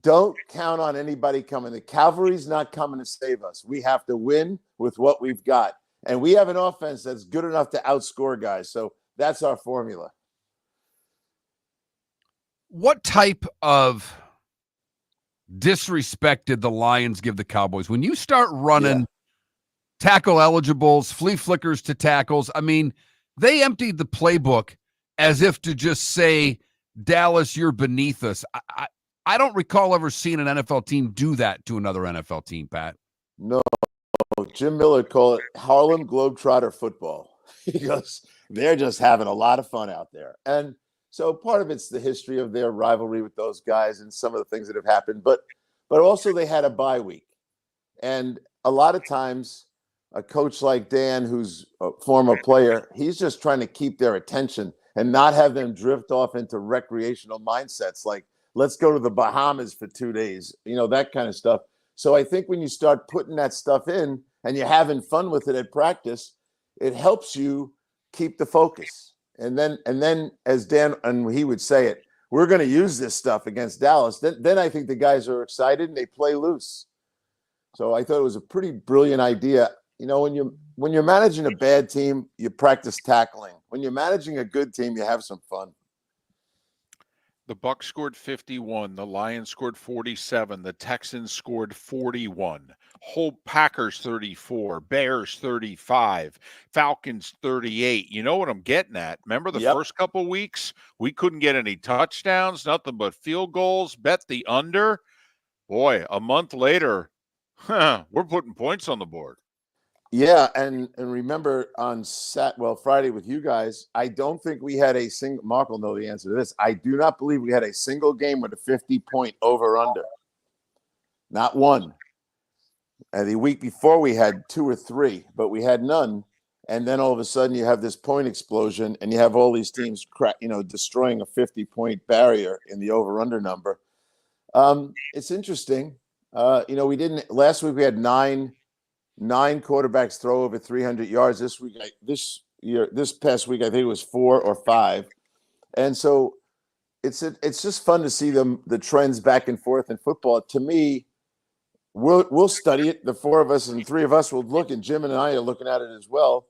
don't count on anybody coming. The cavalry's not coming to save us. We have to win with what we've got. And we have an offense that's good enough to outscore guys. So that's our formula. What type of disrespect did the Lions give the Cowboys when you start running tackle eligibles, flea flickers to tackles? I mean, they emptied the playbook as if to just say, Dallas, you're beneath us. I don't recall ever seeing an NFL team do that to another NFL team, Pat. No, Jim Miller called it Harlem Globetrotter football. He goes, they're just having a lot of fun out there. And so part of it's the history of their rivalry with those guys and some of the things that have happened, but also they had a bye week. And a lot of times a coach like Dan, who's a former player, he's just trying to keep their attention and not have them drift off into recreational mindsets like, let's go to the Bahamas for 2 days, that kind of stuff. So I think when you start putting that stuff in and you're having fun with it at practice, it helps you keep the focus. And then as Dan, and he would say it, we're going to use this stuff against Dallas. Then I think the guys are excited and they play loose. So I thought it was a pretty brilliant idea. When you're managing a bad team, you practice tackling. When you're managing a good team, you have some fun. The Bucs scored 51. The Lions scored 47. The Texans scored 41. Whole Packers 34. Bears 35. Falcons 38. You know what I'm getting at? Remember the first couple weeks? We couldn't get any touchdowns, nothing but field goals, bet the under. Boy, a month later, we're putting points on the board. Yeah, and remember on Friday with you guys, I don't think we had a single. Mark will know the answer to this. I do not believe we had a single game with a 50-point over/under. Not one. And the week before we had 2 or 3, but we had none. And then all of a sudden you have this point explosion, and you have all these teams, destroying a 50-point barrier in the over/under number. It's interesting. We didn't last week. We had nine quarterbacks throw over 300 yards this week. This past week, I think it was 4 or 5. And so it's just fun to see the trends back and forth in football. To me, we'll study it. The 4 of us and 3 of us will look, and Jim and I are looking at it as well.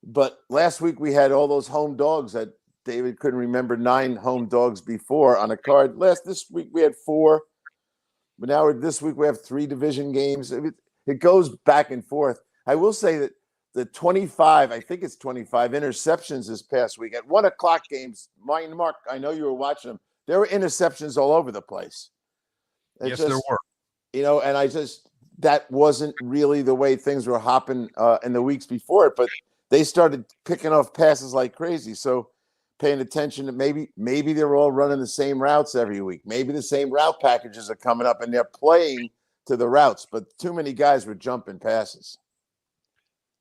But last week we had all those home dogs that David couldn't remember 9 home dogs before on a card. This week we had 4, but now this week we have 3 division games. It goes back and forth. I will say that the 25 interceptions this past week at 1:00 games. Mark, I know you were watching them. There were interceptions all over the place. Yes, there were. And that wasn't really the way things were hopping in the weeks before it, but they started picking off passes like crazy. So paying attention to maybe they're all running the same routes every week. Maybe the same route packages are coming up and they're playing to the routes, but too many guys were jumping passes.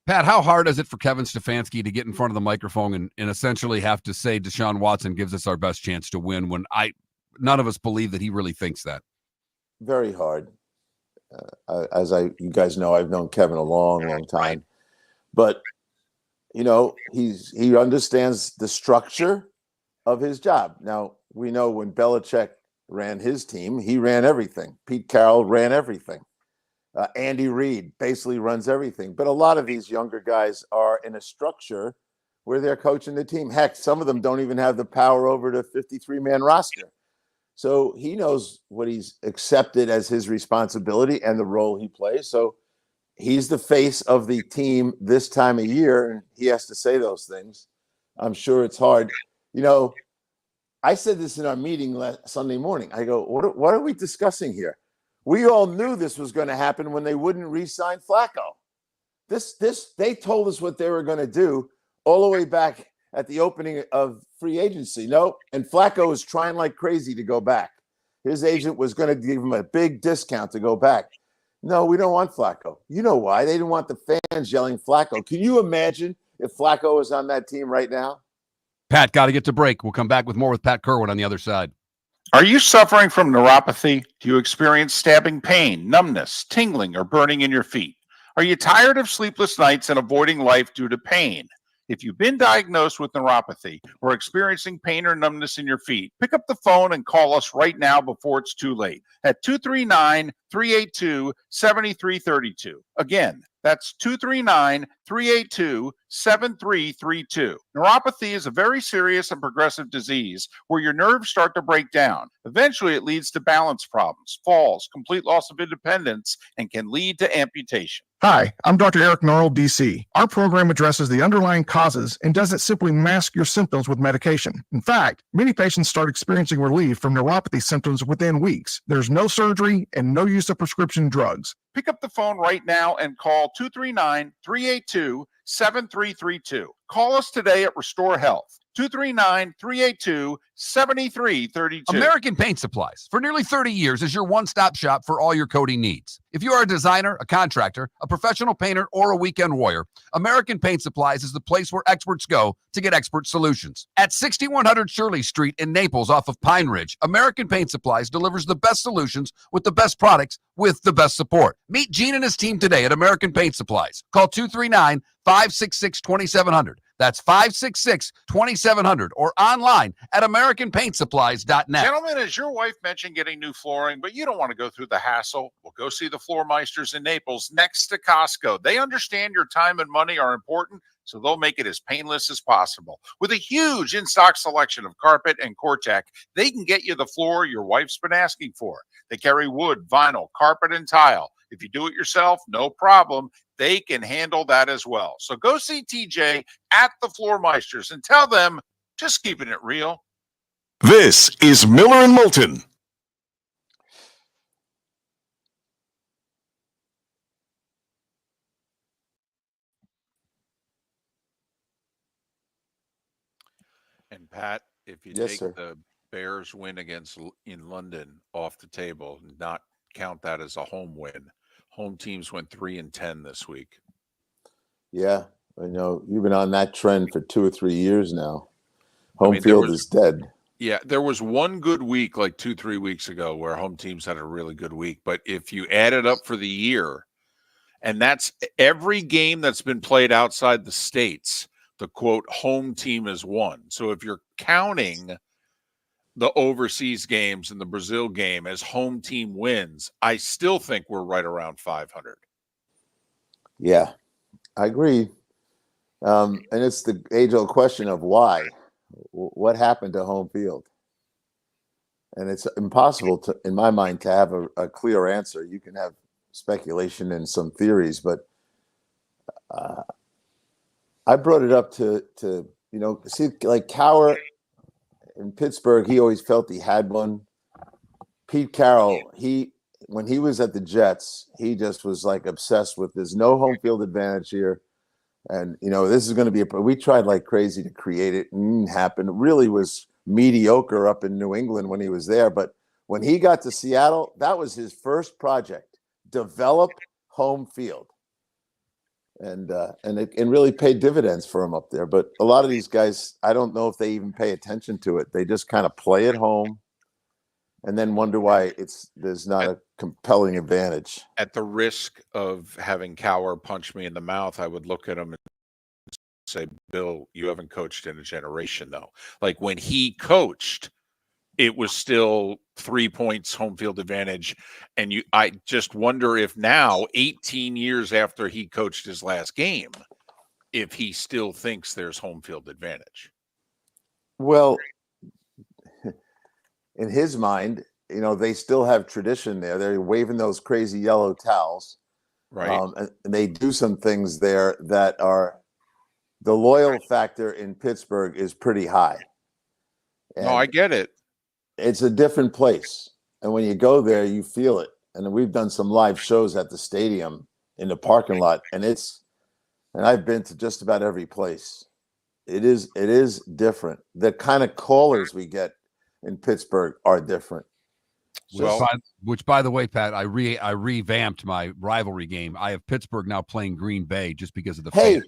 Pat, how hard is it for Kevin Stefanski to get in front of the microphone and essentially have to say Deshaun Watson gives us our best chance to win when none of us believe that he really thinks that? Very hard. You guys know, I've known Kevin a long time, but he understands the structure of his job. Now, we know when Belichick ran his team, he ran everything. Pete Carroll ran everything. Andy Reid basically runs everything. But a lot of these younger guys are in a structure where they're coaching the team. Heck, some of them don't even have the power over the 53-man roster. So he knows what he's accepted as his responsibility and the role he plays. So he's the face of the team this time of year, and he has to say those things. I'm sure it's hard. I said this in our meeting last Sunday morning. I go, what are we discussing here? We all knew this was going to happen when they wouldn't re-sign Flacco. They told us what they were going to do all the way back at the opening of free agency. No, and Flacco was trying like crazy to go back. His agent was going to give him a big discount to go back. No, we don't want Flacco. You know why? They didn't want the fans yelling Flacco. Can you imagine if Flacco was on that team right now? Pat, got to get to break. We'll come back with more with Pat Kirwan on the other side. Are you suffering from neuropathy? Do you experience stabbing pain, numbness, tingling, or burning in your feet? Are you tired of sleepless nights and avoiding life due to pain? If you've been diagnosed with neuropathy or experiencing pain or numbness in your feet, pick up the phone and call us right now before it's too late at 239-382-7332. Again, that's 239-382-7332. Neuropathy is a very serious and progressive disease where your nerves start to break down. Eventually, it leads to balance problems, falls, complete loss of independence, and can lead to amputation. Hi, I'm Dr. Eric Norrell, DC. Our program addresses the underlying causes and doesn't simply mask your symptoms with medication. In fact, many patients start experiencing relief from neuropathy symptoms within weeks. There's no surgery and no use of prescription drugs. Pick up the phone right now and call 239-382-7332. Call us today at Restore Health. 239-382-7332. American Paint Supplies, for nearly 30 years, is your one-stop shop for all your coating needs. If you are a designer, a contractor, a professional painter, or a weekend warrior, American Paint Supplies is the place where experts go to get expert solutions. At 6100 Shirley Street in Naples off of Pine Ridge, American Paint Supplies delivers the best solutions with the best products with the best support. Meet Gene and his team today at American Paint Supplies. Call 239-566-2700. That's 566-2700 or online at AmericanPaintSupplies.net. Gentlemen, as your wife mentioned getting new flooring, but you don't want to go through the hassle, well, go see the Floor Meisters in Naples next to Costco. They understand your time and money are important, so they'll make it as painless as possible. With a huge in-stock selection of carpet and Cortec, they can get you the floor your wife's been asking for. They carry wood, vinyl, carpet, and tile. If you do it yourself, no problem. They can handle that as well. So go see TJ at the Floor Meisters and tell them, just keeping it real. This is Miller and Moulton. And Pat, if you Yes, take sir. the Bears win in London off the table, not count that as a home win. Home teams went 3-10 this week. Yeah, I know you've been on that trend for 2 or 3 years now. Home field is dead. Yeah, there was one good week like 2-3 weeks ago where home teams had a really good week. But if you add it up for the year, and that's every game that's been played outside the States, the quote home team has won. So if you're counting the overseas games and the Brazil game as home team wins, I still think we're right around 500. Yeah, I agree. And it's the age-old question of why. What happened to home field? And it's impossible to, in my mind, to have a clear answer. You can have speculation and some theories, but I brought it up to see, like Cowher in Pittsburgh, he always felt he had one. Pete Carroll, when he was at the Jets, he just was like obsessed with there's no home field advantage here. And, this is going to be we tried like crazy to create it and happen. It really was mediocre up in New England when he was there. But when he got to Seattle, that was his first project, develop home field. And it really paid dividends for him up there. But a lot of these guys, I don't know if they even pay attention to it. They just kind of play at home and then wonder why there's not a compelling advantage. At the risk of having Cowher punch me in the mouth, I would look at him and say, Bill, you haven't coached in a generation, though. Like when he coached, it was still 3 points home field advantage. And I just wonder if now, 18 years after he coached his last game, if he still thinks there's home field advantage. Well, in his mind, they still have tradition there. They're waving those crazy yellow towels. Right. And they do some things there that are the loyal factor in Pittsburgh is pretty high. And no, I get it. It's a different place. And when you go there, you feel it. And we've done some live shows at the stadium in the parking lot. And I've been to just about every place. It is different. The kind of callers we get in Pittsburgh are different. Which by the way, Pat, I revamped my rivalry game. I have Pittsburgh now playing Green Bay just because of the fan bases.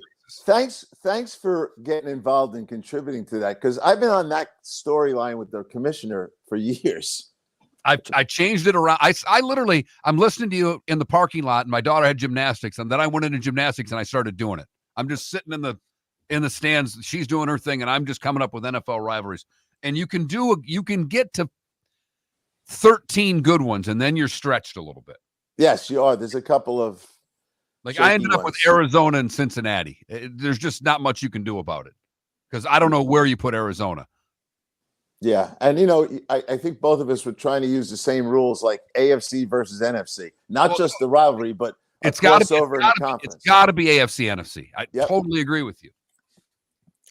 Thanks for getting involved and contributing to that, because I've been on that storyline with their commissioner for years. I changed it around. I'm listening to you in the parking lot, and my daughter had gymnastics, and then I went into gymnastics and I started doing it. I'm just sitting in the stands. She's doing her thing, and I'm just coming up with NFL rivalries. And you can get to 13 good ones, and then you're stretched a little bit. Yes, you are. There's a couple of I ended up with Arizona and Cincinnati. There's just not much you can do about it because I don't know where you put Arizona. Yeah, and I think both of us were trying to use the same rules, like AFC versus NFC, not just the rivalry, but it's got to over in the conference. It's got to be AFC NFC. I totally agree with you.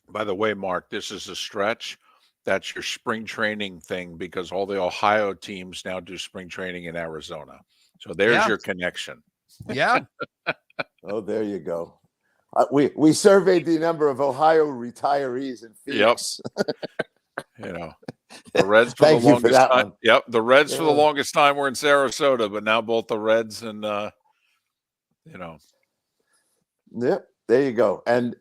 By the way, Mark, this is a stretch. That's your spring training thing because all the Ohio teams now do spring training in Arizona. So there's your connection. Yeah. Oh, there you go. We surveyed the number of Ohio retirees in Phoenix. Yep. The Reds for the longest time. Yep, the Reds for the longest time were in Sarasota, but now both the Reds and Yep, there you go. And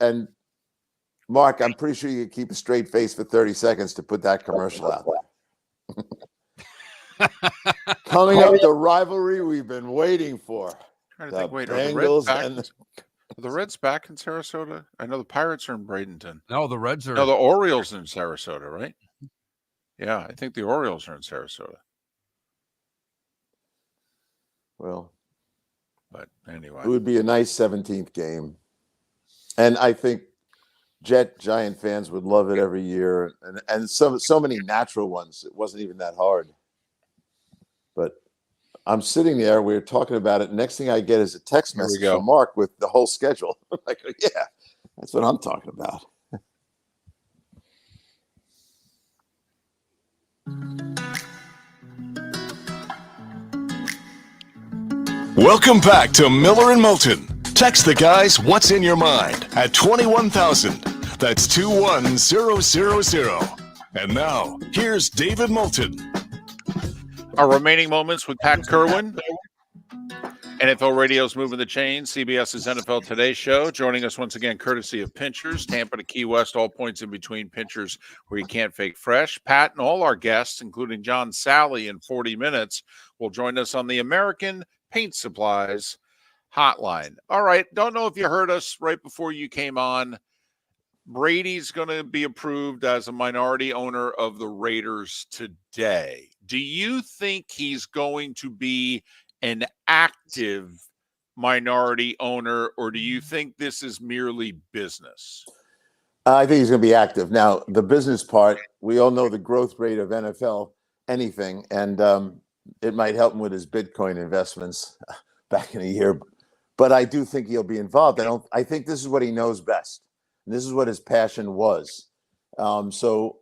Mark, I'm pretty sure you could keep a straight face for 30 seconds to put that commercial out. Coming up, the rivalry we've been waiting for. I'm trying to think, are the Reds back in Sarasota? I know the Pirates are in Bradenton. No, the Reds are. No, the Orioles are in Sarasota, right? Yeah, I think the Orioles are in Sarasota. Well, but anyway, it would be a nice 17th game, and I think Giant fans would love it every year, and so many natural ones. It wasn't even that hard. But I'm sitting there, we were talking about it. Next thing I get is a text message from Mark with the whole schedule. I'm like, yeah, that's what I'm talking about. Welcome back to Miller and Moulton. Text the guys what's in your mind at 21,000. That's 21000. And now, here's David Moulton. Our remaining moments with Pat Kirwan. NFL Radio's Moving the Chain, CBS's NFL Today show. Joining us once again, courtesy of Pinchers, Tampa to Key West, all points in between Pinchers where you can't fake fresh. Pat and all our guests, including John Sally in 40 minutes, will join us on the American Paint Supplies hotline. All right, don't know if you heard us right before you came on. Brady's going to be approved as a minority owner of the Raiders today. Do you think he's going to be an active minority owner, or do you think this is merely business? I think he's going to be active. Now, the business part, we all know the growth rate of NFL anything, and it might help him with his Bitcoin investments back in a year. But I do think he'll be involved. I think this is what he knows best. And this is what his passion was. So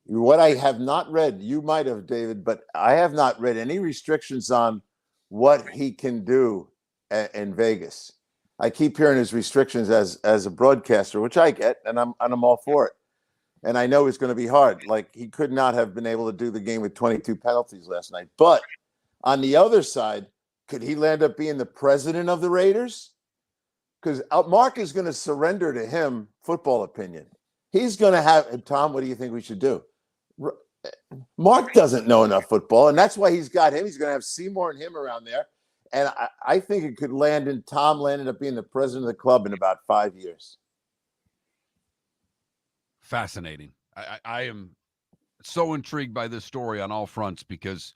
what I have not read, you might have, David, but I have not read any restrictions on what he can do in Vegas. I keep hearing his restrictions as a broadcaster, which I get, and I'm all for it. And I know it's going to be hard. Like, he could not have been able to do the game with 22 penalties last night. But on the other side, could he land up being the president of the Raiders? Because Mark is going to surrender to him football opinion. He's going to have, Tom, what do you think we should do? Mark doesn't know enough football, and that's why he's got him. He's going to have Seymour and him around there. And I think it could land in Tom landing up being the president of the club in about 5 years. Fascinating. I am so intrigued by this story on all fronts because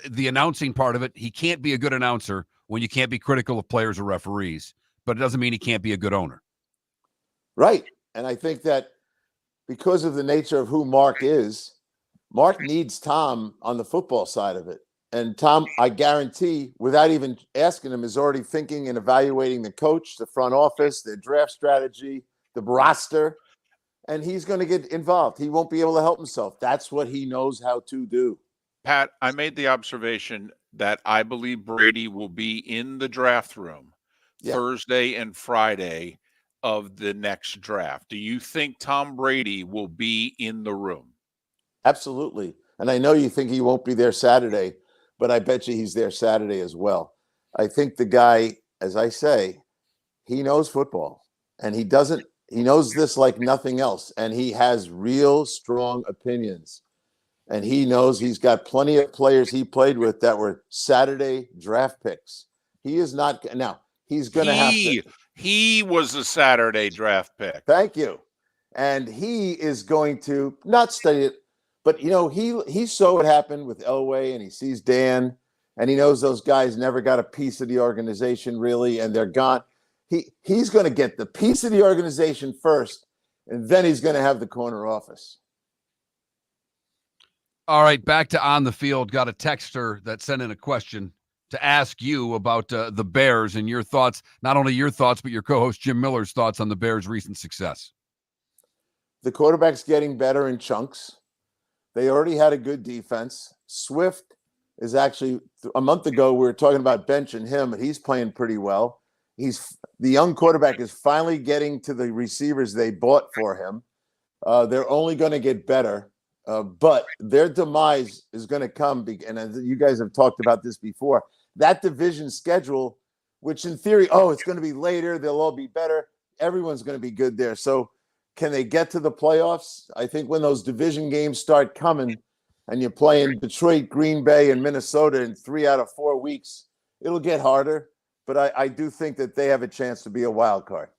the announcing part of it, he can't be a good announcer when you can't be critical of players or referees, but it doesn't mean he can't be a good owner. Right. And I think that because of the nature of who Mark is, Mark needs Tom on the football side of it. And Tom, I guarantee, without even asking him, is already thinking and evaluating the coach, the front office, their draft strategy, the roster, and he's going to get involved. He won't be able to help himself. That's what he knows how to do. Pat, I made the observation that I believe Brady will be in the draft room Thursday and Friday of the next draft. Do you think Tom Brady will be in the room? Absolutely. And I know you think he won't be there Saturday, but I bet you he's there Saturday as well. I think the guy, as I say, he knows football, and he knows this like nothing else. And he has real strong opinions, and he knows he's got plenty of players he played with that were Saturday draft picks. He is not now. He's going to have to. He was a Saturday draft pick. Thank you. And he is going to not study it, but he saw what happened with Elway, and he sees Dan, and he knows those guys never got a piece of the organization really, and they're gone. He's going to get the piece of the organization first, and then he's going to have the corner office. All right, back to on the field. Got a texter that sent in a question to ask you about the Bears and your thoughts, not only your thoughts, but your co-host Jim Miller's thoughts on the Bears' recent success. The quarterback's getting better in chunks. They already had a good defense. Swift is actually, a month ago, we were talking about benching him, and he's playing pretty well. The young quarterback is finally getting to the receivers they bought for him. They're only going to get better, but their demise is going to come. And as you guys have talked about this before, that division schedule, which in theory, it's going to be later, they'll all be better. Everyone's going to be good there. So can they get to the playoffs? I think when those division games start coming and you're playing Detroit, Green Bay, and Minnesota in 3 out of 4 weeks, it'll get harder. But I do think that they have a chance to be a wild card.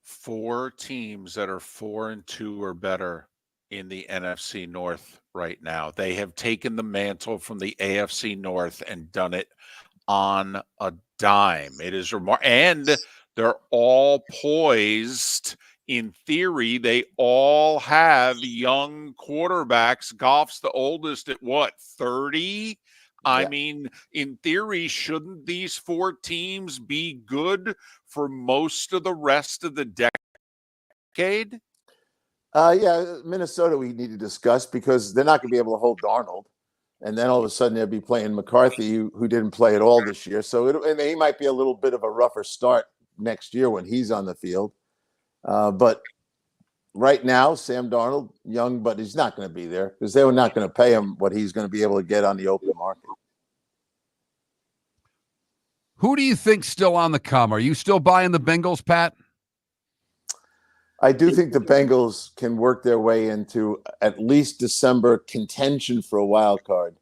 4 teams that are 4-2 or better in the NFC North right now. They have taken the mantle from the AFC North and done it on a dime. It is remarkable. And they're all poised. In theory, they all have young quarterbacks. Goff's the oldest at 30? I mean, in theory, shouldn't these 4 teams be good for most of the rest of the decade? Minnesota we need to discuss because they're not going to be able to hold Darnold. And then all of a sudden they'll be playing McCarthy, who didn't play at all this year. So he might be a little bit of a rougher start next year when he's on the field. But right now, Sam Darnold, young, but he's not going to be there because they were not going to pay him what he's going to be able to get on the open market. Who do you think's still on the come? Are you still buying the Bengals, Pat? I do think the Bengals can work their way into at least December contention for a wild card.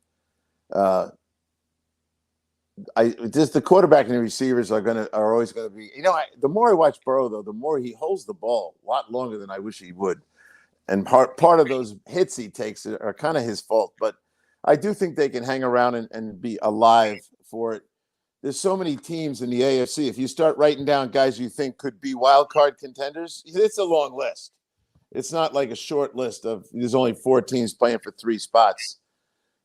The quarterback and the receivers are always going to be. The more I watch Burrow, though, the more he holds the ball a lot longer than I wish he would, and part of those hits he takes are kind of his fault. But I do think they can hang around and be alive for it. There's so many teams in the AFC. If you start writing down guys you think could be wild card contenders, it's a long list. It's not like a short list of there's only 4 teams playing for 3 spots.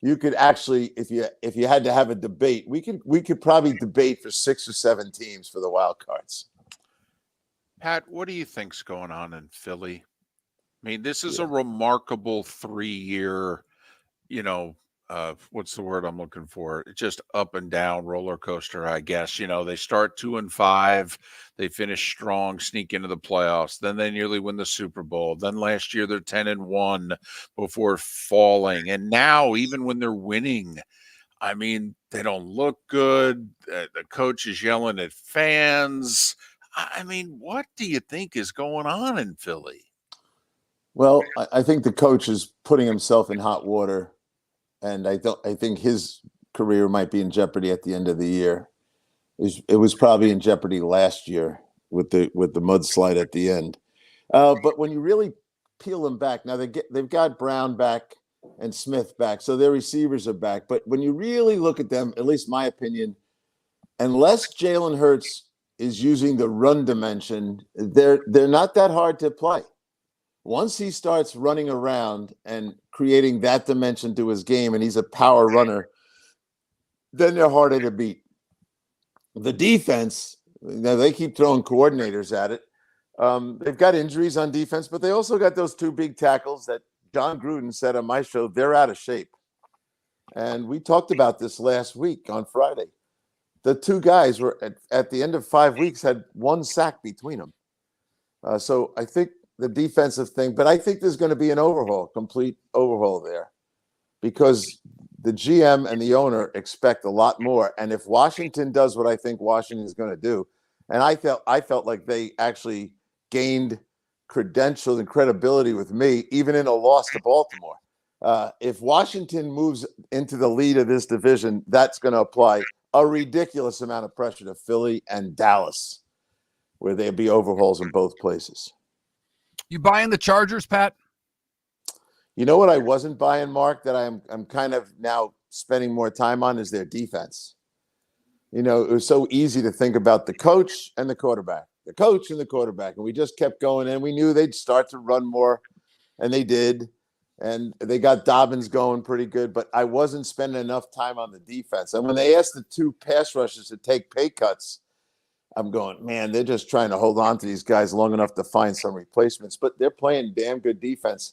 You could actually, if you had to have a debate, we could probably debate for 6 or 7 teams for the wild cards. Pat, what do you think's going on in Philly? I mean, this is a remarkable 3-year, what's the word I'm looking for? It's just up and down roller coaster, I guess. They start 2-5, they finish strong, sneak into the playoffs, then they nearly win the Super Bowl. Then last year they're 10-1 before falling, and now even when they're winning, I mean, they don't look good. The coach is yelling at fans. I mean, what do you think is going on in Philly? Well, I think the coach is putting himself in hot water, and I think his career might be in jeopardy at the end of the year. It was probably in jeopardy last year with the mudslide at the end. But when you really peel them back, now they've got Brown back and Smith back, so their receivers are back. But when you really look at them, at least my opinion, unless Jalen Hurts is using the run dimension, they're not that hard to play. Once he starts running around and creating that dimension to his game, and he's a power runner, then they're harder to beat. The defense, they keep throwing coordinators at it. They've got injuries on defense, but they also got those two big tackles that John Gruden said on my show, they're out of shape. And we talked about this last week on Friday. The two guys were at the end of 5 weeks had one sack between them. So I think the defensive thing, but I think there's going to be an complete overhaul there, because the GM and the owner expect a lot more. And if Washington does what I think Washington is going to do, and I felt like they actually gained credentials and credibility with me, even in a loss to Baltimore. If Washington moves into the lead of this division, that's going to apply a ridiculous amount of pressure to Philly and Dallas, where there'll be overhauls in both places. You buying the Chargers, Pat? You know what I wasn't buying, Mark, that I'm kind of now spending more time on is their defense. It was so easy to think about the coach and the quarterback, and we just kept going, and we knew they'd start to run more, and they did, and they got Dobbins going pretty good, but I wasn't spending enough time on the defense. And when they asked the two pass rushers to take pay cuts, I'm going, man, they're just trying to hold on to these guys long enough to find some replacements, but they're playing damn good defense.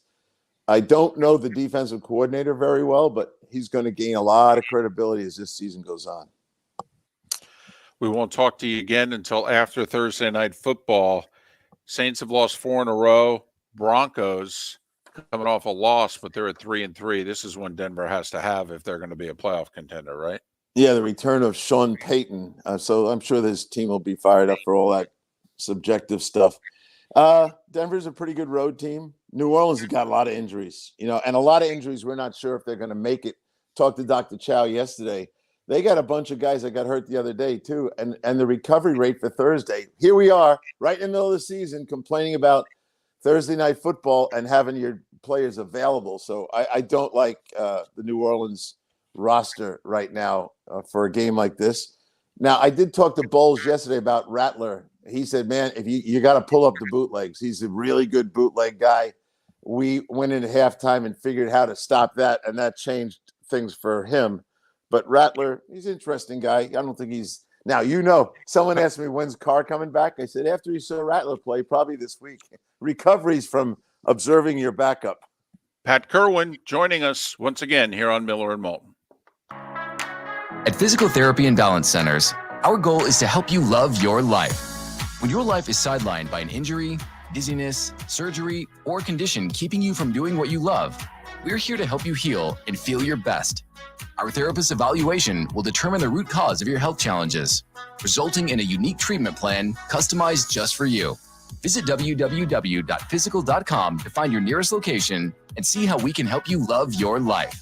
I don't know the defensive coordinator very well, but he's going to gain a lot of credibility as this season goes on. We won't talk to you again until after Thursday Night Football. Saints have lost 4 in a row. Broncos coming off a loss, but they're at 3-3. This is one Denver has to have if they're going to be a playoff contender, right? Yeah, the return of Sean Payton. So I'm sure this team will be fired up for all that subjective stuff. Denver's a pretty good road team. New Orleans has got a lot of injuries, and a lot of injuries. We're not sure if they're going to make it. Talked to Dr. Chow yesterday. They got a bunch of guys that got hurt the other day too. And the recovery rate for Thursday, here we are right in the middle of the season complaining about Thursday Night Football and having your players available. So I don't like the New Orleans roster right now for a game like this. Now, I did talk to Bowles yesterday about Rattler. He said, man, if you got to pull up the bootlegs. He's a really good bootleg guy. We went into halftime and figured how to stop that, and that changed things for him. But Rattler, he's an interesting guy. I don't think he's – now, someone asked me, when's Carr coming back? I said, after he saw Rattler play, probably this week. Recoveries from observing your backup. Pat Kirwan joining us once again here on Miller and Moulton. At Physical Therapy and Balance Centers, our goal is to help you love your life. When your life is sidelined by an injury, dizziness, surgery, or condition keeping you from doing what you love, we're here to help you heal and feel your best. Our therapist's evaluation will determine the root cause of your health challenges, resulting in a unique treatment plan customized just for you. Visit www.physical.com to find your nearest location and see how we can help you love your life.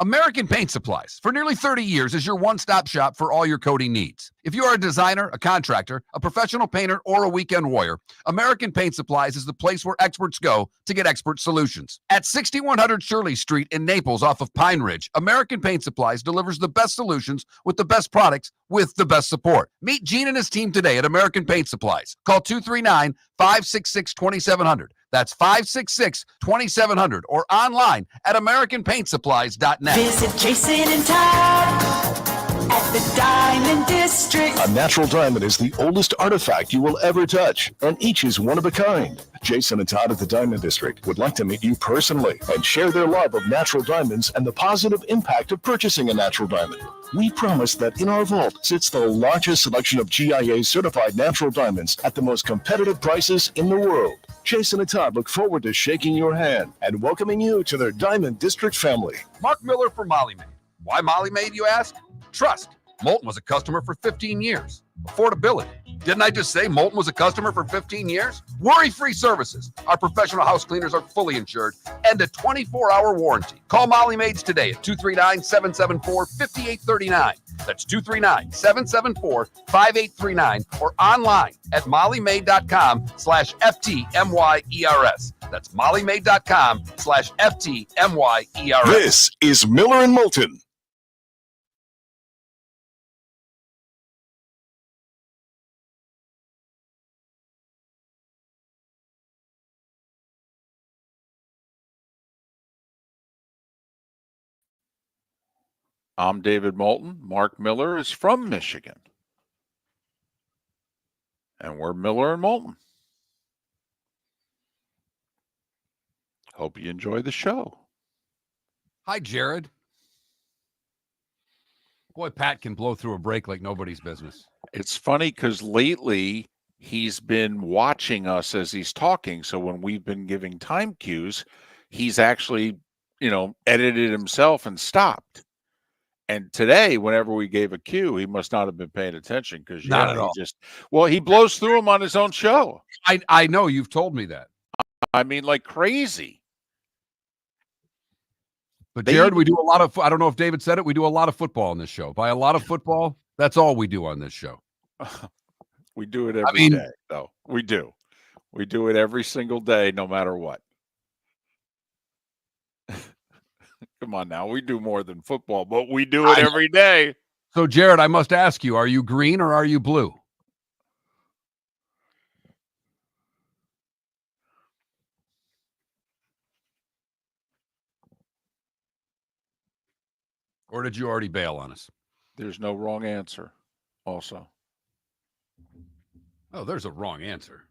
American Paint Supplies, for nearly 30 years, is your one-stop shop for all your coating needs. If you are a designer, a contractor, a professional painter, or a weekend warrior, American Paint Supplies is the place where experts go to get expert solutions. At 6100 Shirley Street in Naples off of Pine Ridge, American Paint Supplies delivers the best solutions with the best products with the best support. Meet Gene and his team today at American Paint Supplies. Call 239-566-2700. That's 566-2700 or online at AmericanPaintSupplies.net. Visit Jason and Todd at the Diamond District. A natural diamond is the oldest artifact you will ever touch, and each is one of a kind. Jason and Todd at the Diamond District would like to meet you personally and share their love of natural diamonds and the positive impact of purchasing a natural diamond. We promise that in our vault sits the largest selection of GIA certified natural diamonds at the most competitive prices in the world. Jason and Todd look forward to shaking your hand and welcoming you to their Diamond District family. Mark Miller for Molly Maid. Why Molly Maid, you ask? Trust. Moulton was a customer for 15 years. Affordability. Didn't I just say Moulton was a customer for 15 years? Worry-free services. Our professional house cleaners are fully insured and a 24-hour warranty. Call Molly Maids today at 239-774-5839. That's 239-774-5839 or online at mollymaid.com/FTMYERS. That's mollymaid.com/FTMYERS. This is Miller and Moulton. I'm David Moulton. Mark Miller is from Michigan. And we're Miller and Moulton. Hope you enjoy the show. Hi, Jared. Boy, Pat can blow through a break like nobody's business. It's funny because lately he's been watching us as he's talking. So when we've been giving time cues, he's actually, edited himself and stopped. And today, whenever we gave a cue, he must not have been paying attention because Not at all. He blows through them on his own show. I know, you've told me that. I mean, like crazy. But Jared, we do a lot of, I don't know if David said it, we do a lot of football on this show. By a lot of football, that's all we do on this show. We do it every day, though. We do. We do it every single day, no matter what. Come on now. We do more than football, but we do it every day. So, Jared, I must ask you, are you green or are you blue? Or did you already bail on us? There's no wrong answer also. Oh, there's a wrong answer.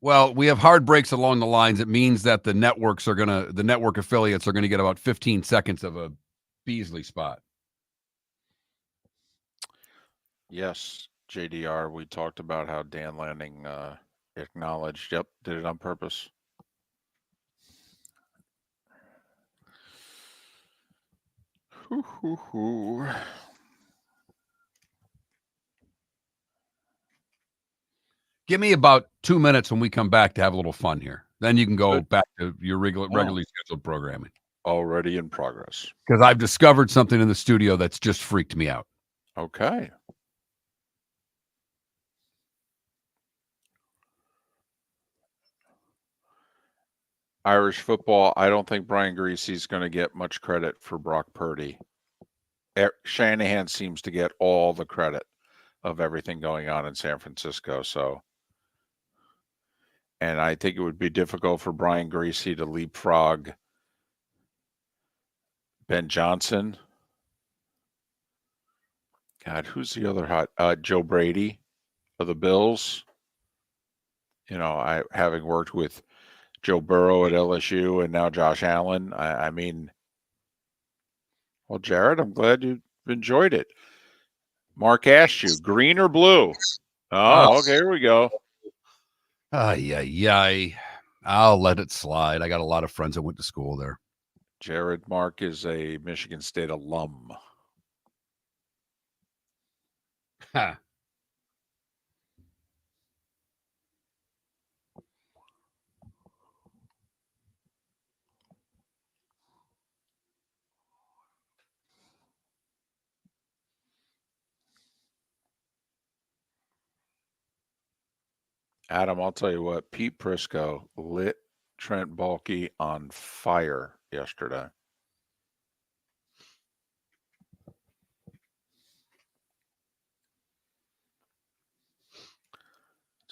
Well, we have hard breaks along the lines. It means that the network affiliates are going to get about 15 seconds of a Beasley spot. Yes, JDR, we talked about how Dan Lanning acknowledged, did it on purpose. Give me about 2 minutes when we come back to have a little fun here. Then you can go back to your regularly scheduled programming. Already in progress. Because I've discovered something in the studio that's just freaked me out. Okay. Irish football, I don't think Brian Greasy's going to get much credit for Brock Purdy. Shanahan seems to get all the credit of everything going on in San Francisco. And I think it would be difficult for Brian Greasy to leapfrog Ben Johnson. God, who's the other hot? Joe Brady of the Bills. Having worked with Joe Burrow at LSU and now Josh Allen. I mean, well, Jared, I'm glad you enjoyed it. Mark asked you, green or blue? Oh, okay, here we go. I'll let it slide. I got a lot of friends that went to school there. Jared Mark is a Michigan State alum. Ha. Adam, I'll tell you what, Pete Prisco lit Trent Baalke on fire yesterday.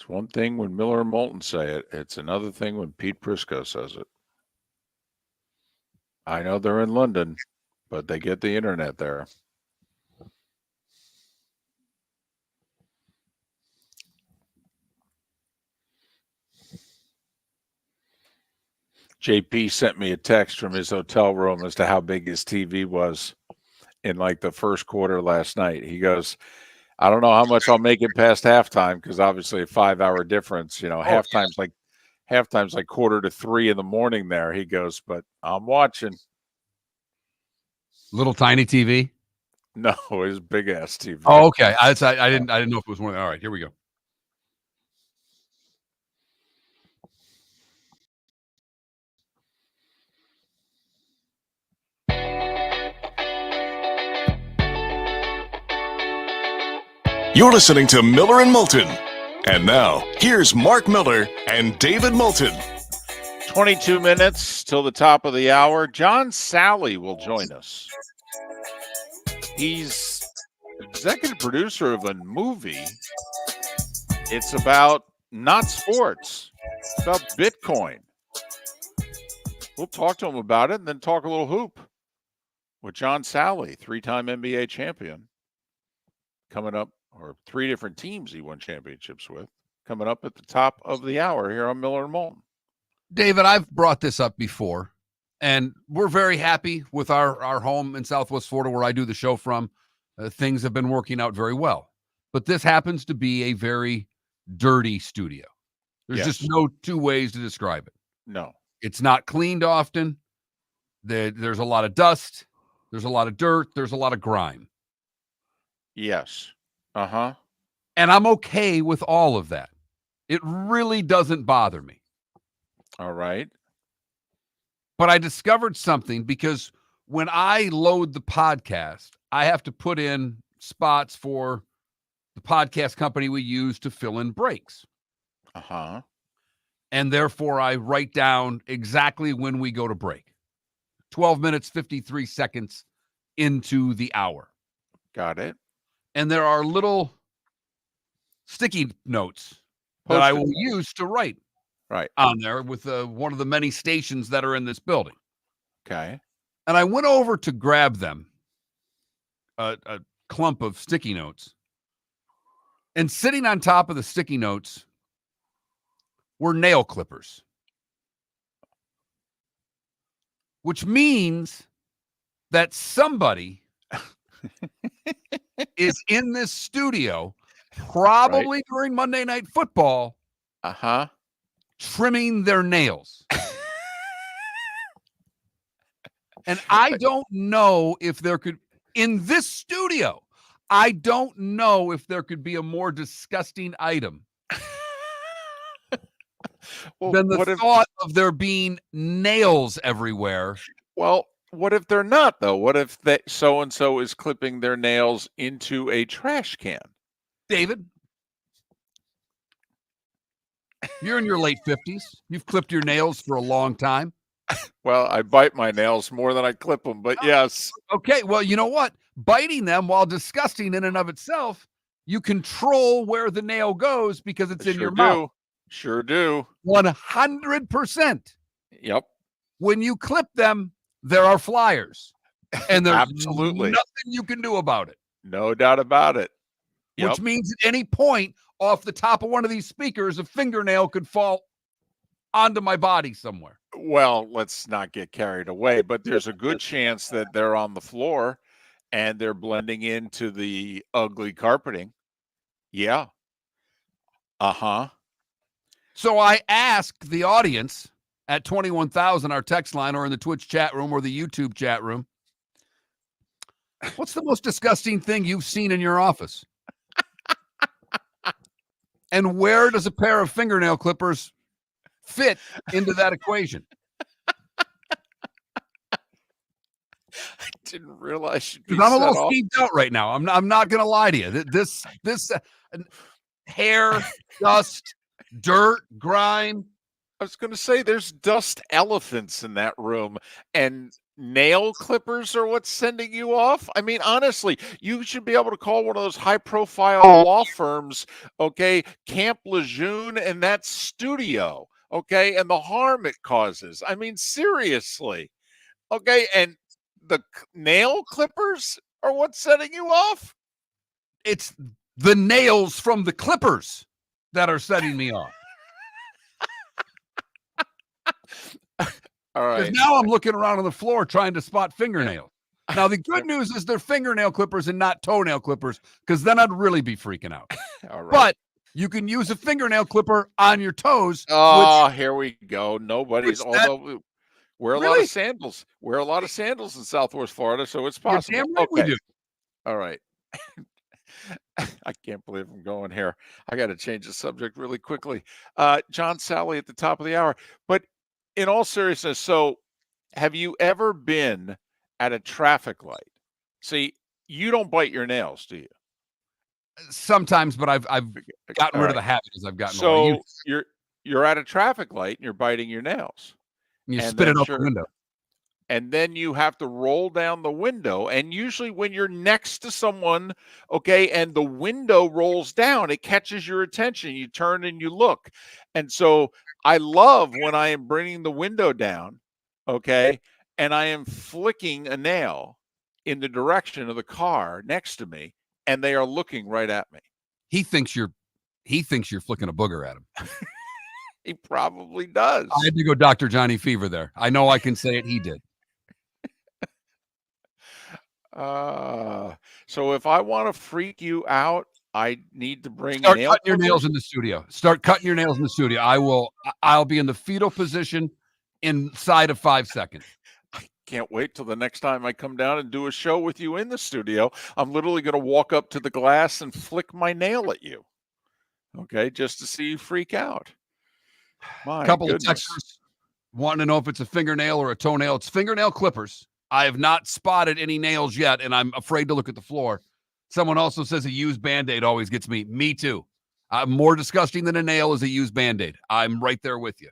It's one thing when Miller and Moulton say it. It's another thing when Pete Prisco says it. I know they're in London, but they get the internet there. JP sent me a text from his hotel room as to how big his TV was in like the first quarter last night. He goes, I don't know how much I'll make it past halftime because obviously a 5-hour difference. You know, halftime's like 2:45 in the morning there. He goes, but I'm watching. Little tiny TV? No, it's big ass TV. Oh, okay. I didn't know if it was one of them. All right, here we go. You're listening to Miller and Moulton. And now, here's Mark Miller and David Moulton. 22 minutes till the top of the hour. John Sally will join us. He's executive producer of a movie. It's about not sports. It's about Bitcoin. We'll talk to him about it and then talk a little hoop with John Sally, 3-time NBA champion. Coming up, or 3 different teams he won championships with. Coming up at the top of the hour here on Miller and Moulton. David, I've brought this up before, and we're very happy with our home in Southwest Florida where I do the show from. Things have been working out very well. But this happens to be a very dirty studio. There's just no two ways to describe it. No. It's not cleaned often. There's a lot of dust. There's a lot of dirt. There's a lot of grime. Yes. Uh-huh. And I'm okay with all of that. It really doesn't bother me. All right. But I discovered something because when I load the podcast, I have to put in spots for the podcast company we use to fill in breaks. Uh-huh. And therefore, I write down exactly when we go to break. 12 minutes, 53 seconds into the hour. Got it. And there are little sticky notes that I will use to write on there with one of the many stations that are in this building. Okay. And I went over to grab them, a clump of sticky notes. And sitting on top of the sticky notes were nail clippers. Which means that somebody is in this studio, probably during Monday Night Football, trimming their nails. And I don't know if there could, in this studio, I don't know if there could be a more disgusting item than the thought of there being nails everywhere. Well, what if they're not, though? What if that so-and-so is clipping their nails into a trash can? David, you're in your late 50s. You've clipped your nails for a long time. Well, I bite my nails more than I clip them, but yes. Okay, well, you know what? Biting them, while disgusting in and of itself, you control where the nail goes because it's in your mouth. Sure do. 100%. Yep. When you clip them, there are flyers. And there's Absolutely nothing you can do about it. No doubt about it. Which means at any point off the top of one of these speakers, a fingernail could fall onto my body somewhere. Well, let's not get carried away, but there's a good chance that they're on the floor and they're blending into the ugly carpeting. Yeah. Uh-huh. So I asked the audience at 21,000, our text line, or in the Twitch chat room or the YouTube chat room, what's the most disgusting thing you've seen in your office? And where does a pair of fingernail clippers fit into that equation? I didn't realize you'd be I'm a little set off. skeeved out right now. I'm not going to lie to you. This hair, dust, dirt, grime. I was going to say there's dust elephants in that room, and nail clippers are what's sending you off. I mean, honestly, you should be able to call one of those high-profile law firms, okay, Camp Lejeune and that studio, okay, and the harm it causes. I mean, seriously, okay, and the nail clippers are what's setting you off? It's the nails from the clippers that are setting me off. All Because right. now I'm looking around on the floor trying to spot fingernails. Now, the good news is they're fingernail clippers and not toenail clippers, because then I'd really be freaking out. All right. But you can use a fingernail clipper on your toes. Oh, here we go. Nobody's, which that- although we wear a lot Really? of sandals. Wear a lot of sandals in Southwest Florida, so it's You're possible. damn right we Okay. do. All right. I can't believe I'm going here. I got to change the subject really quickly. John Sally at the top of the hour. But in all seriousness, so have you ever been at a traffic light? See, you don't bite your nails, do you? Sometimes, but I've gotten All rid of the right. habit as I've gotten older. So you're at a traffic light and you're biting your nails. You and spit it then out sure- the window. And then you have to roll down the window. And usually when you're next to someone, okay, and the window rolls down, it catches your attention. You turn and you look. And so I love when I am bringing the window down, okay, and I am flicking a nail in the direction of the car next to me, and they are looking right at me. He thinks you're flicking a booger at him. He probably does. I had to go Dr. Johnny Fever there. I know I can say it. He did. So if I want to freak you out, I need to bring Start nail cutting your clippers? nails in the studio. Start cutting your nails in the studio. I'll be in the fetal position inside of 5 seconds. Can't wait till the next time I come down and do a show with you in the studio. I'm literally going to walk up to the glass and flick my nail at you. Okay, just to see you freak out. My A couple goodness. of texters wanting to know if it's a fingernail or a toenail. It's fingernail clippers. I have not spotted any nails yet, and I'm afraid to look at the floor. Someone also says a used Band-Aid always gets me. Me too. More disgusting than a nail is a used Band-Aid. I'm right there with you.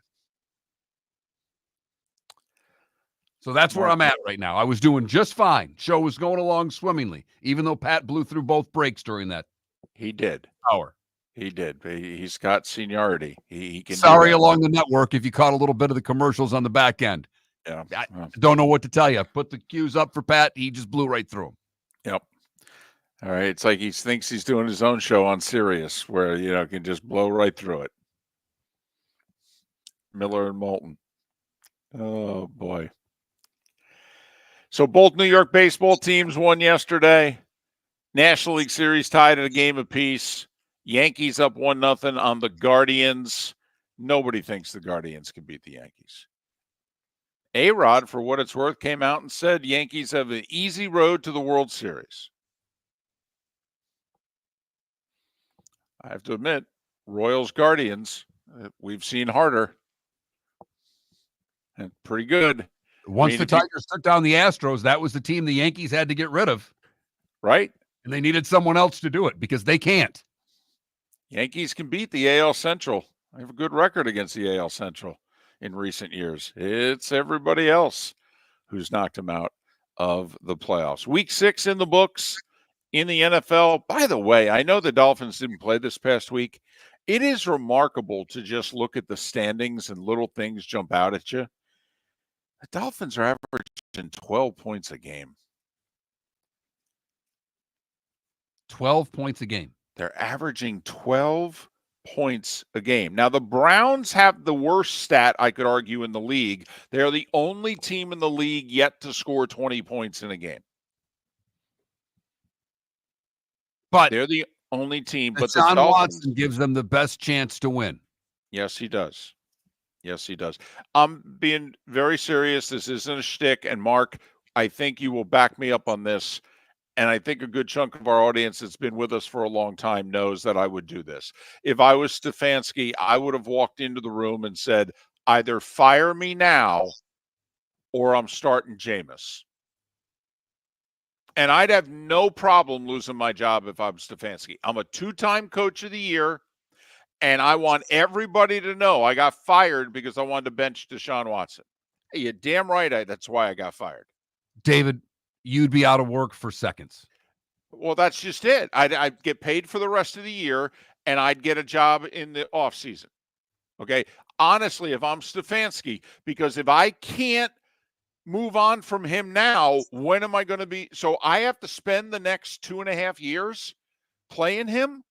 So that's where I'm at right now. I was doing just fine. Show was going along swimmingly, even though Pat blew through both breaks during that He did. hour. He did. He's got seniority. He can. Sorry do that. along the network if you caught a little bit of the commercials on the back end. Yeah. I don't know what to tell you. Put the cues up for Pat. He just blew right through them. Yep. All right. It's like he thinks he's doing his own show on Sirius, where can just blow right through it. Miller and Moulton. Oh boy. So both New York baseball teams won yesterday. National League Series tied at a game apiece. Yankees up 1-0 on the Guardians. Nobody thinks the Guardians can beat the Yankees. A-Rod, for what it's worth, came out and said Yankees have an easy road to the World Series. I have to admit, Royals Guardians, we've seen harder. And pretty good. Once the Tigers took down the Astros, that was the team the Yankees had to get rid of. Right? And they needed someone else to do it because they can't. Yankees can beat the AL Central. They have a good record against the AL Central in recent years. It's everybody else who's knocked them out of the playoffs. Week 6 in the books in the NFL. By the way, I know the Dolphins didn't play this past week. It is remarkable to just look at the standings and little things jump out at you. The Dolphins are averaging 12 points a game. 12 points a game. They're averaging 12 points a game. Now, the Browns have the worst stat, I could argue, in the league. They are the only team in the league yet to score 20 points in a game. But they're the only team. But the Deshaun Dolphins, Watson gives them the best chance to win. Yes, he does. Yes, he does. I'm being very serious. This isn't a shtick. And Mark, I think you will back me up on this. And I think a good chunk of our audience that's been with us for a long time knows that I would do this. If I was Stefanski, I would have walked into the room and said, either fire me now or I'm starting Jameis. And I'd have no problem losing my job if I'm Stefanski. I'm a 2-time coach of the year. And I want everybody to know I got fired because I wanted to bench Deshaun Watson. Hey, you're damn right. That's why I got fired. David, you'd be out of work for seconds. Well, that's just it. I'd get paid for the rest of the year, and I'd get a job in the offseason. Okay? Honestly, if I'm Stefanski, because if I can't move on from him now, when am I going to be? So I have to spend the next 2.5 years playing him?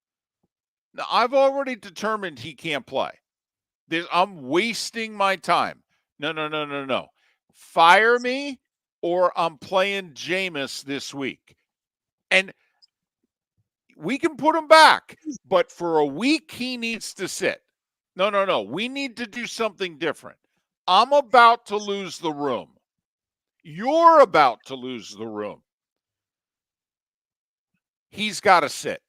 Now, I've already determined he can't play. I'm wasting my time. No. Fire me, or I'm playing Jameis this week. And we can put him back, but for a week, he needs to sit. No. We need to do something different. I'm about to lose the room. You're about to lose the room. He's got to sit.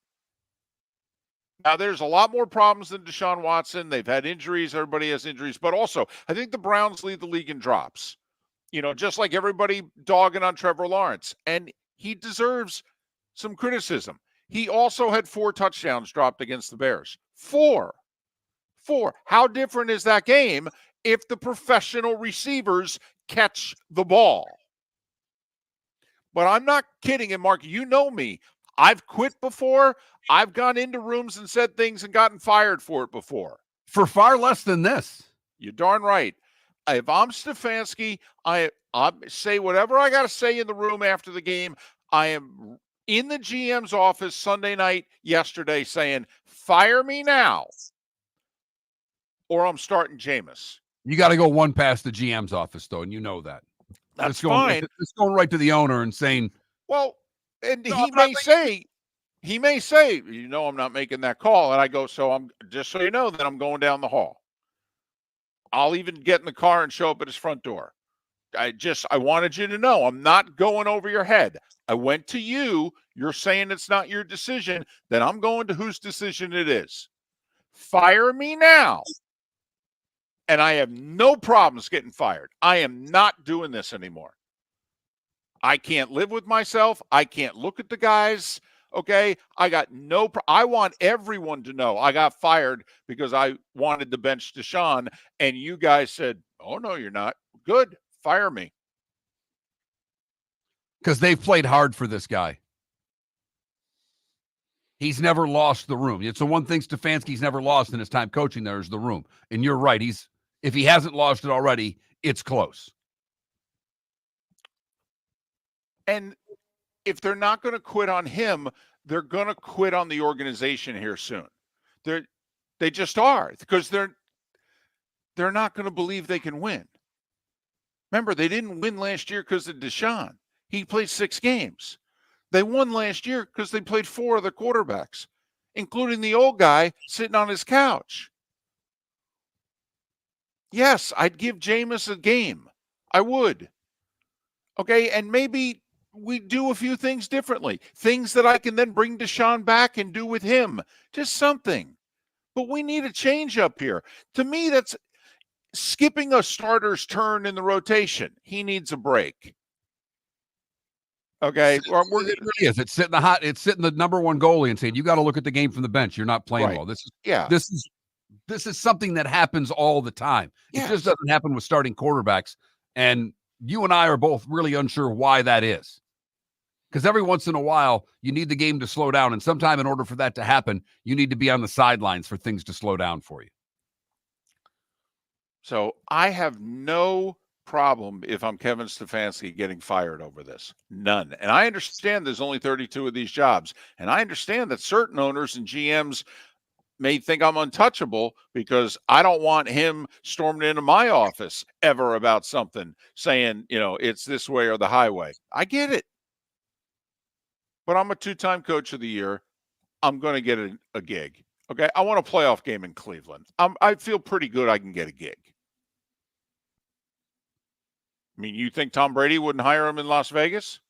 Now, there's a lot more problems than Deshaun Watson. They've had injuries. Everybody has injuries. But also, I think the Browns lead the league in drops. Just like everybody dogging on Trevor Lawrence. And he deserves some criticism. He also had 4 touchdowns dropped against the Bears. 4. How different is that game if the professional receivers catch the ball? But I'm not kidding. And Mark, you know me. I've quit before. I've gone into rooms and said things and gotten fired for it before. For far less than this. You're darn right. If I'm Stefanski, I say whatever I got to say in the room after the game. I am in the GM's office Sunday night yesterday saying, fire me now, or I'm starting Jameis. You got to go one past the GM's office, though, and you know that. That's fine. It's going right to the owner and saying, well, and he may say, I'm not making that call. And I go, so I'm just so you know that I'm going down the hall. I'll even get in the car and show up at his front door. I wanted you to know I'm not going over your head. I went to you. You're saying it's not your decision. Then I'm going to whose decision it is. Fire me now. And I have no problems getting fired. I am not doing this anymore. I can't live with myself. I can't look at the guys. Okay. I want everyone to know I got fired because I wanted to bench Deshaun. And you guys said, oh, no, you're not. Good. Fire me. Because they've played hard for this guy. He's never lost the room. It's the one thing Stefanski's never lost in his time coaching there is the room. And you're right. If he hasn't lost it already, it's close. And if they're not going to quit on him, they're going to quit on the organization here soon. They just are, because they're not going to believe they can win. Remember, they didn't win last year because of Deshaun. He played 6 games. They won last year because they played 4 of the quarterbacks, including the old guy sitting on his couch. Yes, I'd give Jameis a game. I would. Okay, and maybe we do a few things differently. Things that I can then bring Deshaun back and do with him. Just something. But we need a change up here. To me, that's skipping a starter's turn in the rotation. He needs a break. Okay. It really is. It's sitting the number one goalie and saying, you got to look at the game from the bench. You're not playing well. This is something that happens all the time. It just doesn't happen with starting quarterbacks. And you and I are both really unsure why that is. Because every once in a while, you need the game to slow down. And sometime in order for that to happen, you need to be on the sidelines for things to slow down for you. So I have no problem if I'm Kevin Stefanski getting fired over this. None. And I understand there's only 32 of these jobs. And I understand that certain owners and GMs may think I'm untouchable because I don't want him storming into my office ever about something saying, it's this way or the highway. I get it. But I'm a 2-time coach of the year. I'm going to get a gig. Okay. I want a playoff game in Cleveland. I feel pretty good I can get a gig. I mean, you think Tom Brady wouldn't hire him in Las Vegas?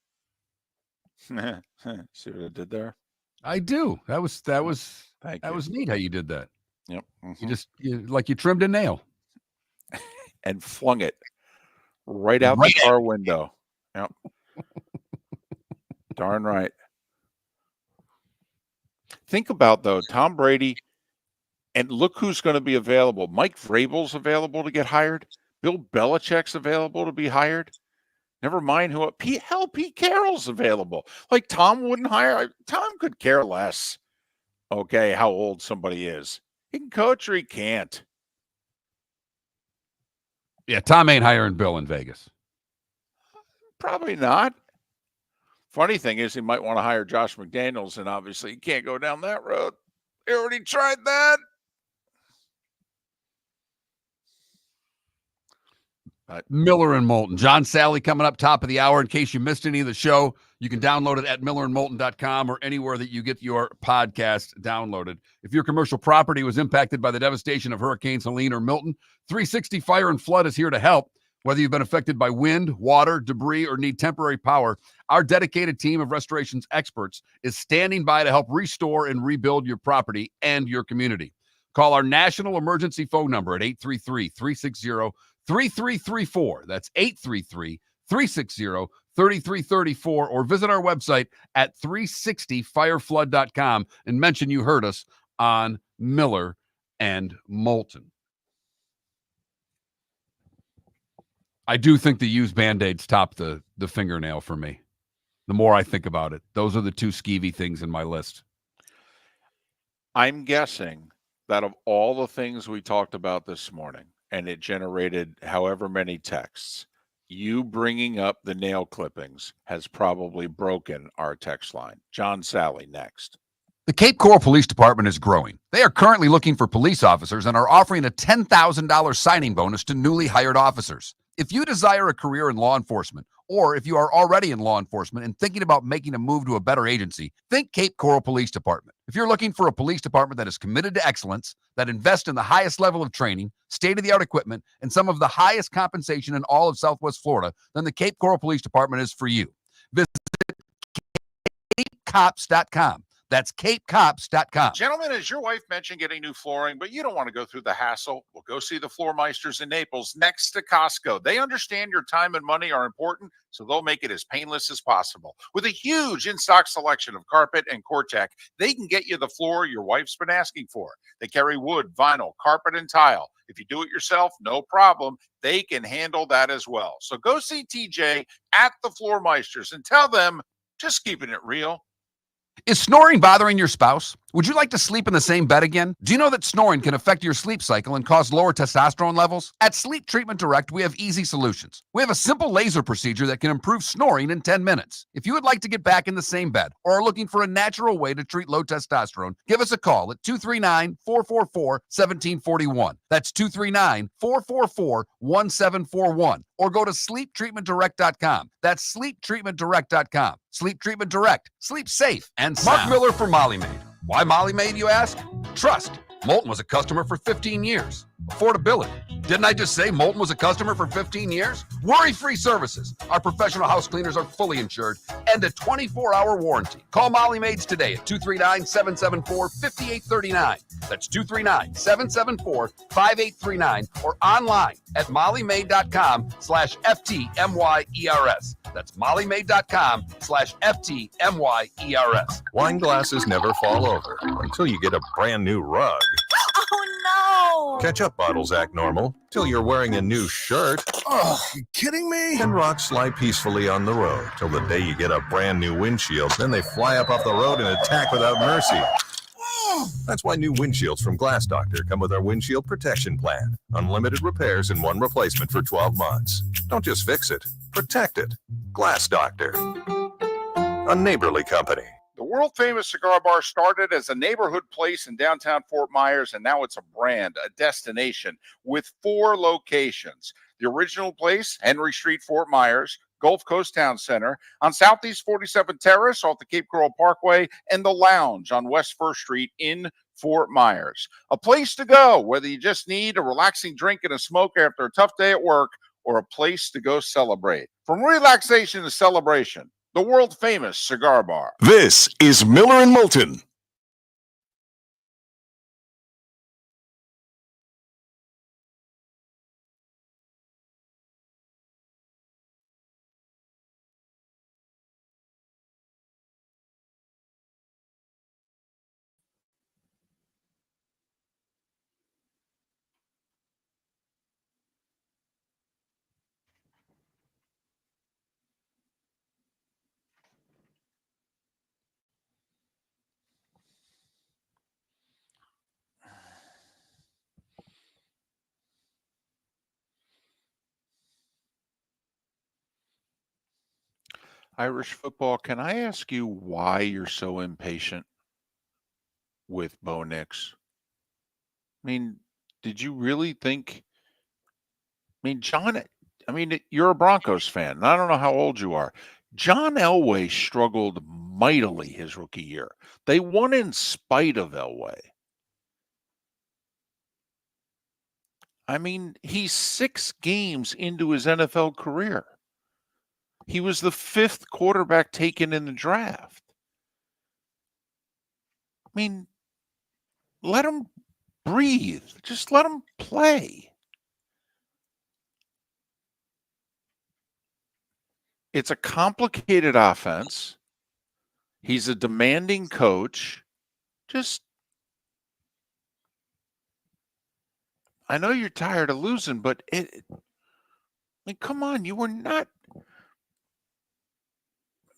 See what I did there? I do. That was neat how you did that. Yep. Mm-hmm. You trimmed a nail and flung it right out the car window. Yep. Darn right. Think about, though, Tom Brady, And look who's going to be available. Mike Vrabel's available to get hired. Bill Belichick's available to be hired. Never mind who. Pete Carroll's available. Like Tom wouldn't hire. Tom could care less. Okay, how old somebody is. He can coach or he can't. Yeah, Tom ain't hiring Bill in Vegas. Probably not. Funny thing is, he might want to hire Josh McDaniels, and obviously he can't go down that road. He already tried that. Miller and Moulton. John Sally coming up top of the hour. In case you missed any of the show, you can download it at millerandmoulton.com or anywhere that you get your podcast downloaded. If your commercial property was impacted by the devastation of Hurricanes Helene or Milton, 360 Fire and Flood is here to help. Whether you've been affected by wind, water, debris, or need temporary power, our dedicated team of restorations experts is standing by to help restore and rebuild your property and your community. Call our national emergency phone number at 833-360-3334. That's 833-360-3334, or visit our website at 360fireflood.com and mention you heard us on Miller and Moulton. I do think the used Band-Aids top the fingernail for me. The more I think about it, those are the two skeevy things in my list. I'm guessing that of all the things we talked about this morning, and it generated however many texts, you bringing up the nail clippings has probably broken our text line. John Sally next. The Cape Coral Police Department is growing. They are currently looking for police officers and are offering a $10,000 signing bonus to newly hired officers. If you desire a career in law enforcement, or if you are already in law enforcement and thinking about making a move to a better agency, think Cape Coral Police Department. If you're looking for a police department that is committed to excellence, that invests in the highest level of training, state-of-the-art equipment, and some of the highest compensation in all of Southwest Florida, then the Cape Coral Police Department is for you. Visit capecops.com. That's capecops.com. Gentlemen, as your wife mentioned getting new flooring, but you don't want to go through the hassle, well, go see the Floor Meisters in Naples next to Costco. They understand your time and money are important, so they'll make it as painless as possible. With a huge in-stock selection of carpet and Cortec, they can get you the floor your wife's been asking for. They carry wood, vinyl, carpet, and tile. If you do it yourself, no problem. They can handle that as well. So go see TJ at the Floor Meisters and tell them, just keeping it real. Is snoring bothering your spouse? Would you like to sleep in the same bed again? Do you know that snoring can affect your sleep cycle and cause lower testosterone levels? At Sleep Treatment Direct, we have easy solutions. We have a simple laser procedure that can improve snoring in 10 minutes. If you would like to get back in the same bed or are looking for a natural way to treat low testosterone, give us a call at 239-444-1741. That's 239-444-1741. Or go to sleeptreatmentdirect.com. That's sleeptreatmentdirect.com. Sleep Treatment Direct. Sleep safe and sound. Mark Miller for Molly Maid. Why Molly Maid, you ask? Trust. Moulton was a customer for 15 years. Affordability. Didn't I just say Moulton was a customer for 15 years? Worry-free services. Our professional house cleaners are fully insured and a 24-hour warranty. Call Molly Maids today at 239-774-5839. That's 239-774-5839 or online at mollymaid.com/FTMYERS. That's mollymaid.com/FTMYERS. Wine glasses never fall over until you get a brand new rug. Oh, no! Ketchup bottles act normal till you're wearing a new shirt. Oh, you kidding me? And rocks slide peacefully on the road till the day you get a brand new windshield. Then they fly up off the road and attack without mercy. That's why new windshields from Glass Doctor come with our windshield protection plan. Unlimited repairs and one replacement for 12 months. Don't just fix it, protect it. Glass Doctor. A neighborly company. The world-famous cigar bar started as a neighborhood place in downtown Fort Myers, and now it's a brand, a destination, with 4 locations. The original place, Henry Street, Fort Myers, Gulf Coast Town Center, on Southeast 47th Terrace off the Cape Coral Parkway, and the Lounge on West 1st Street in Fort Myers. A place to go, whether you just need a relaxing drink and a smoke after a tough day at work, or a place to go celebrate. From relaxation to celebration, the world-famous cigar bar. This is Miller and Moulton. Irish football, can I ask you why you're so impatient with Bo Nix? I mean, did you really think? I mean, you're a Broncos fan, and I don't know how old you are. John Elway struggled mightily his rookie year. They won in spite of Elway. I mean, he's 6 games into his NFL career. He was the 5th quarterback taken in the draft. I mean, let him breathe. Just let him play. It's a complicated offense. He's a demanding coach. I know you're tired of losing, but I mean, come on, you were not. I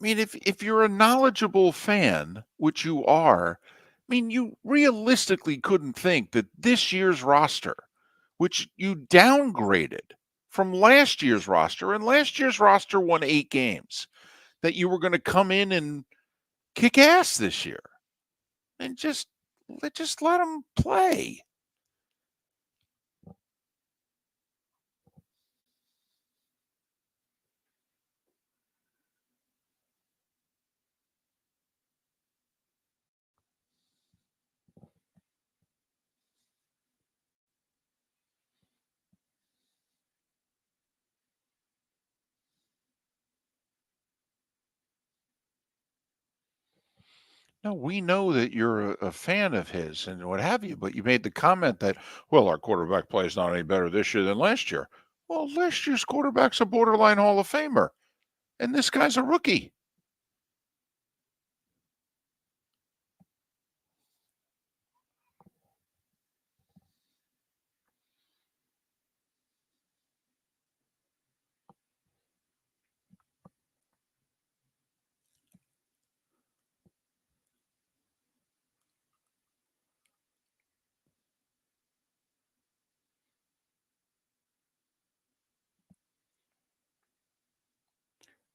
mean, if you're a knowledgeable fan, which you are, I mean, you realistically couldn't think that this year's roster, which you downgraded from last year's roster, and last year's roster won 8 games, that you were going to come in and kick ass this year. And just let them play. No, we know that you're a fan of his and what have you, but you made the comment that, well, our quarterback play is not any better this year than last year. Well, last year's quarterback's a borderline Hall of Famer, and this guy's a rookie.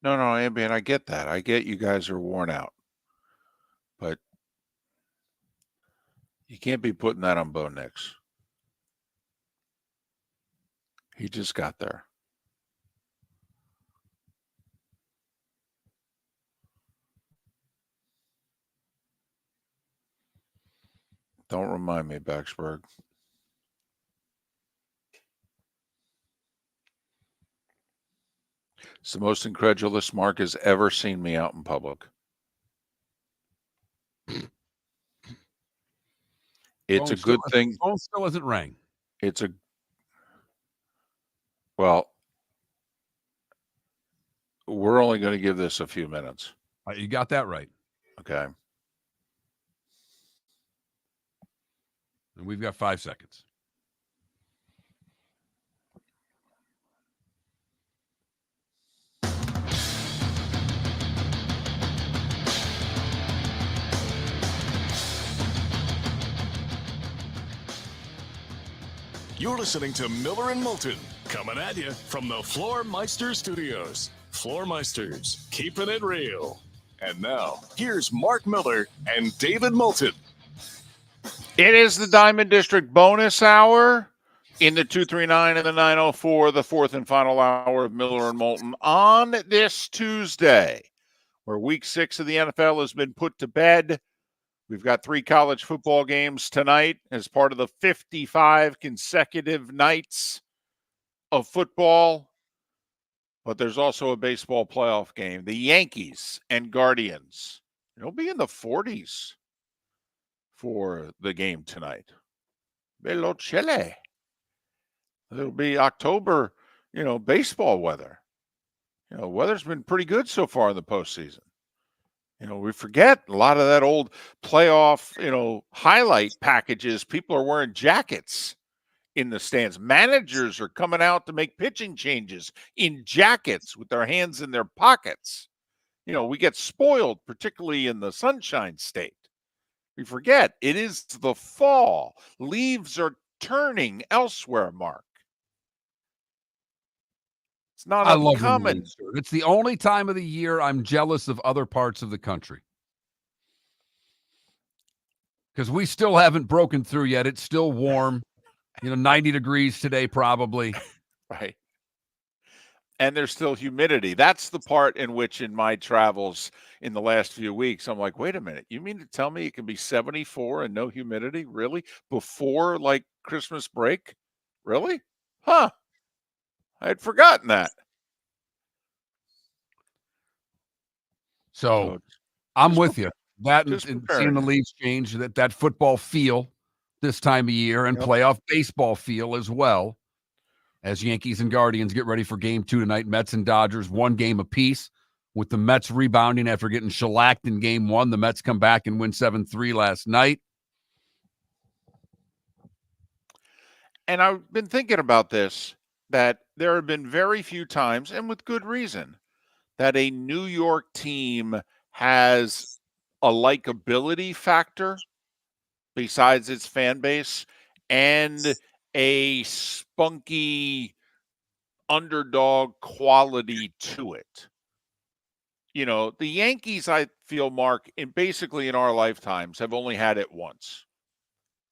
No, Amby, and I get that. I get you guys are worn out, but you can't be putting that on Bo Nix. He just got there. Don't remind me, Baxberg. It's the most incredulous Mark has ever seen me out in public. It's a good thing. Phone still hasn't rang. Well, we're only going to give this a few minutes. You got that right. Okay. And we've got 5 seconds. You're listening to Miller and Moulton, coming at you from the Floor Meister Studios. Floor Meisters, keeping it real. And now, here's Mark Miller and David Moulton. It is the Diamond District bonus hour in the 239 and the 904, the 4th and final hour of Miller and Moulton on this Tuesday, where week 6 of the NFL has been put to bed. We've got 3 college football games tonight as part of the 55 consecutive nights of football. But there's also a baseball playoff game. The Yankees and Guardians. It'll be in the 40s for the game tonight. Bello Chile. It'll be October, baseball weather. Weather's been pretty good so far in the postseason. We forget a lot of that old playoff, highlight packages. People are wearing jackets in the stands. Managers are coming out to make pitching changes in jackets with their hands in their pockets. We get spoiled, particularly in the Sunshine State. We forget it is the fall. Leaves are turning elsewhere, Mark. It's not I love when uncommon. Leafs do it. It's the only time of the year I'm jealous of other parts of the country. Because we still haven't broken through yet. It's still warm. 90 degrees today probably. Right. And there's still humidity. That's the part in which in my travels in the last few weeks, I'm like, wait a minute. You mean to tell me it can be 74 and no humidity? Really? Before like Christmas break? Really? Huh. I had forgotten that. So I'm just with you. That and just seeing preparing the you. Leafs change, that football feel this time of year and Yep. playoff baseball feel as well. As Yankees and Guardians get ready for game 2 tonight, Mets and Dodgers, 1 game apiece, with the Mets rebounding after getting shellacked in game 1. The Mets come back and win 7-3 last night. And I've been thinking about this, that there have been very few times, and with good reason, that a New York team has a likability factor besides its fan base and a spunky underdog quality to it. The Yankees, I feel, Mark, in our lifetimes have only had it once.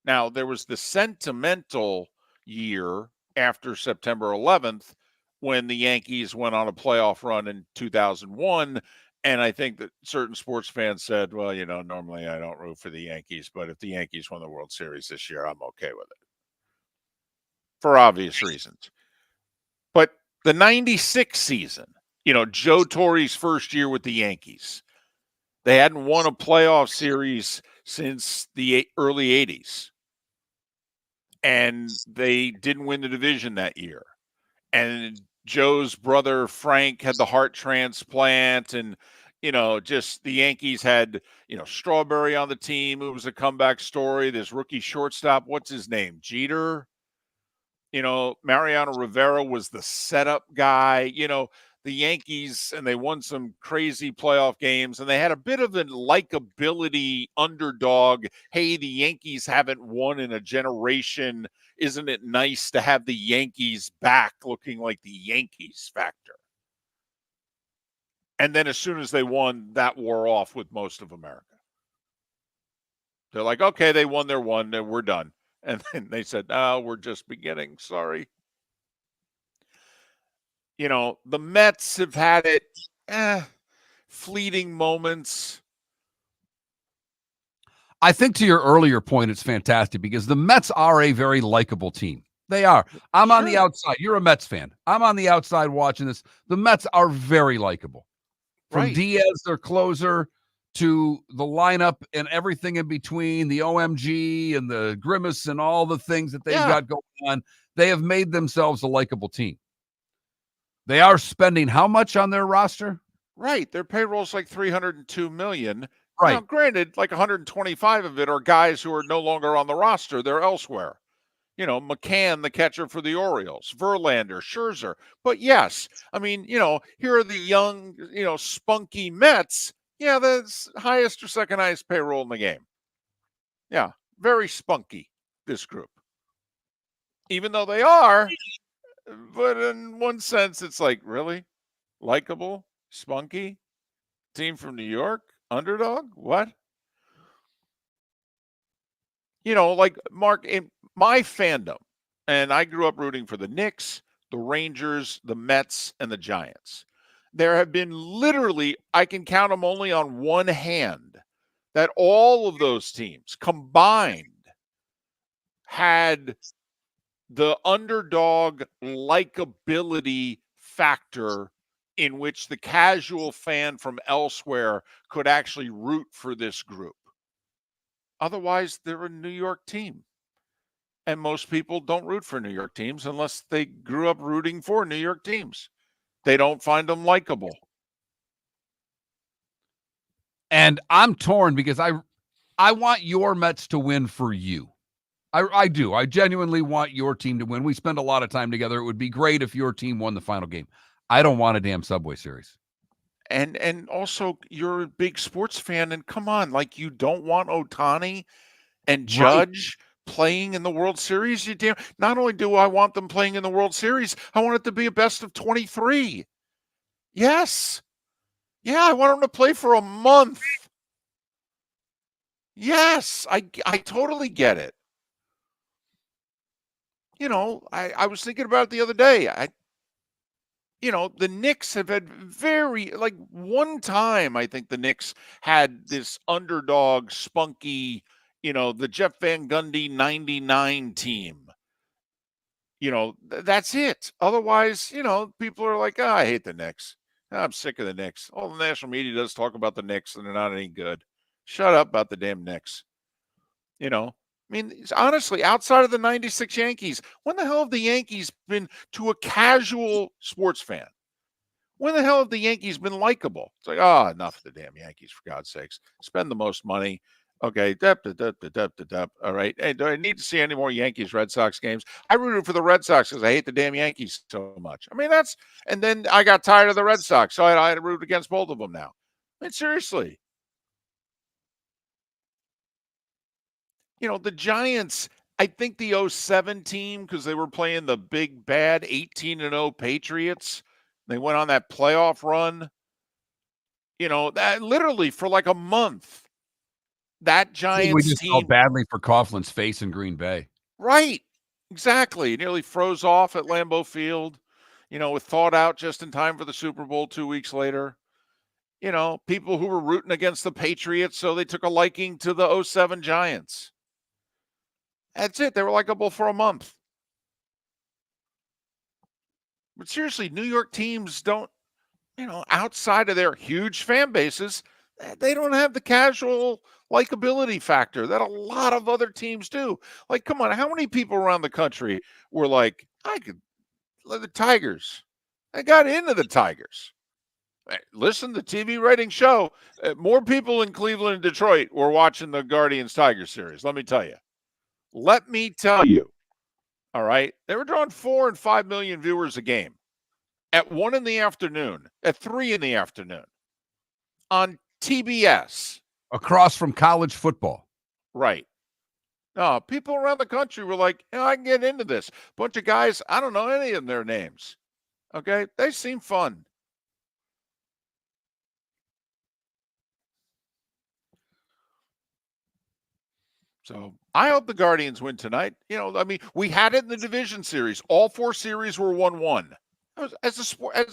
Now, there was the sentimental year after September 11th when the Yankees went on a playoff run in 2001. And I think that certain sports fans said, well, normally I don't root for the Yankees, but if the Yankees won the World Series this year, I'm okay with it. For obvious reasons. But the 96 season, Joe Torre's first year with the Yankees, they hadn't won a playoff series since the early 80s. And they didn't win the division that year. And Joe's brother, Frank, had the heart transplant. And, just the Yankees had, Strawberry on the team. It was a comeback story. This rookie shortstop, what's his name? Jeter. Mariano Rivera was the setup guy. The Yankees, and they won some crazy playoff games, and they had a bit of a likability underdog. Hey, the Yankees haven't won in a generation. Isn't it nice to have the Yankees back looking like the Yankees factor? And then as soon as they won, that wore off with most of America. They're like, okay, they won their one, and we're done. And then they said, oh, we're just beginning. Sorry. The Mets have had it, fleeting moments. I think to your earlier point, it's fantastic because the Mets are a very likable team. They are. I'm on the outside. You're a Mets fan. I'm on the outside watching this. The Mets are very likable. From Right. Diaz, their closer, to the lineup and everything in between, the OMG and the grimace and all the things that they've got going on, they have made themselves a likable team. They are spending how much on their roster? Right. Their payroll's like $302 million. Right. Now, granted, like 125 of it are guys who are no longer on the roster. They're elsewhere. McCann, the catcher for the Orioles, Verlander, Scherzer. But yes, I mean, here are the young, spunky Mets. Yeah, that's highest or second highest payroll in the game. Yeah, very spunky, this group. Even though they are, but in one sense, it's like, really? Likable? Spunky? Team from New York? Underdog? What? Like, Mark, in my fandom, and I grew up rooting for the Knicks, the Rangers, the Mets, and the Giants. There have been literally, I can count them only on one hand, that all of those teams combined had the underdog likability factor in which the casual fan from elsewhere could actually root for this group. Otherwise, they're a New York team. And most people don't root for New York teams unless they grew up rooting for New York teams. They don't find them likable. And I'm torn because I want your Mets to win for you. I do. I genuinely want your team to win. We spend a lot of time together. It would be great if your team won the final game. I don't want a damn Subway Series. And also, you're a big sports fan, and come on, like, you don't want Ohtani and Judge playing in the World Series? Not only do I want them playing in the World Series, I want it to be a best of 23. Yes. Yeah, I want them to play for a month. Yes, I totally get it. I was thinking about it the other day. The Knicks have had one time, I think the Knicks had this underdog, spunky, the Jeff Van Gundy 99 team. That's it. Otherwise, people are like, I hate the Knicks. I'm sick of the Knicks. All the national media does talk about the Knicks and they're not any good. Shut up about the damn Knicks. Honestly, outside of the 96 Yankees, when the hell have the Yankees been to a casual sports fan? When the hell have the Yankees been likable? It's like, enough of the damn Yankees, for God's sakes. Spend the most money. Okay. All right. Hey, do I need to see any more Yankees Red Sox games? I rooted for the Red Sox because I hate the damn Yankees so much. And then I got tired of the Red Sox, so I had to root against both of them now. Seriously. The Giants, I think the 07 team, because they were playing the big, bad 18-0 Patriots, they went on that playoff run. That literally for like a month, that Giants we just team felt badly for Coughlin's face in Green Bay. Right. Exactly. It nearly froze off at Lambeau Field, with thawed out just in time for the Super Bowl 2 weeks later. People who were rooting against the Patriots, so they took a liking to the 07 Giants. That's it. They were likable for a month. But seriously, New York teams don't, outside of their huge fan bases, they don't have the casual likability factor that a lot of other teams do. Like, come on, how many people around the country were like, the Tigers? I got into the Tigers. Listen, the TV rating show, more people in Cleveland and Detroit were watching the Guardians-Tigers series, let me tell you. All right? They were drawing 4 and 5 million viewers a game at 1 in the afternoon, at 3 in the afternoon on TBS. Across from college football. Right. No, people around the country were like, I can get into this. Bunch of guys, I don't know any of their names. Okay? They seem fun. So I hope the Guardians win tonight. We had it in the division series. All 4 series were 1-1. As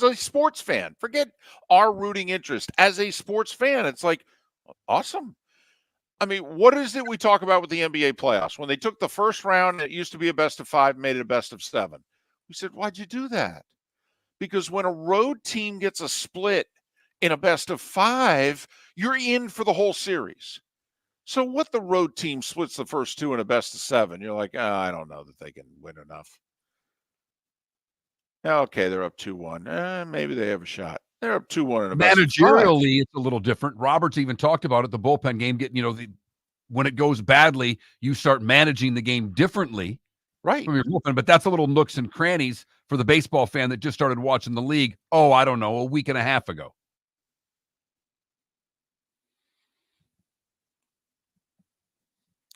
a sports fan, forget our rooting interest. As a sports fan, it's like, awesome. What is it we talk about with the NBA playoffs? When they took the first round, it used to be a best of 5, made it a best of 7. We said, why'd you do that? Because when a road team gets a split in a best of 5, you're in for the whole series. So what the road team splits the first 2 in a best of 7? You're like, I don't know that they can win enough. Okay, they're up 2-1. Maybe they have a shot. They're up 2-1 in a best of 5. Managerially, it's a little different. Roberts even talked about it. The bullpen game, when it goes badly, you start managing the game differently. Right. From your bullpen, but that's a little nooks and crannies for the baseball fan that just started watching the league. I don't know, a week and a half ago.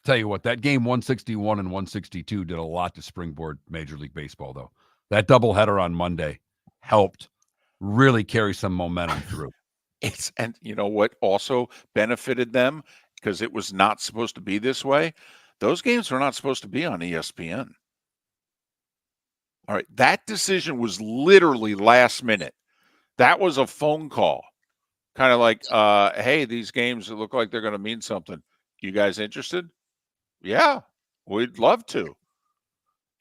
Tell you what, that game 161 and 162 did a lot to springboard Major League Baseball, though. That doubleheader on Monday helped really carry some momentum through. And you know what also benefited them, because it was not supposed to be this way? Those games were not supposed to be on ESPN. All right, that decision was literally last minute. That was a phone call. Kind of like, hey, these games look like they're going to mean something. You guys interested? Yeah, we'd love to.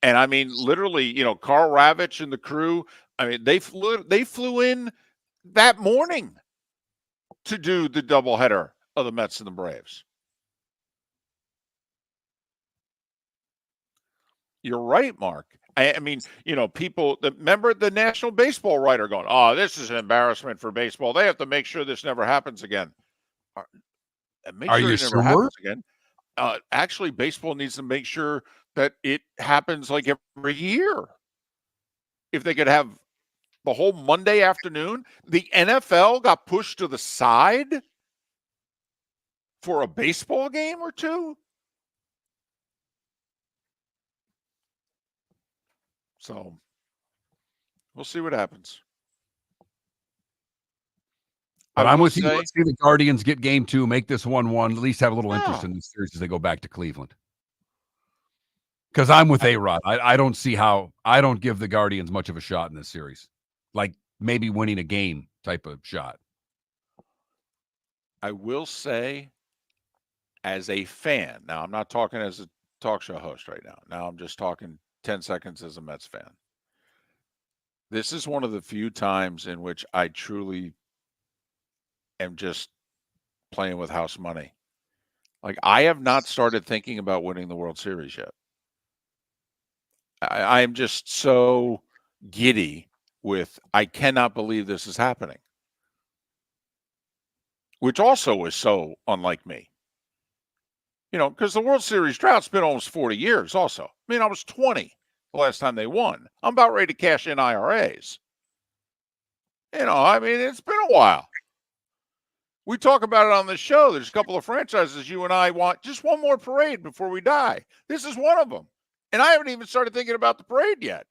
And literally, Carl Ravitch and the crew, they flew in that morning to do the doubleheader of the Mets and the Braves. You're right, Mark. People, remember the National Baseball writer going, this is an embarrassment for baseball. They have to make sure this never happens again. Are you never happens again. Actually, baseball needs to make sure that it happens like every year. If they could have the whole Monday afternoon, the NFL got pushed to the side for a baseball game or two. So we'll see what happens. But I I'm will with you. say- Let's see the Guardians get game 2, make this 1-1, at least have a little interest Yeah. in this series as they go back to Cleveland. Because I'm with A-Rod. I don't see how – I don't give the Guardians much of a shot in this series. Like maybe winning a game type of shot. I will say, as a fan, now I'm not talking as a talk show host right now. Now I'm just talking 10 seconds as a Mets fan. This is one of the few times in which I truly am just playing with house money. Like, I have not started thinking about winning the World Series yet. I am just so giddy with, I cannot believe this is happening. Which also is so unlike me. You know, because the World Series drought's been almost 40 years also. I mean, I was 20 the last time they won. I'm about ready to cash in IRAs. You know, I mean, it's been a while. We talk about it on the show. There's a couple of franchises you and I want just one more parade before we die. This is one of them. And I haven't even started thinking about the parade yet.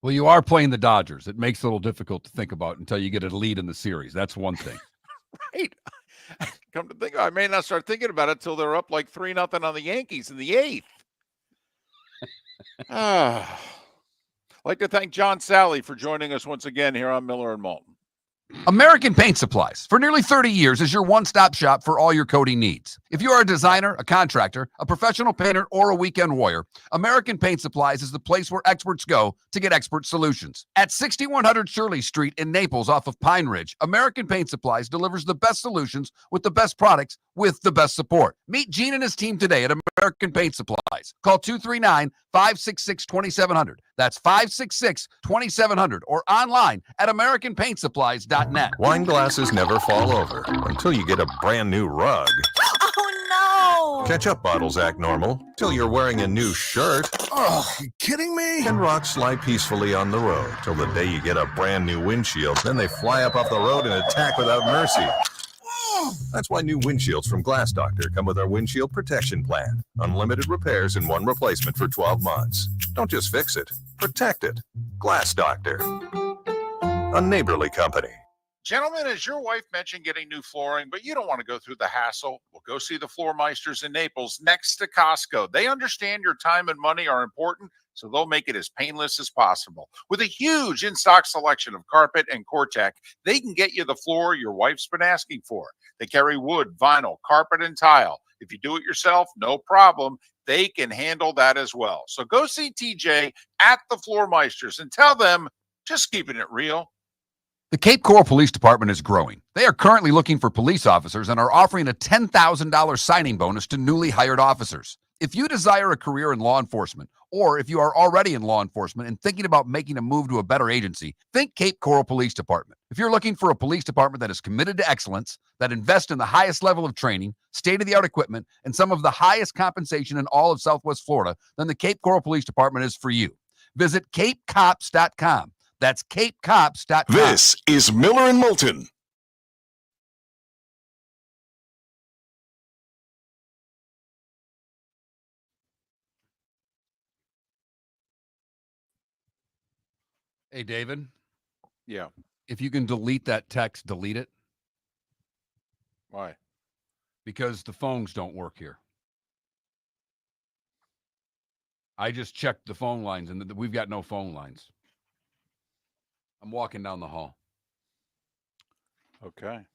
Well, you are playing the Dodgers. It makes it a little difficult to think about until you get a lead in the series. That's one thing. Right. Come to think of it, I may not start thinking about it until they're up like 3-0 on the Yankees in the 8th. I'd like to thank John Sally for joining us once again here on Miller and Moulton. American Paint Supplies, for nearly 30 years, is your one-stop shop for all your coating needs. If you are a designer, a contractor, a professional painter, or a weekend warrior, American Paint Supplies is the place where experts go to get expert solutions. At 6100 Shirley Street in Naples off of Pine Ridge, American Paint Supplies delivers the best solutions with the best products with the best support. Meet Gene and his team today at American Paint Supplies. Call 239-566-2700. That's 566-2700 or online at AmericanPaintSupplies.net. Wine glasses never fall over until you get a brand new rug. Oh, no! Ketchup bottles act normal till you're wearing a new shirt. Oh, you kidding me? And rocks slide peacefully on the road till the day you get a brand new windshield. Then they fly up off the road and attack without mercy. That's why new windshields from Glass Doctor come with our windshield protection plan. Unlimited repairs and one replacement for 12 months. Don't just fix it, protect it. Glass Doctor. A neighborly company. Gentlemen, as your wife mentioned getting new flooring, but you don't want to go through the hassle, well, go see the Floor Meisters in Naples next to Costco. They understand your time and money are important, so they'll make it as painless as possible. With a huge in-stock selection of carpet and Cortec, they can get you the floor your wife's been asking for. They carry wood, vinyl, carpet, and tile. If you do it yourself, no problem. They can handle that as well. So go see TJ at the Floor Meisters and tell them, just keeping it real. The Cape Coral Police Department is growing. They are currently looking for police officers and are offering a $10,000 signing bonus to newly hired officers. If you desire a career in law enforcement, or if you are already in law enforcement and thinking about making a move to a better agency, think Cape Coral Police Department. If you're looking for a police department that is committed to excellence, that invests in the highest level of training, state-of-the-art equipment, and some of the highest compensation in all of Southwest Florida, then the Cape Coral Police Department is for you. Visit capecops.com. That's capecops.com. This is Miller and Moulton. Hey, David, Yeah. if you can delete that text, delete it, Why? because the phones don't work here. I just checked the phone lines, and we've got no phone lines. I'm walking down the hall. Okay.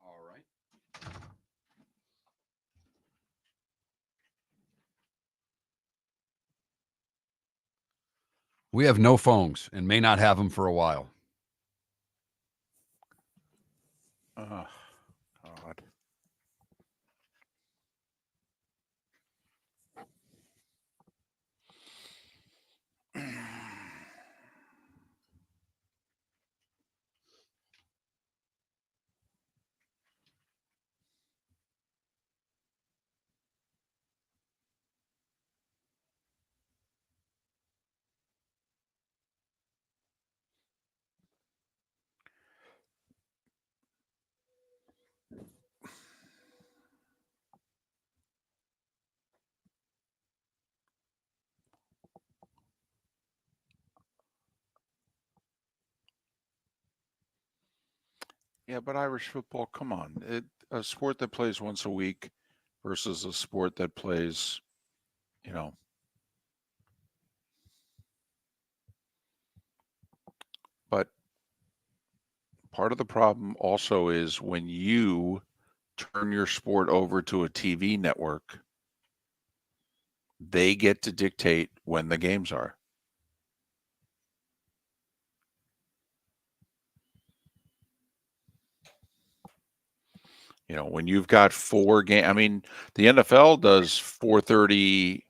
All right. We have no phones and may not have them for a while. Oh, God. Yeah, but Irish football, come on. A sport that plays once a week versus a sport that plays, you know. But part of the problem also is when you turn your sport over to a TV network, they get to dictate when the games are. You know, when you've got 4 games, I mean, the NFL does 4:30,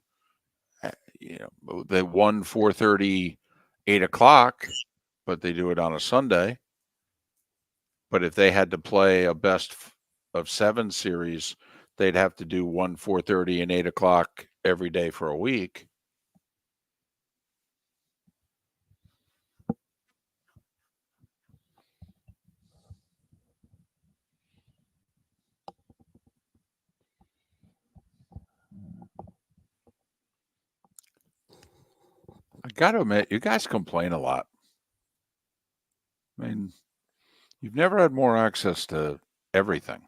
you know, they won 4:30, 8 o'clock, but they do it on a Sunday. But if they had to play a best of 7 series, they'd have to do 1 4:30 and 8 o'clock every day for a week. I got to admit, you guys complain a lot. I mean, you've never had more access to everything.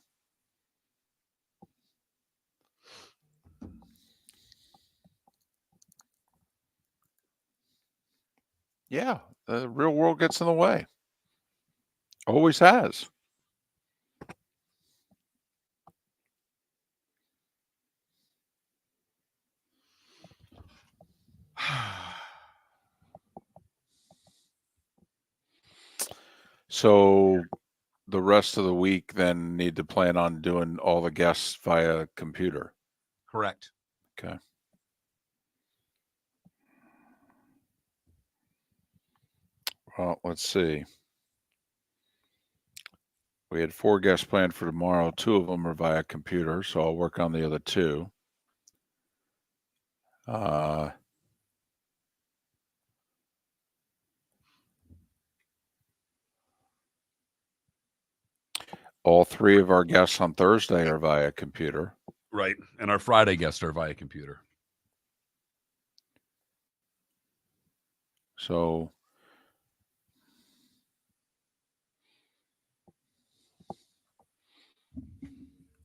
Yeah, the real world gets in the way. Always has. So the rest of the week then need to plan on doing all the guests via computer. Correct. Okay. Well, let's see. We had 4 guests planned for tomorrow. 2 of them are via computer, so I'll work on the other 2. All 3 of our guests on Thursday are via computer. Right. And our Friday guests are via computer. So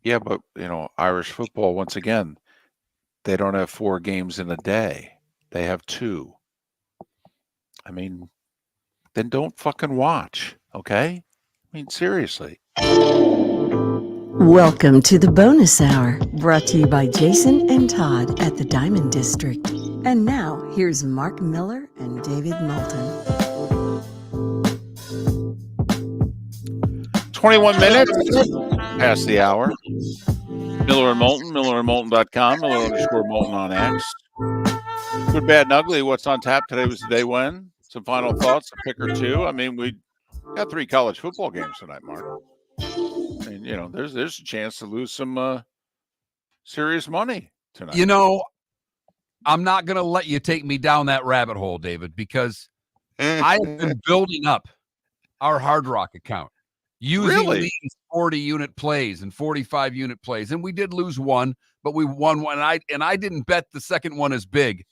yeah, but you know, Irish football, once again, they don't have 4 games in a day. They have 2. I mean, then don't fucking watch, okay? I mean, seriously. Welcome to the bonus hour, brought to you by Jason and Todd at the Diamond District. And now, here's Mark Miller and David Moulton. 21 minutes past the hour. Miller and Moulton, millerandmoulton.com, Miller_Moulton on X. Good, bad, and ugly. What's on tap? Today was the day when. Some final thoughts, a pick or 2. I mean, we got 3 college football games tonight, Mark. And you know, there's a chance to lose some serious money tonight. You know, I'm not going to let you take me down that rabbit hole, David, because I have been building up our Hard Rock account using these 40-unit plays and 45-unit plays, and we did lose one, but we won one. And I didn't bet the second one as big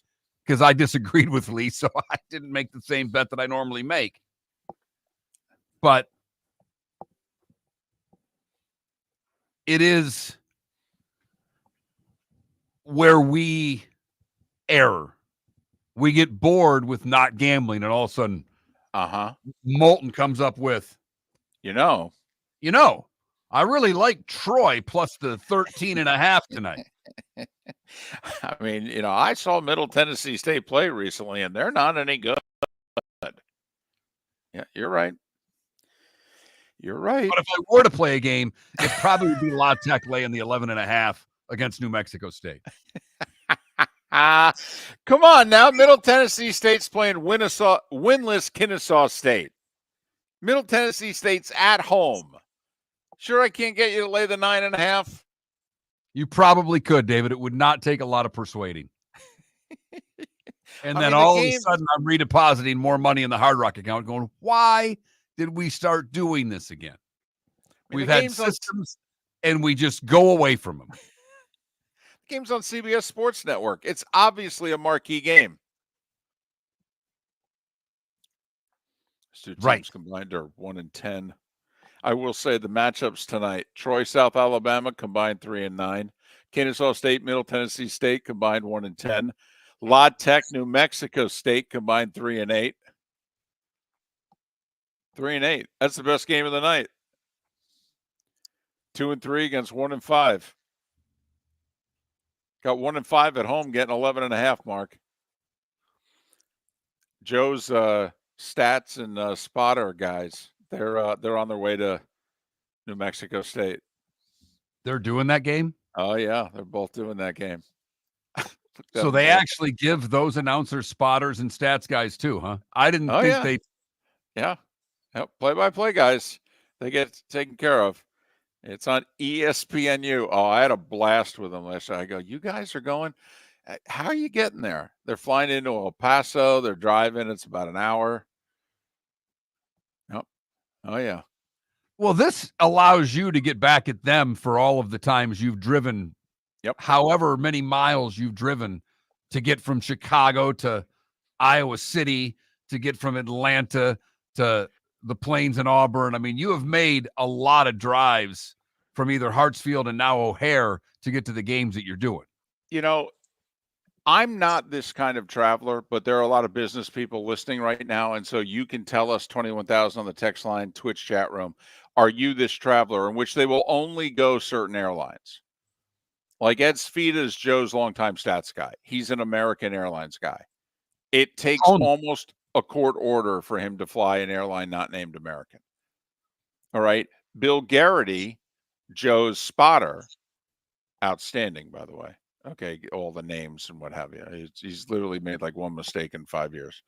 because I disagreed with Lee, so I didn't make the same bet that I normally make. But it is where we err. We get bored with not gambling, and all of a sudden, Moulton comes up with, you know, I really like Troy plus the 13.5 tonight. I mean, you know, I saw Middle Tennessee State play recently, and they're not any good. Yeah, you're right. You're right. But if I were to play a game, it probably would be La Tech laying the 11.5 against New Mexico State. Come on now. Middle Tennessee State's playing winless Kennesaw State. Middle Tennessee State's at home. Sure, I can't get you to lay the 9.5. You probably could, David. It would not take a lot of persuading. And then the all of a games- sudden, I'm redepositing more money in the Hard Rock account going, why did we start doing this again? We've had systems, and we just go away from them. The game's on CBS Sports Network. It's obviously a marquee game. Two teams combined are 1-10. I will say the matchups tonight: Troy, South Alabama combined 3-9. Kennesaw State, Middle Tennessee State combined 1-10. La Tech, New Mexico State combined 3-8. 3-8. That's the best game of the night. 2-3 against 1-5. Got 1-5 at home, getting 11.5. Mark. Joe's stats and spotter guys. They're on their way to New Mexico State. They're doing that game? Oh yeah, they're both doing that game. So they actually give those announcers spotters and stats guys too, huh? I didn't think they. Yeah. Yep. Play-by-play guys. They get taken care of. It's on ESPNU. Oh, I had a blast with them last night. I go, you guys are going? How are you getting there? They're flying into El Paso. They're driving. It's about an hour. Yep. Oh, yeah. Well, this allows you to get back at them for all of the times you've driven. Yep. However many miles you've driven to get from Chicago to Iowa City, to get from Atlanta to the Plains and Auburn. I mean, you have made a lot of drives from either Hartsfield and now O'Hare to get to the games that you're doing. You know, I'm not this kind of traveler, but there are a lot of business people listening right now. And so you can tell us 21,000 on the text line, Twitch chat room. Are you this traveler in which they will only go certain airlines? Like Ed Sfida is Joe's longtime stats guy. He's an American Airlines guy. It takes almost a court order for him to fly an airline not named American. All right. Bill Garrity, Joe's spotter, outstanding, by the way. Okay, all the names and what have you. He's literally made like one mistake in 5 years.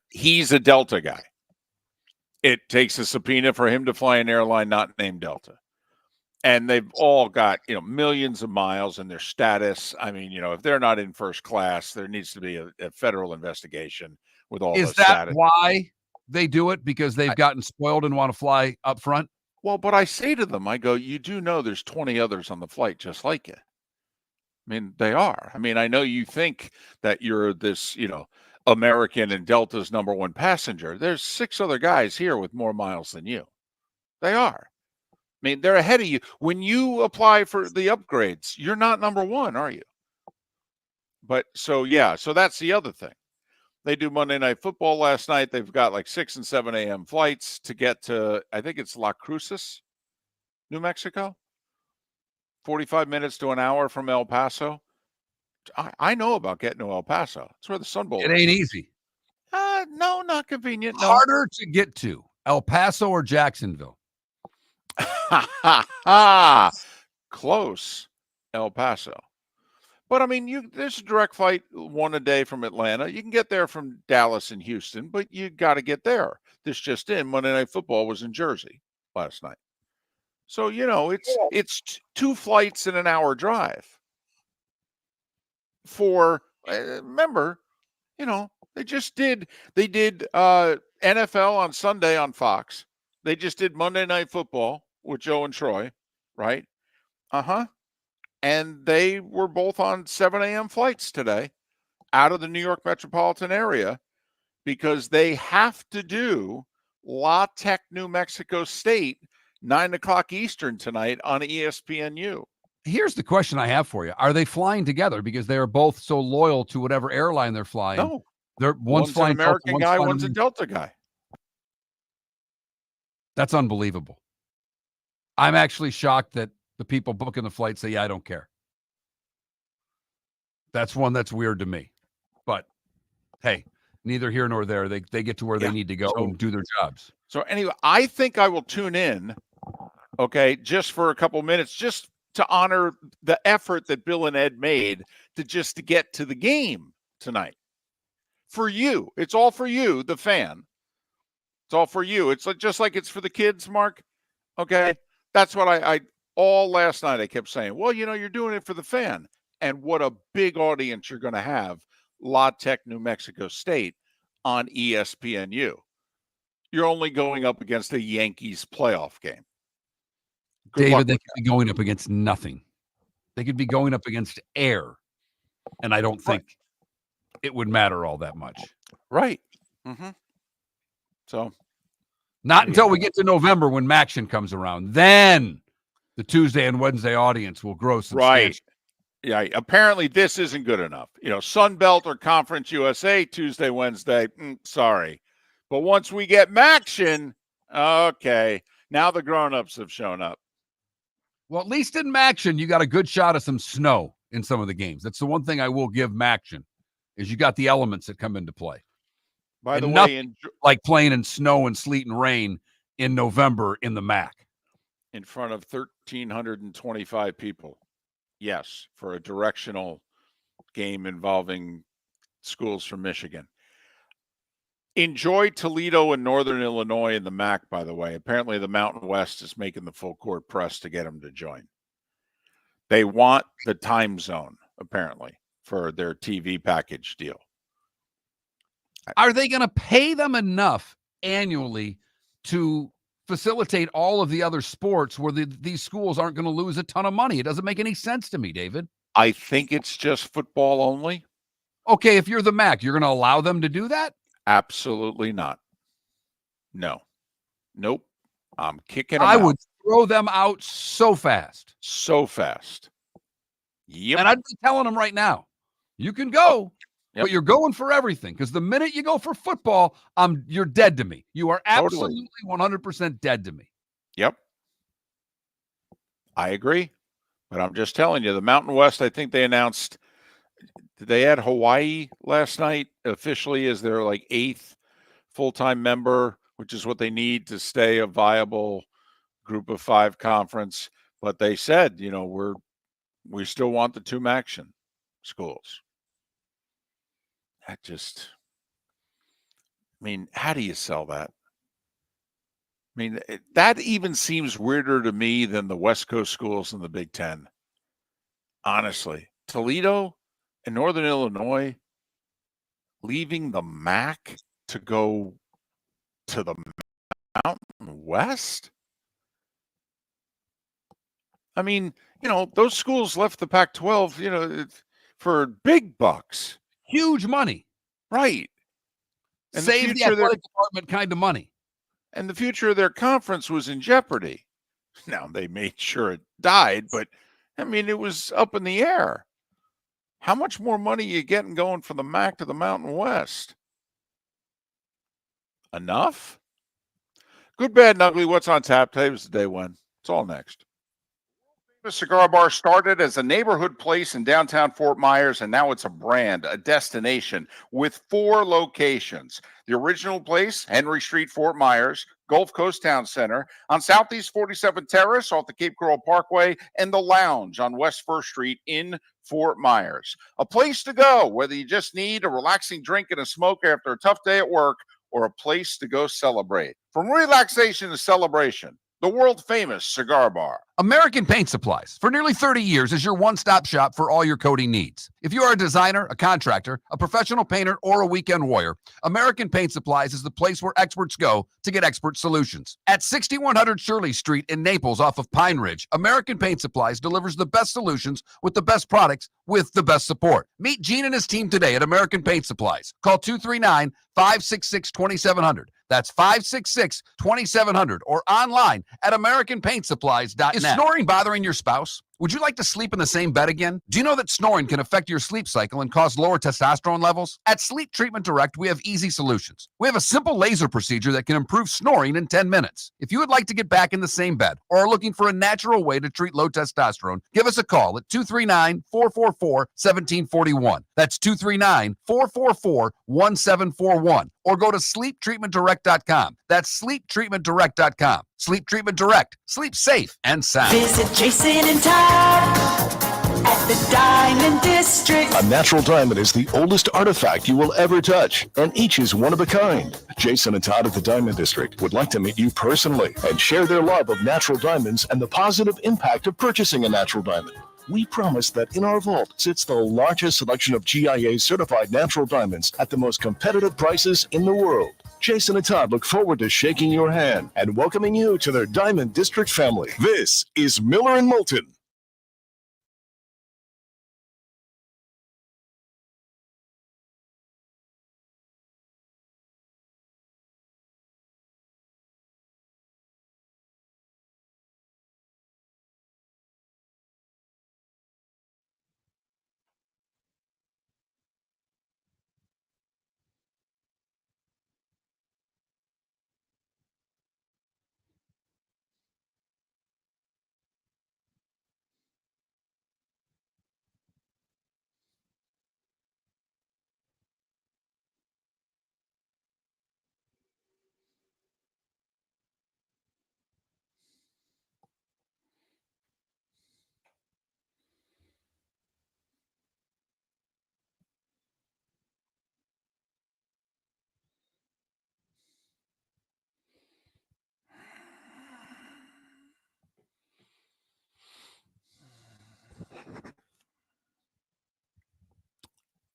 He's a Delta guy. It takes a subpoena for him to fly an airline not named Delta. And they've all got, millions of miles in their status. I mean, if they're not in first class, there needs to be a federal investigation with all Is the that status. why they do it? Because they've gotten spoiled and want to fly up front? Well, but I say to them, I go, you do know there's 20 others on the flight just like you. I mean, they are. I mean, I know you think that you're this, American and Delta's number one passenger. There's 6 other guys here with more miles than you. They are. I mean, they're ahead of you. When you apply for the upgrades, you're not number one, are you? But so that's the other thing. They do Monday Night Football last night. They've got like 6 and 7 a.m. flights to get to, I think it's La Cruces, New Mexico. 45 minutes to an hour from El Paso. I know about getting to El Paso. It's where the Sun Bowl It ain't easy. No, not convenient. No. Harder to get to El Paso or Jacksonville. Close, El Paso. But I mean, there's a direct flight, one a day from Atlanta. You can get there from Dallas and Houston, but you got to get there. This just in, Monday Night Football was in Jersey last night. So, it's 2 flights in an hour drive. Remember, they did NFL on Sunday on Fox. They just did Monday Night Football with Joe and Troy, right? And they were both on 7 a.m. flights today out of the New York metropolitan area because they have to do La Tech, New Mexico State, 9 o'clock Eastern tonight on ESPNU. Here's the question I have for you. Are they flying together because they are both so loyal to whatever airline they're flying? No. One's flying an American Delta, guy, one's a Delta guy. That's unbelievable. I'm actually shocked that the people booking the flight say, yeah, I don't care. That's one that's weird to me. But, hey, neither here nor there. They get to where they need to go and do their jobs. So anyway, I think I will tune in, okay, just for a couple minutes, just to honor the effort that Bill and Ed made to get to the game tonight. For you. It's all for you, the fan. It's all for you. It's just like it's for the kids, Mark. Okay? That's what I all last night I kept saying, well, you're doing it for the fan. And what a big audience you're going to have, La Tech, New Mexico State on ESPNU. You're only going up against a Yankees playoff game. David, they could be going up against nothing. They could be going up against air. And I don't think it would matter all that much. Right. Mm-hmm. So. Not until we get to November when Maction comes around. Then the Tuesday and Wednesday audience will grow substantially. Right. Yeah. Apparently this isn't good enough. Sun Belt or Conference USA, Tuesday, Wednesday. Sorry. But once we get Maction, okay. Now the grown-ups have shown up. Well, at least in Maction, you got a good shot of some snow in some of the games. That's the one thing I will give Maction, is you got the elements that come into play. By the way, like playing in snow and sleet and rain in November in the MAC. In front of 1,325 people. Yes, for a directional game involving schools from Michigan. Enjoy Toledo and Northern Illinois in the MAC, by the way. Apparently the Mountain West is making the full court press to get them to join. They want the time zone, apparently, for their TV package deal. Are they going to pay them enough annually to facilitate all of the other sports where these schools aren't going to lose a ton of money? It doesn't make any sense to me, David. I think it's just football only. Okay, if you're the MAC, you're going to allow them to do that? Absolutely not. No. Nope. I'm kicking them I out. would throw them out so fast. So fast. Yep. And I'd be telling them right now, you can go, but you're going for everything. Because the minute you go for football, you're dead to me. You are absolutely 100% dead to me. Yep. I agree. But I'm just telling you, the Mountain West, I think they announced, did they add Hawaii last night officially as their 8th full-time member, which is what they need to stay a viable group of 5 conference. But they said, we still want the 2 Maction schools. That just, how do you sell that? That even seems weirder to me than the West Coast schools in the Big Ten. Honestly, Toledo and Northern Illinois leaving the MAC to go to the Mountain West? Those schools left the Pac-12, for big bucks. Huge money. Right. And save the athletic department kind of money. And the future of their conference was in jeopardy. Now, they made sure it died, but, it was up in the air. How much more money are you getting going from the MAC to the Mountain West? Enough? Good, bad, and ugly. What's on tap? Today was the day when. It's all next. The cigar bar started as a neighborhood place in downtown Fort Myers, and now it's a brand, a destination with 4 locations. The original place, Henry Street, Fort Myers, Gulf Coast Town Center, on Southeast 47th Terrace off the Cape Coral Parkway, and the Lounge on West 1st Street in Fort Myers. A place to go, whether you just need a relaxing drink and a smoke after a tough day at work, or a place to go celebrate. From relaxation to celebration, the world-famous cigar bar. American Paint Supplies, for nearly 30 years, is your one-stop shop for all your coating needs. If you are a designer, a contractor, a professional painter, or a weekend warrior, American Paint Supplies is the place where experts go to get expert solutions. At 6100 Shirley Street in Naples off of Pine Ridge, American Paint Supplies delivers the best solutions with the best products with the best support. Meet Gene and his team today at American Paint Supplies. Call 239-566-2700. That's 566-2700 or online at AmericanPaintSupplies.net. Is snoring bothering your spouse? Would you like to sleep in the same bed again? Do you know that snoring can affect your sleep cycle and cause lower testosterone levels? At Sleep Treatment Direct, we have easy solutions. We have a simple laser procedure that can improve snoring in 10 minutes. If you would like to get back in the same bed or are looking for a natural way to treat low testosterone, give us a call at 239-444-1741. That's 239-444-1741. Or go to sleeptreatmentdirect.com. That's sleeptreatmentdirect.com. Sleep Treatment Direct. Sleep safe and sound. Visit Jason and Todd at the Diamond District. A natural diamond is the oldest artifact you will ever touch, and each is one of a kind. Jason and Todd at the Diamond District would like to meet you personally and share their love of natural diamonds and the positive impact of purchasing a natural diamond. We promise that in our vault sits the largest selection of GIA-certified natural diamonds at the most competitive prices in the world. Jason and Todd look forward to shaking your hand and welcoming you to their Diamond District family. This is Miller and Moulton.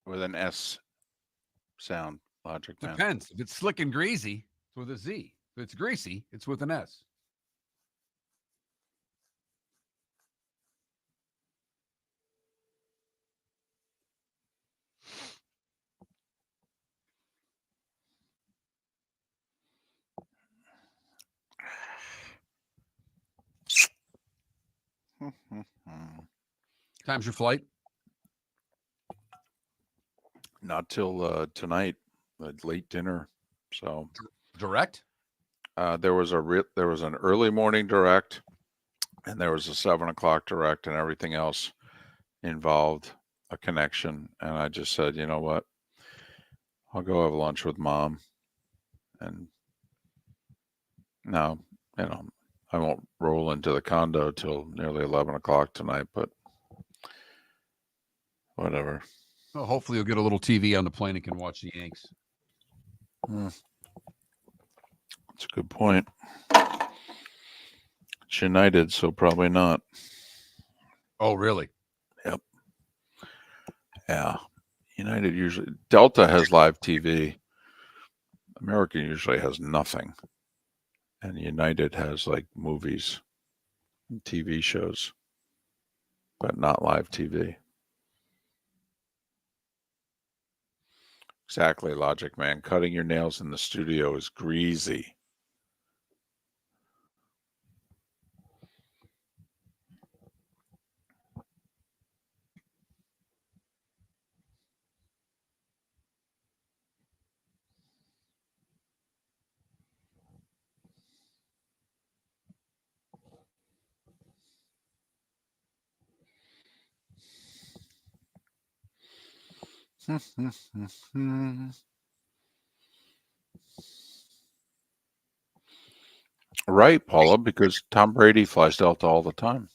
With an S sound, Logic Man. Depends. If it's slick and greasy, it's with a Z. If it's greasy, it's with an S. Time's your flight? Not till tonight, late dinner. So direct. There was an early morning direct, and there was a 7 o'clock direct, and everything else involved a connection. And I just said, you know what? I'll go have lunch with Mom, and now, I won't roll into the condo till nearly 11 o'clock tonight, but whatever. Well, hopefully you'll get a little TV on the plane and can watch the Yanks. That's a good point. It's United, so probably not. Oh, really? Yep. Yeah. United usually... Delta has live TV. American usually has nothing. And United has, like, movies and TV shows, but not live TV. Exactly, Logic Man. Cutting your nails in the studio is greasy. Right, Paula, because Tom Brady flies Delta all the time.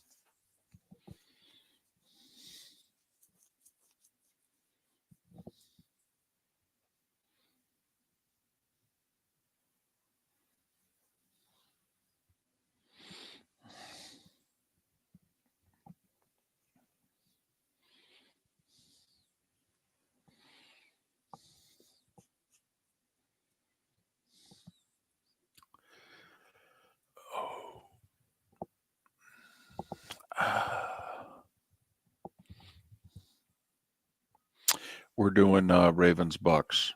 We're doing Ravens Bucks.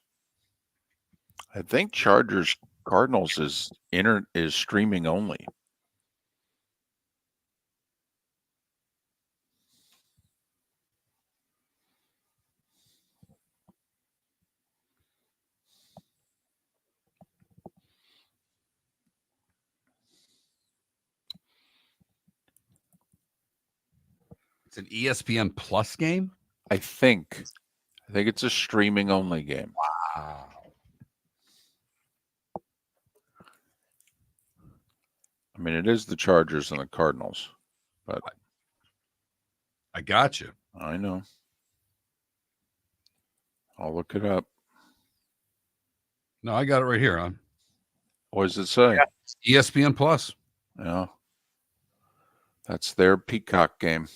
I think Chargers Cardinals is streaming only. It's an ESPN Plus game? I think it's a streaming only game. Wow. I mean, it is the Chargers and the Cardinals, but I got you. I know. I'll look it up. No, I got it right here. Huh? What does it say? Yeah. ESPN Plus. Yeah. That's their Peacock game.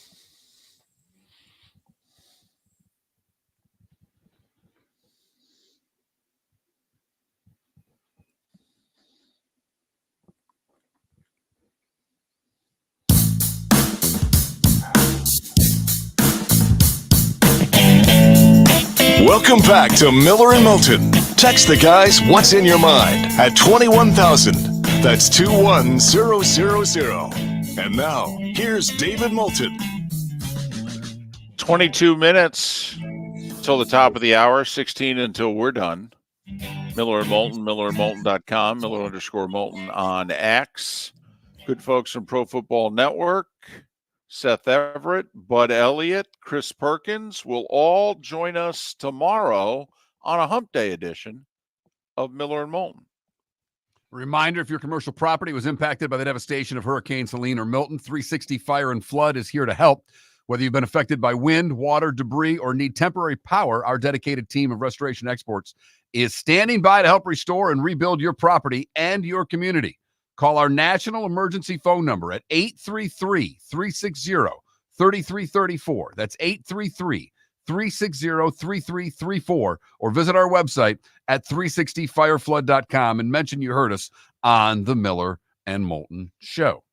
Welcome back to Miller and Moulton. Text the guys what's in your mind at 21,000. That's 21000. And now, here's David Moulton. 22 minutes till the top of the hour, 16 until we're done. Miller and Moulton, millerandmoulton.com, Miller_Moulton on X. Good folks from Pro Football Network, Seth Everett, Bud Elliott, Chris Perkins will all join us tomorrow on a Hump Day edition of Miller and Moulton. Reminder, if your commercial property was impacted by the devastation of Hurricane Helene or Milton, 360 Fire and Flood is here to help. Whether you've been affected by wind, water, debris, or need temporary power, our dedicated team of restoration experts is standing by to help restore and rebuild your property and your community. Call our national emergency phone number at 833-360-3334. That's 833-360-3334. Or visit our website at 360fireflood.com and mention you heard us on the Miller and Moulton Show.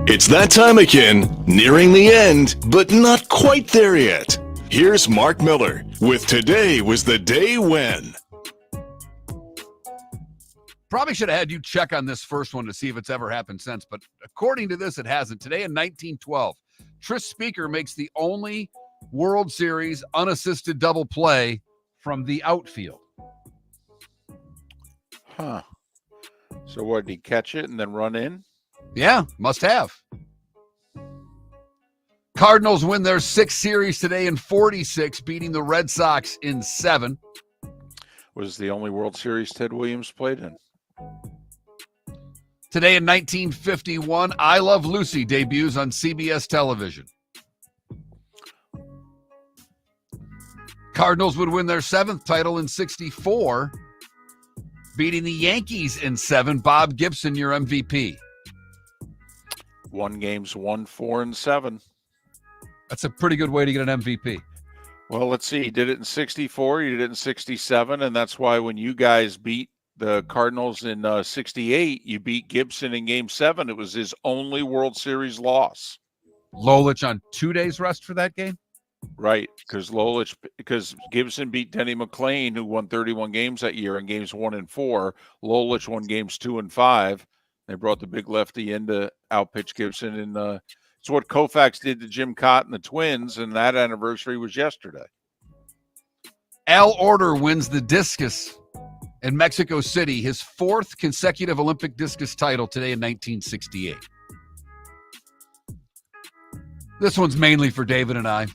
It's that time again, nearing the end, but not quite there yet. Here's Mark Miller with Today Was the Day When. Probably should have had you check on this first one to see if it's ever happened since, but according to this, it hasn't. Today in 1912, Tris Speaker makes the only World Series unassisted double play from the outfield. Huh. So what, did he catch it and then run in? Yeah, must have. Cardinals win their 6th series today in 46, beating the Red Sox in 7. Was the only World Series Ted Williams played in. Today in 1951, I Love Lucy debuts on CBS television. Cardinals would win their 7th title in 64, beating the Yankees in 7. Bob Gibson, your MVP. Won games 1, 4, and 7. That's a pretty good way to get an MVP. Well, let's see. He did it in 64. He did it in 67. And that's why when you guys beat the Cardinals in 68, you beat Gibson in Game 7. It was his only World Series loss. Lolich on 2 days rest for that game? Right, because Gibson beat Denny McClain, who won 31 games that year in games 1 and 4. Lolich won games 2 and 5. They brought the big lefty in to outpitch Gibson. And it's what Koufax did to Jim Cott and the Twins, and that anniversary was yesterday. Al Order wins the discus in Mexico City, his 4th consecutive Olympic discus title today in 1968. This one's mainly for David and I.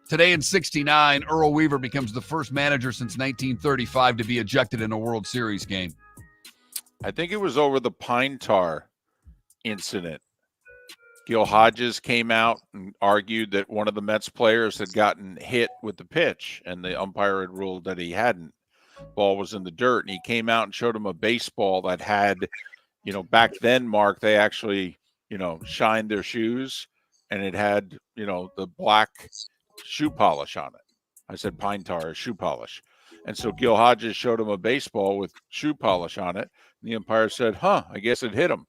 Today in 69, Earl Weaver becomes the first manager since 1935 to be ejected in a World Series game. I think it was over the pine tar incident. Gil Hodges came out and argued that one of the Mets players had gotten hit with the pitch, and the umpire had ruled that he hadn't. Ball was in the dirt, and he came out and showed him a baseball that had, back then, Mark, they actually, shined their shoes, and it had, the black shoe polish on it. I said pine tar, shoe polish. And so Gil Hodges showed him a baseball with shoe polish on it. And the umpire said, I guess it hit him.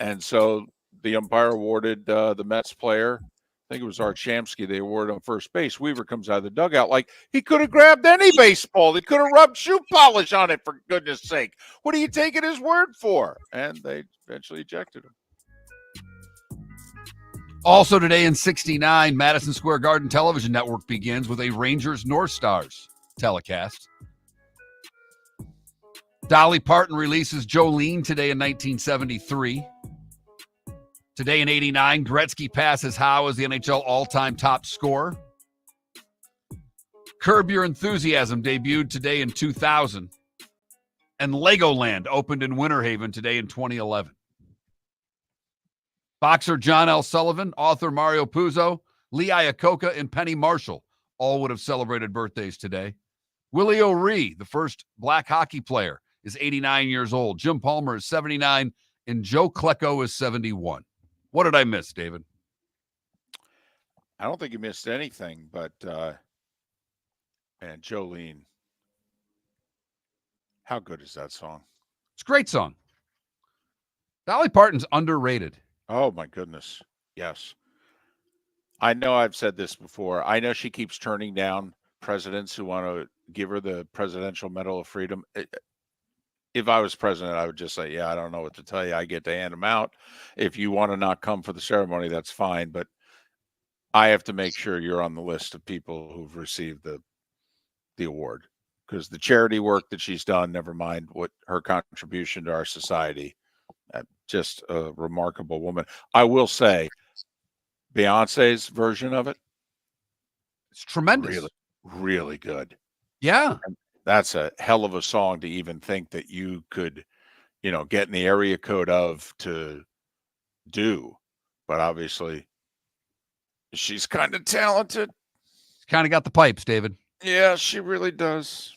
And so the umpire awarded the Mets player, I think it was Art Shamsky, they awarded him first base. Weaver comes out of the dugout like he could have grabbed any baseball. He could have rubbed shoe polish on it, for goodness sake. What are you taking his word for? And they eventually ejected him. Also today in 69, Madison Square Garden Television Network begins with a Rangers North Stars telecast. Dolly Parton releases Jolene today in 1973. Today in 89, Gretzky passes Howe as the NHL all-time top scorer. Curb Your Enthusiasm debuted today in 2000. And Legoland opened in Winter Haven today in 2011. Boxer John L. Sullivan, author Mario Puzo, Lee Iacocca, and Penny Marshall all would have celebrated birthdays today. Willie O'Ree, the first black hockey player, is 89 years old. Jim Palmer is 79, and Joe Klecko is 71. What did I miss, David? I don't think you missed anything, but and Jolene. How good is that song? It's a great song. Dolly Parton's underrated. Oh, my goodness. Yes. I know I've said this before. I know she keeps turning down presidents who want to give her the Presidential Medal of Freedom. If I was president, I would just say, yeah, I don't know what to tell you. I get to hand them out. If you want to not come for the ceremony, that's fine. But I have to make sure you're on the list of people who've received the award, because the charity work that she's done, never mind what her contribution to our society, just a remarkable woman. I will say Beyonce's version of it, it's tremendous. Really, really good. Yeah. That's a hell of a song to even think that you could, get in the area code of to do. But obviously, she's kind of talented. She's kind of got the pipes, David. Yeah, she really does.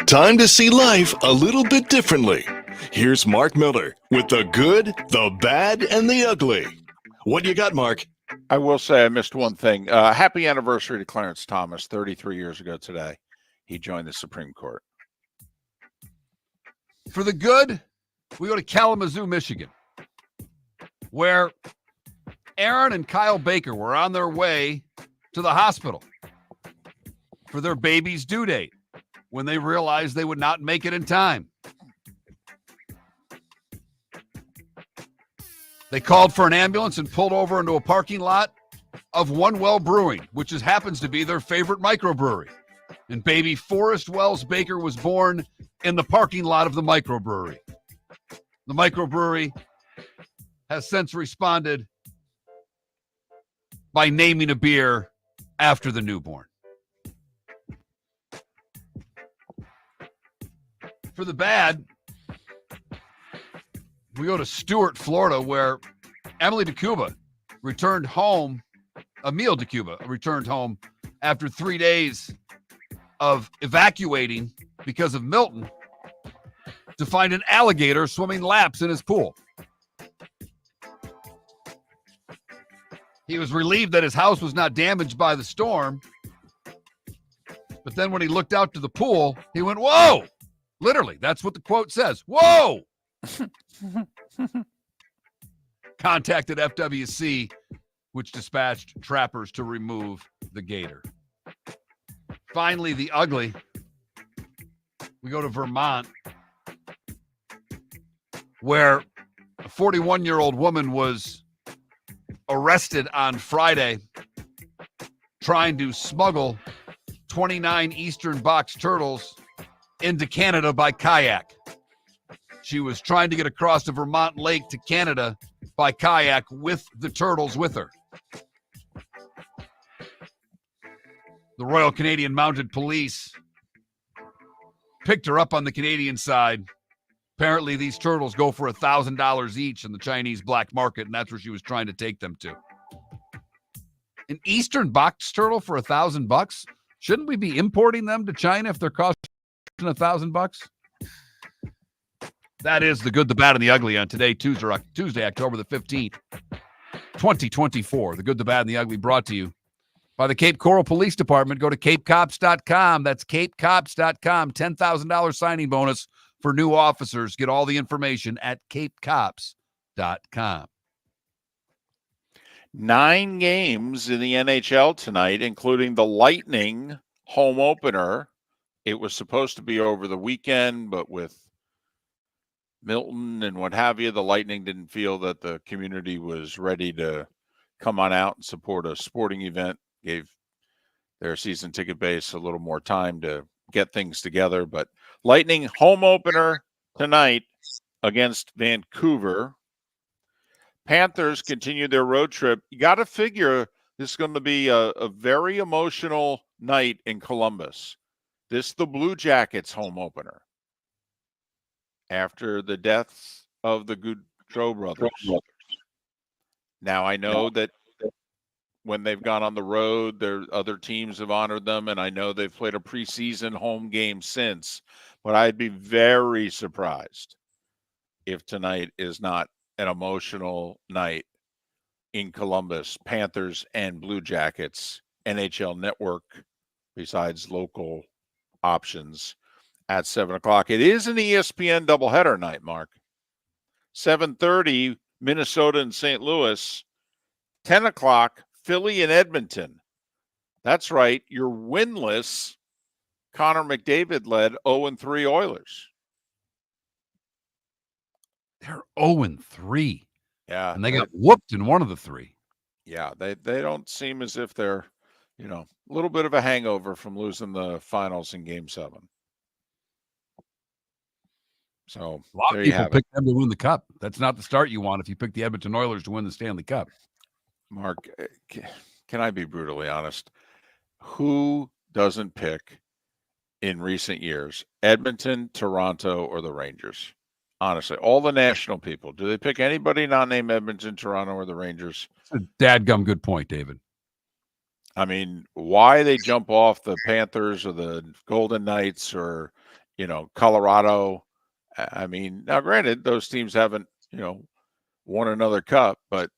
Time to see life a little bit differently. Here's Mark Miller with the good, the bad, and the ugly. What you got, Mark? I will say I missed one thing. Happy anniversary to Clarence Thomas. 33 years ago today, he joined the Supreme Court. For the good, we go to Kalamazoo, Michigan, where Aaron and Kyle Baker were on their way to the hospital for their baby's due date when they realized they would not make it in time. They called for an ambulance and pulled over into a parking lot of One Well Brewing, which happens to be their favorite microbrewery. And baby Forrest Wells Baker was born in the parking lot of the microbrewery. The microbrewery has since responded by naming a beer after the newborn. For the bad, we go to Stuart, Florida, where Emily DeCuba returned home, Emile DeCuba returned home after 3 days of evacuating because of Moulton to find an alligator swimming laps in his pool. He was relieved that his house was not damaged by the storm, but then when he looked out to the pool, he went, whoa! Literally, that's what the quote says. Whoa! Contacted FWC, which dispatched trappers to remove the gator. Finally, the ugly. We go to Vermont, where a 41-year-old woman was arrested on Friday trying to smuggle 29 eastern box turtles into Canada by kayak. She was trying to get across the Vermont Lake to Canada by kayak with the turtles with her. The Royal Canadian Mounted Police picked her up on the Canadian side. Apparently, these turtles go for $1,000 each in the Chinese black market, and that's where she was trying to take them to. An eastern box turtle for $1,000? Shouldn't we be importing them to China if they're costing $1,000? That is the good, the bad, and the ugly on today, Tuesday, October the 15th, 2024. The good, the bad, and the ugly brought to you by the Cape Coral Police Department. Go to capecops.com. That's capecops.com. $10,000 signing bonus for new officers. Get all the information at capecops.com. 9 games in the NHL tonight, including the Lightning home opener. It was supposed to be over the weekend, but with Moulton and what have you, the Lightning didn't feel that the community was ready to come on out and support a sporting event. Gave their season ticket base a little more time to get things together. But Lightning home opener tonight against Vancouver. Panthers continue their road trip. You got to figure this is going to be a very emotional night in Columbus. This is the Blue Jackets home opener after the deaths of the Goudreau brothers. Now, I know that when they've gone on the road, other teams have honored them, and I know they've played a preseason home game since, but I'd be very surprised if tonight is not an emotional night in Columbus. Panthers and Blue Jackets, NHL Network, besides local options at 7 o'clock. It is an ESPN doubleheader night, Mark. 7:30, Minnesota and St. Louis. 10 o'clock, Philly and Edmonton. That's right, your winless Connor McDavid-led 0-3 Oilers. They're 0-3. Yeah. And they got whooped in one of the three. Yeah, they don't seem as if they're, a little bit of a hangover from losing the finals in Game 7. So a lot there of you people have pick it. them to win the Cup. That's not the start you want if you pick the Edmonton Oilers to win the Stanley Cup. Mark, can I be brutally honest? Who doesn't pick in recent years Edmonton, Toronto, or the Rangers? Honestly, all the national people, do they pick anybody not named Edmonton, Toronto, or the Rangers? It's a dadgum good point, David. I mean, why they jump off the Panthers or the Golden Knights or, Colorado? I mean, now granted, those teams haven't, won another cup, but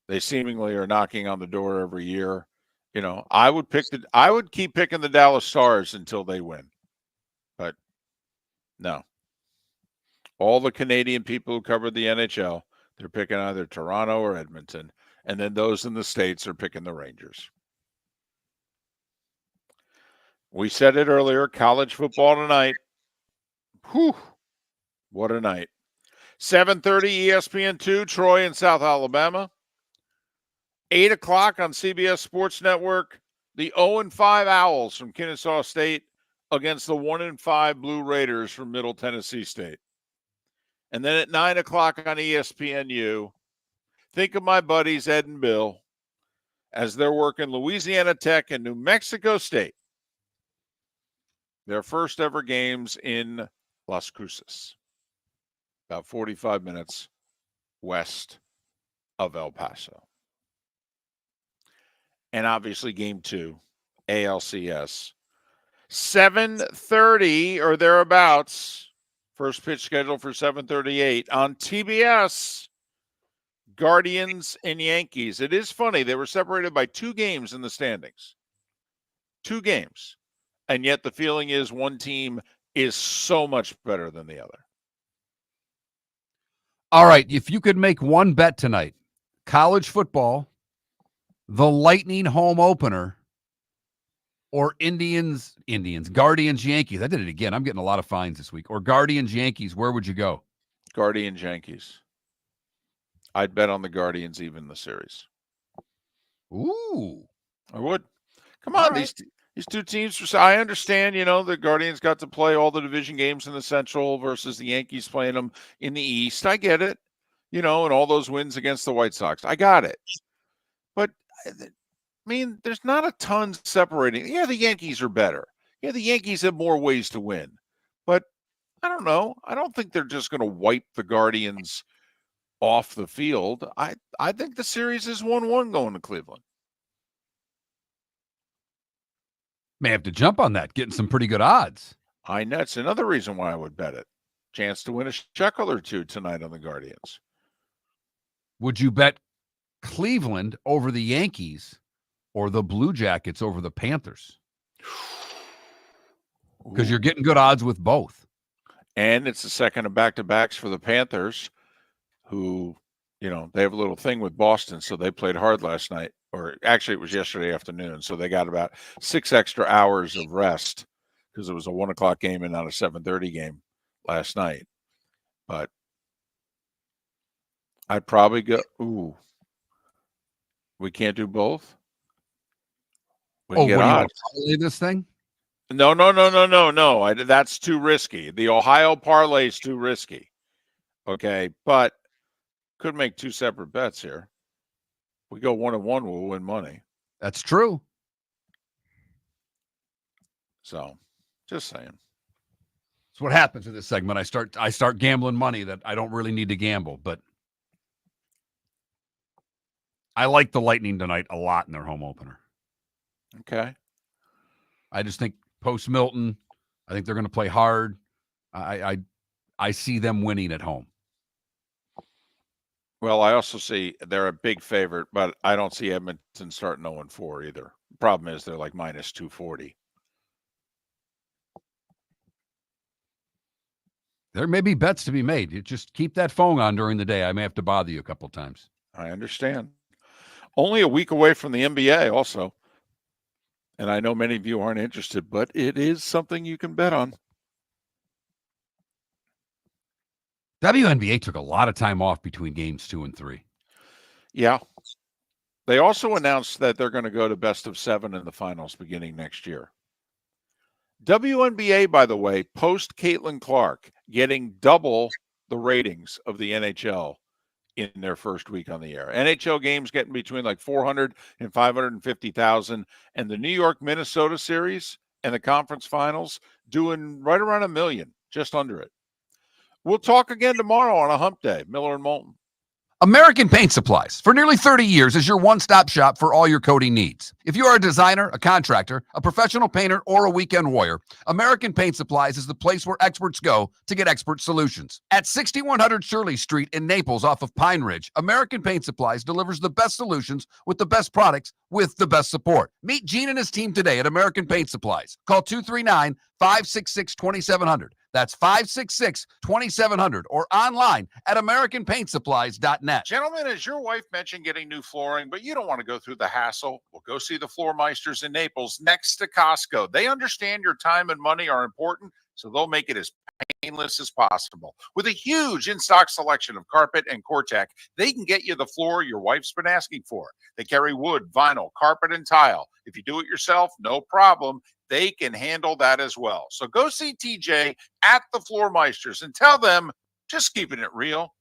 they seemingly are knocking on the door every year. I would keep picking the Dallas Stars until they win. But no. All the Canadian people who cover the NHL, they're picking either Toronto or Edmonton. And then those in the States are picking the Rangers. We said it earlier, college football tonight. Whew. What a night. 7:30 ESPN2, Troy and South Alabama. 8 o'clock on CBS Sports Network, the 0-5 Owls from Kennesaw State against the 1-5 Blue Raiders from Middle Tennessee State. And then at 9 o'clock on ESPNU, think of my buddies Ed and Bill as they're working Louisiana Tech and New Mexico State. Their first ever games in Las Cruces, about 45 minutes west of El Paso. And obviously game 2, ALCS. 7:30 or thereabouts. First pitch scheduled for 7:38 on TBS. Guardians and Yankees. It is funny. They were separated by 2 games in the standings. 2 games. And yet the feeling is one team is so much better than the other. All right. If you could make one bet tonight, college football, the Lightning home opener, or Guardians, Yankees. I did it again. I'm getting a lot of fines this week. Or Guardians, Yankees. Where would you go? Guardians, Yankees. I'd bet on the Guardians even the series. Ooh. I would. Come on, these 2 teams. I understand, the Guardians got to play all the division games in the Central versus the Yankees playing them in the East. I get it. And all those wins against the White Sox. I got it. But there's not a ton separating. Yeah, the Yankees are better. Yeah, the Yankees have more ways to win. But I don't know. I don't think they're just going to wipe the Guardians off the field. I think the series is 1-1 going to Cleveland. May have to jump on that, getting some pretty good odds. I know. That's another reason why I would bet it. Chance to win a shekel or 2 tonight on the Guardians. Would you bet Cleveland over the Yankees or the Blue Jackets over the Panthers? Because you're getting good odds with both. And it's the second of back-to-backs for the Panthers, who, they have a little thing with Boston, so they played hard last night. Or actually, it was yesterday afternoon, so they got about 6 extra hours of rest because it was a 1 o'clock game and not a 7:30 game last night. But I'd probably go, we can't do both? We What do you odds. want to parlay this thing? No. That's too risky. The Ohio parlay is too risky. Okay, but could make two separate bets here. We go 1-1, we'll win money. That's true. So, just saying. That's what happens in this segment. I start gambling money that I don't really need to gamble, but I like the Lightning tonight a lot in their home opener. Okay. I just think post Moulton, I think they're going to play hard. I see them winning at home. Well, I also see they're a big favorite, but I don't see Edmonton starting 0-4 either. Problem is they're like minus 240. There may be bets to be made. You just keep that phone on during the day. I may have to bother you a couple times. I understand. Only a week away from the NBA also. And I know many of you aren't interested, but it is something you can bet on. WNBA took a lot of time off between games 2 and 3. Yeah. They also announced that they're going to go to best of 7 in the finals beginning next year. WNBA, by the way, post Caitlin Clark, getting double the ratings of the NHL in their first week on the air. NHL games getting between like 400 and 550,000, and the New York Minnesota series and the conference finals doing right around 1 million, just under it. We'll talk again tomorrow on a hump day. Miller and Moulton. American Paint Supplies, for nearly 30 years, is your one-stop shop for all your coating needs. If you are a designer, a contractor, a professional painter, or a weekend warrior, American Paint Supplies is the place where experts go to get expert solutions. At 6100 Shirley Street in Naples off of Pine Ridge, American Paint Supplies delivers the best solutions with the best products with the best support. Meet Gene and his team today at American Paint Supplies. Call 239-566-2700. That's 566-2700 or online at AmericanPaintSupplies.net. Gentlemen, as your wife mentioned getting new flooring, but you don't want to go through the hassle, well, go see the Floor Meisters in Naples next to Costco. They understand your time and money are important, so they'll make it as painless as possible. With a huge in-stock selection of carpet and Cortec, they can get you the floor your wife's been asking for. They carry wood, vinyl, carpet, and tile. If you do it yourself, no problem. They can handle that as well. So go see TJ at the Floor Meisters and tell them, just keeping it real.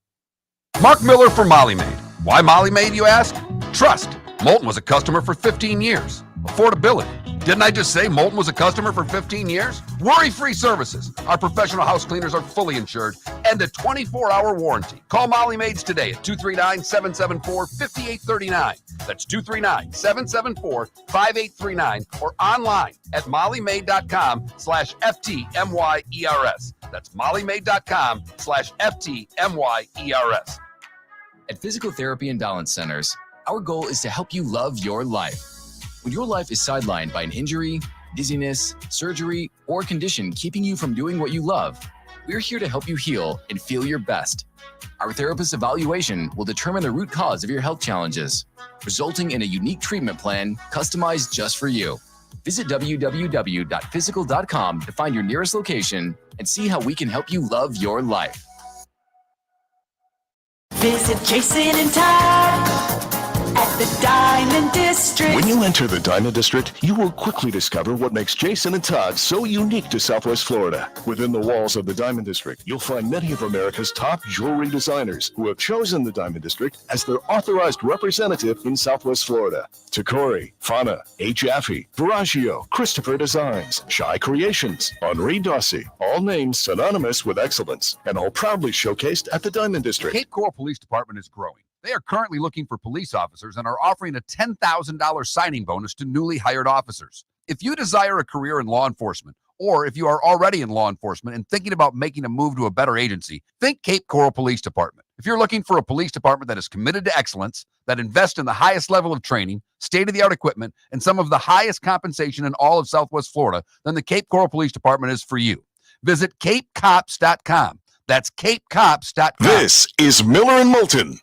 Mark Miller for Molly Maid. Why Molly Maid, you ask? Trust. Moulton was a customer for 15 years. Affordability. Didn't I just say Moulton was a customer for 15 years? Worry-free services. Our professional house cleaners are fully insured and a 24-hour warranty. Call Molly Maids today at 239-774-5839. That's 239-774-5839 or online at mollymaid.com/FTMYERS. That's mollymaid.com/FTMYERS. At Physical Therapy and Balance Centers, our goal is to help you love your life. When your life is sidelined by an injury, dizziness, surgery, or condition keeping you from doing what you love, we're here to help you heal and feel your best. Our therapist evaluation will determine the root cause of your health challenges, resulting in a unique treatment plan customized just for you. Visit www.physical.com to find your nearest location and see how we can help you love your life. Visit Jason and Todd at the Diamond District. When you enter the Diamond District, you will quickly discover what makes Jason and Todd so unique to Southwest Florida. Within the walls of the Diamond District, you'll find many of America's top jewelry designers who have chosen the Diamond District as their authorized representative in Southwest Florida. Takori, Fana, H. Affy, Veragio, Christopher Designs, Shy Creations, Henri Dossi, all names synonymous with excellence and all proudly showcased at the Diamond District. Cape Coral Police Department is growing. They are currently looking for police officers and are offering a $10,000 signing bonus to newly hired officers. If you desire a career in law enforcement, or if you are already in law enforcement and thinking about making a move to a better agency, think Cape Coral Police Department. If you're looking for a police department that is committed to excellence, that invests in the highest level of training, state-of-the-art equipment, and some of the highest compensation in all of Southwest Florida, then the Cape Coral Police Department is for you. Visit capecops.com. That's capecops.com. This is Miller and Moulton.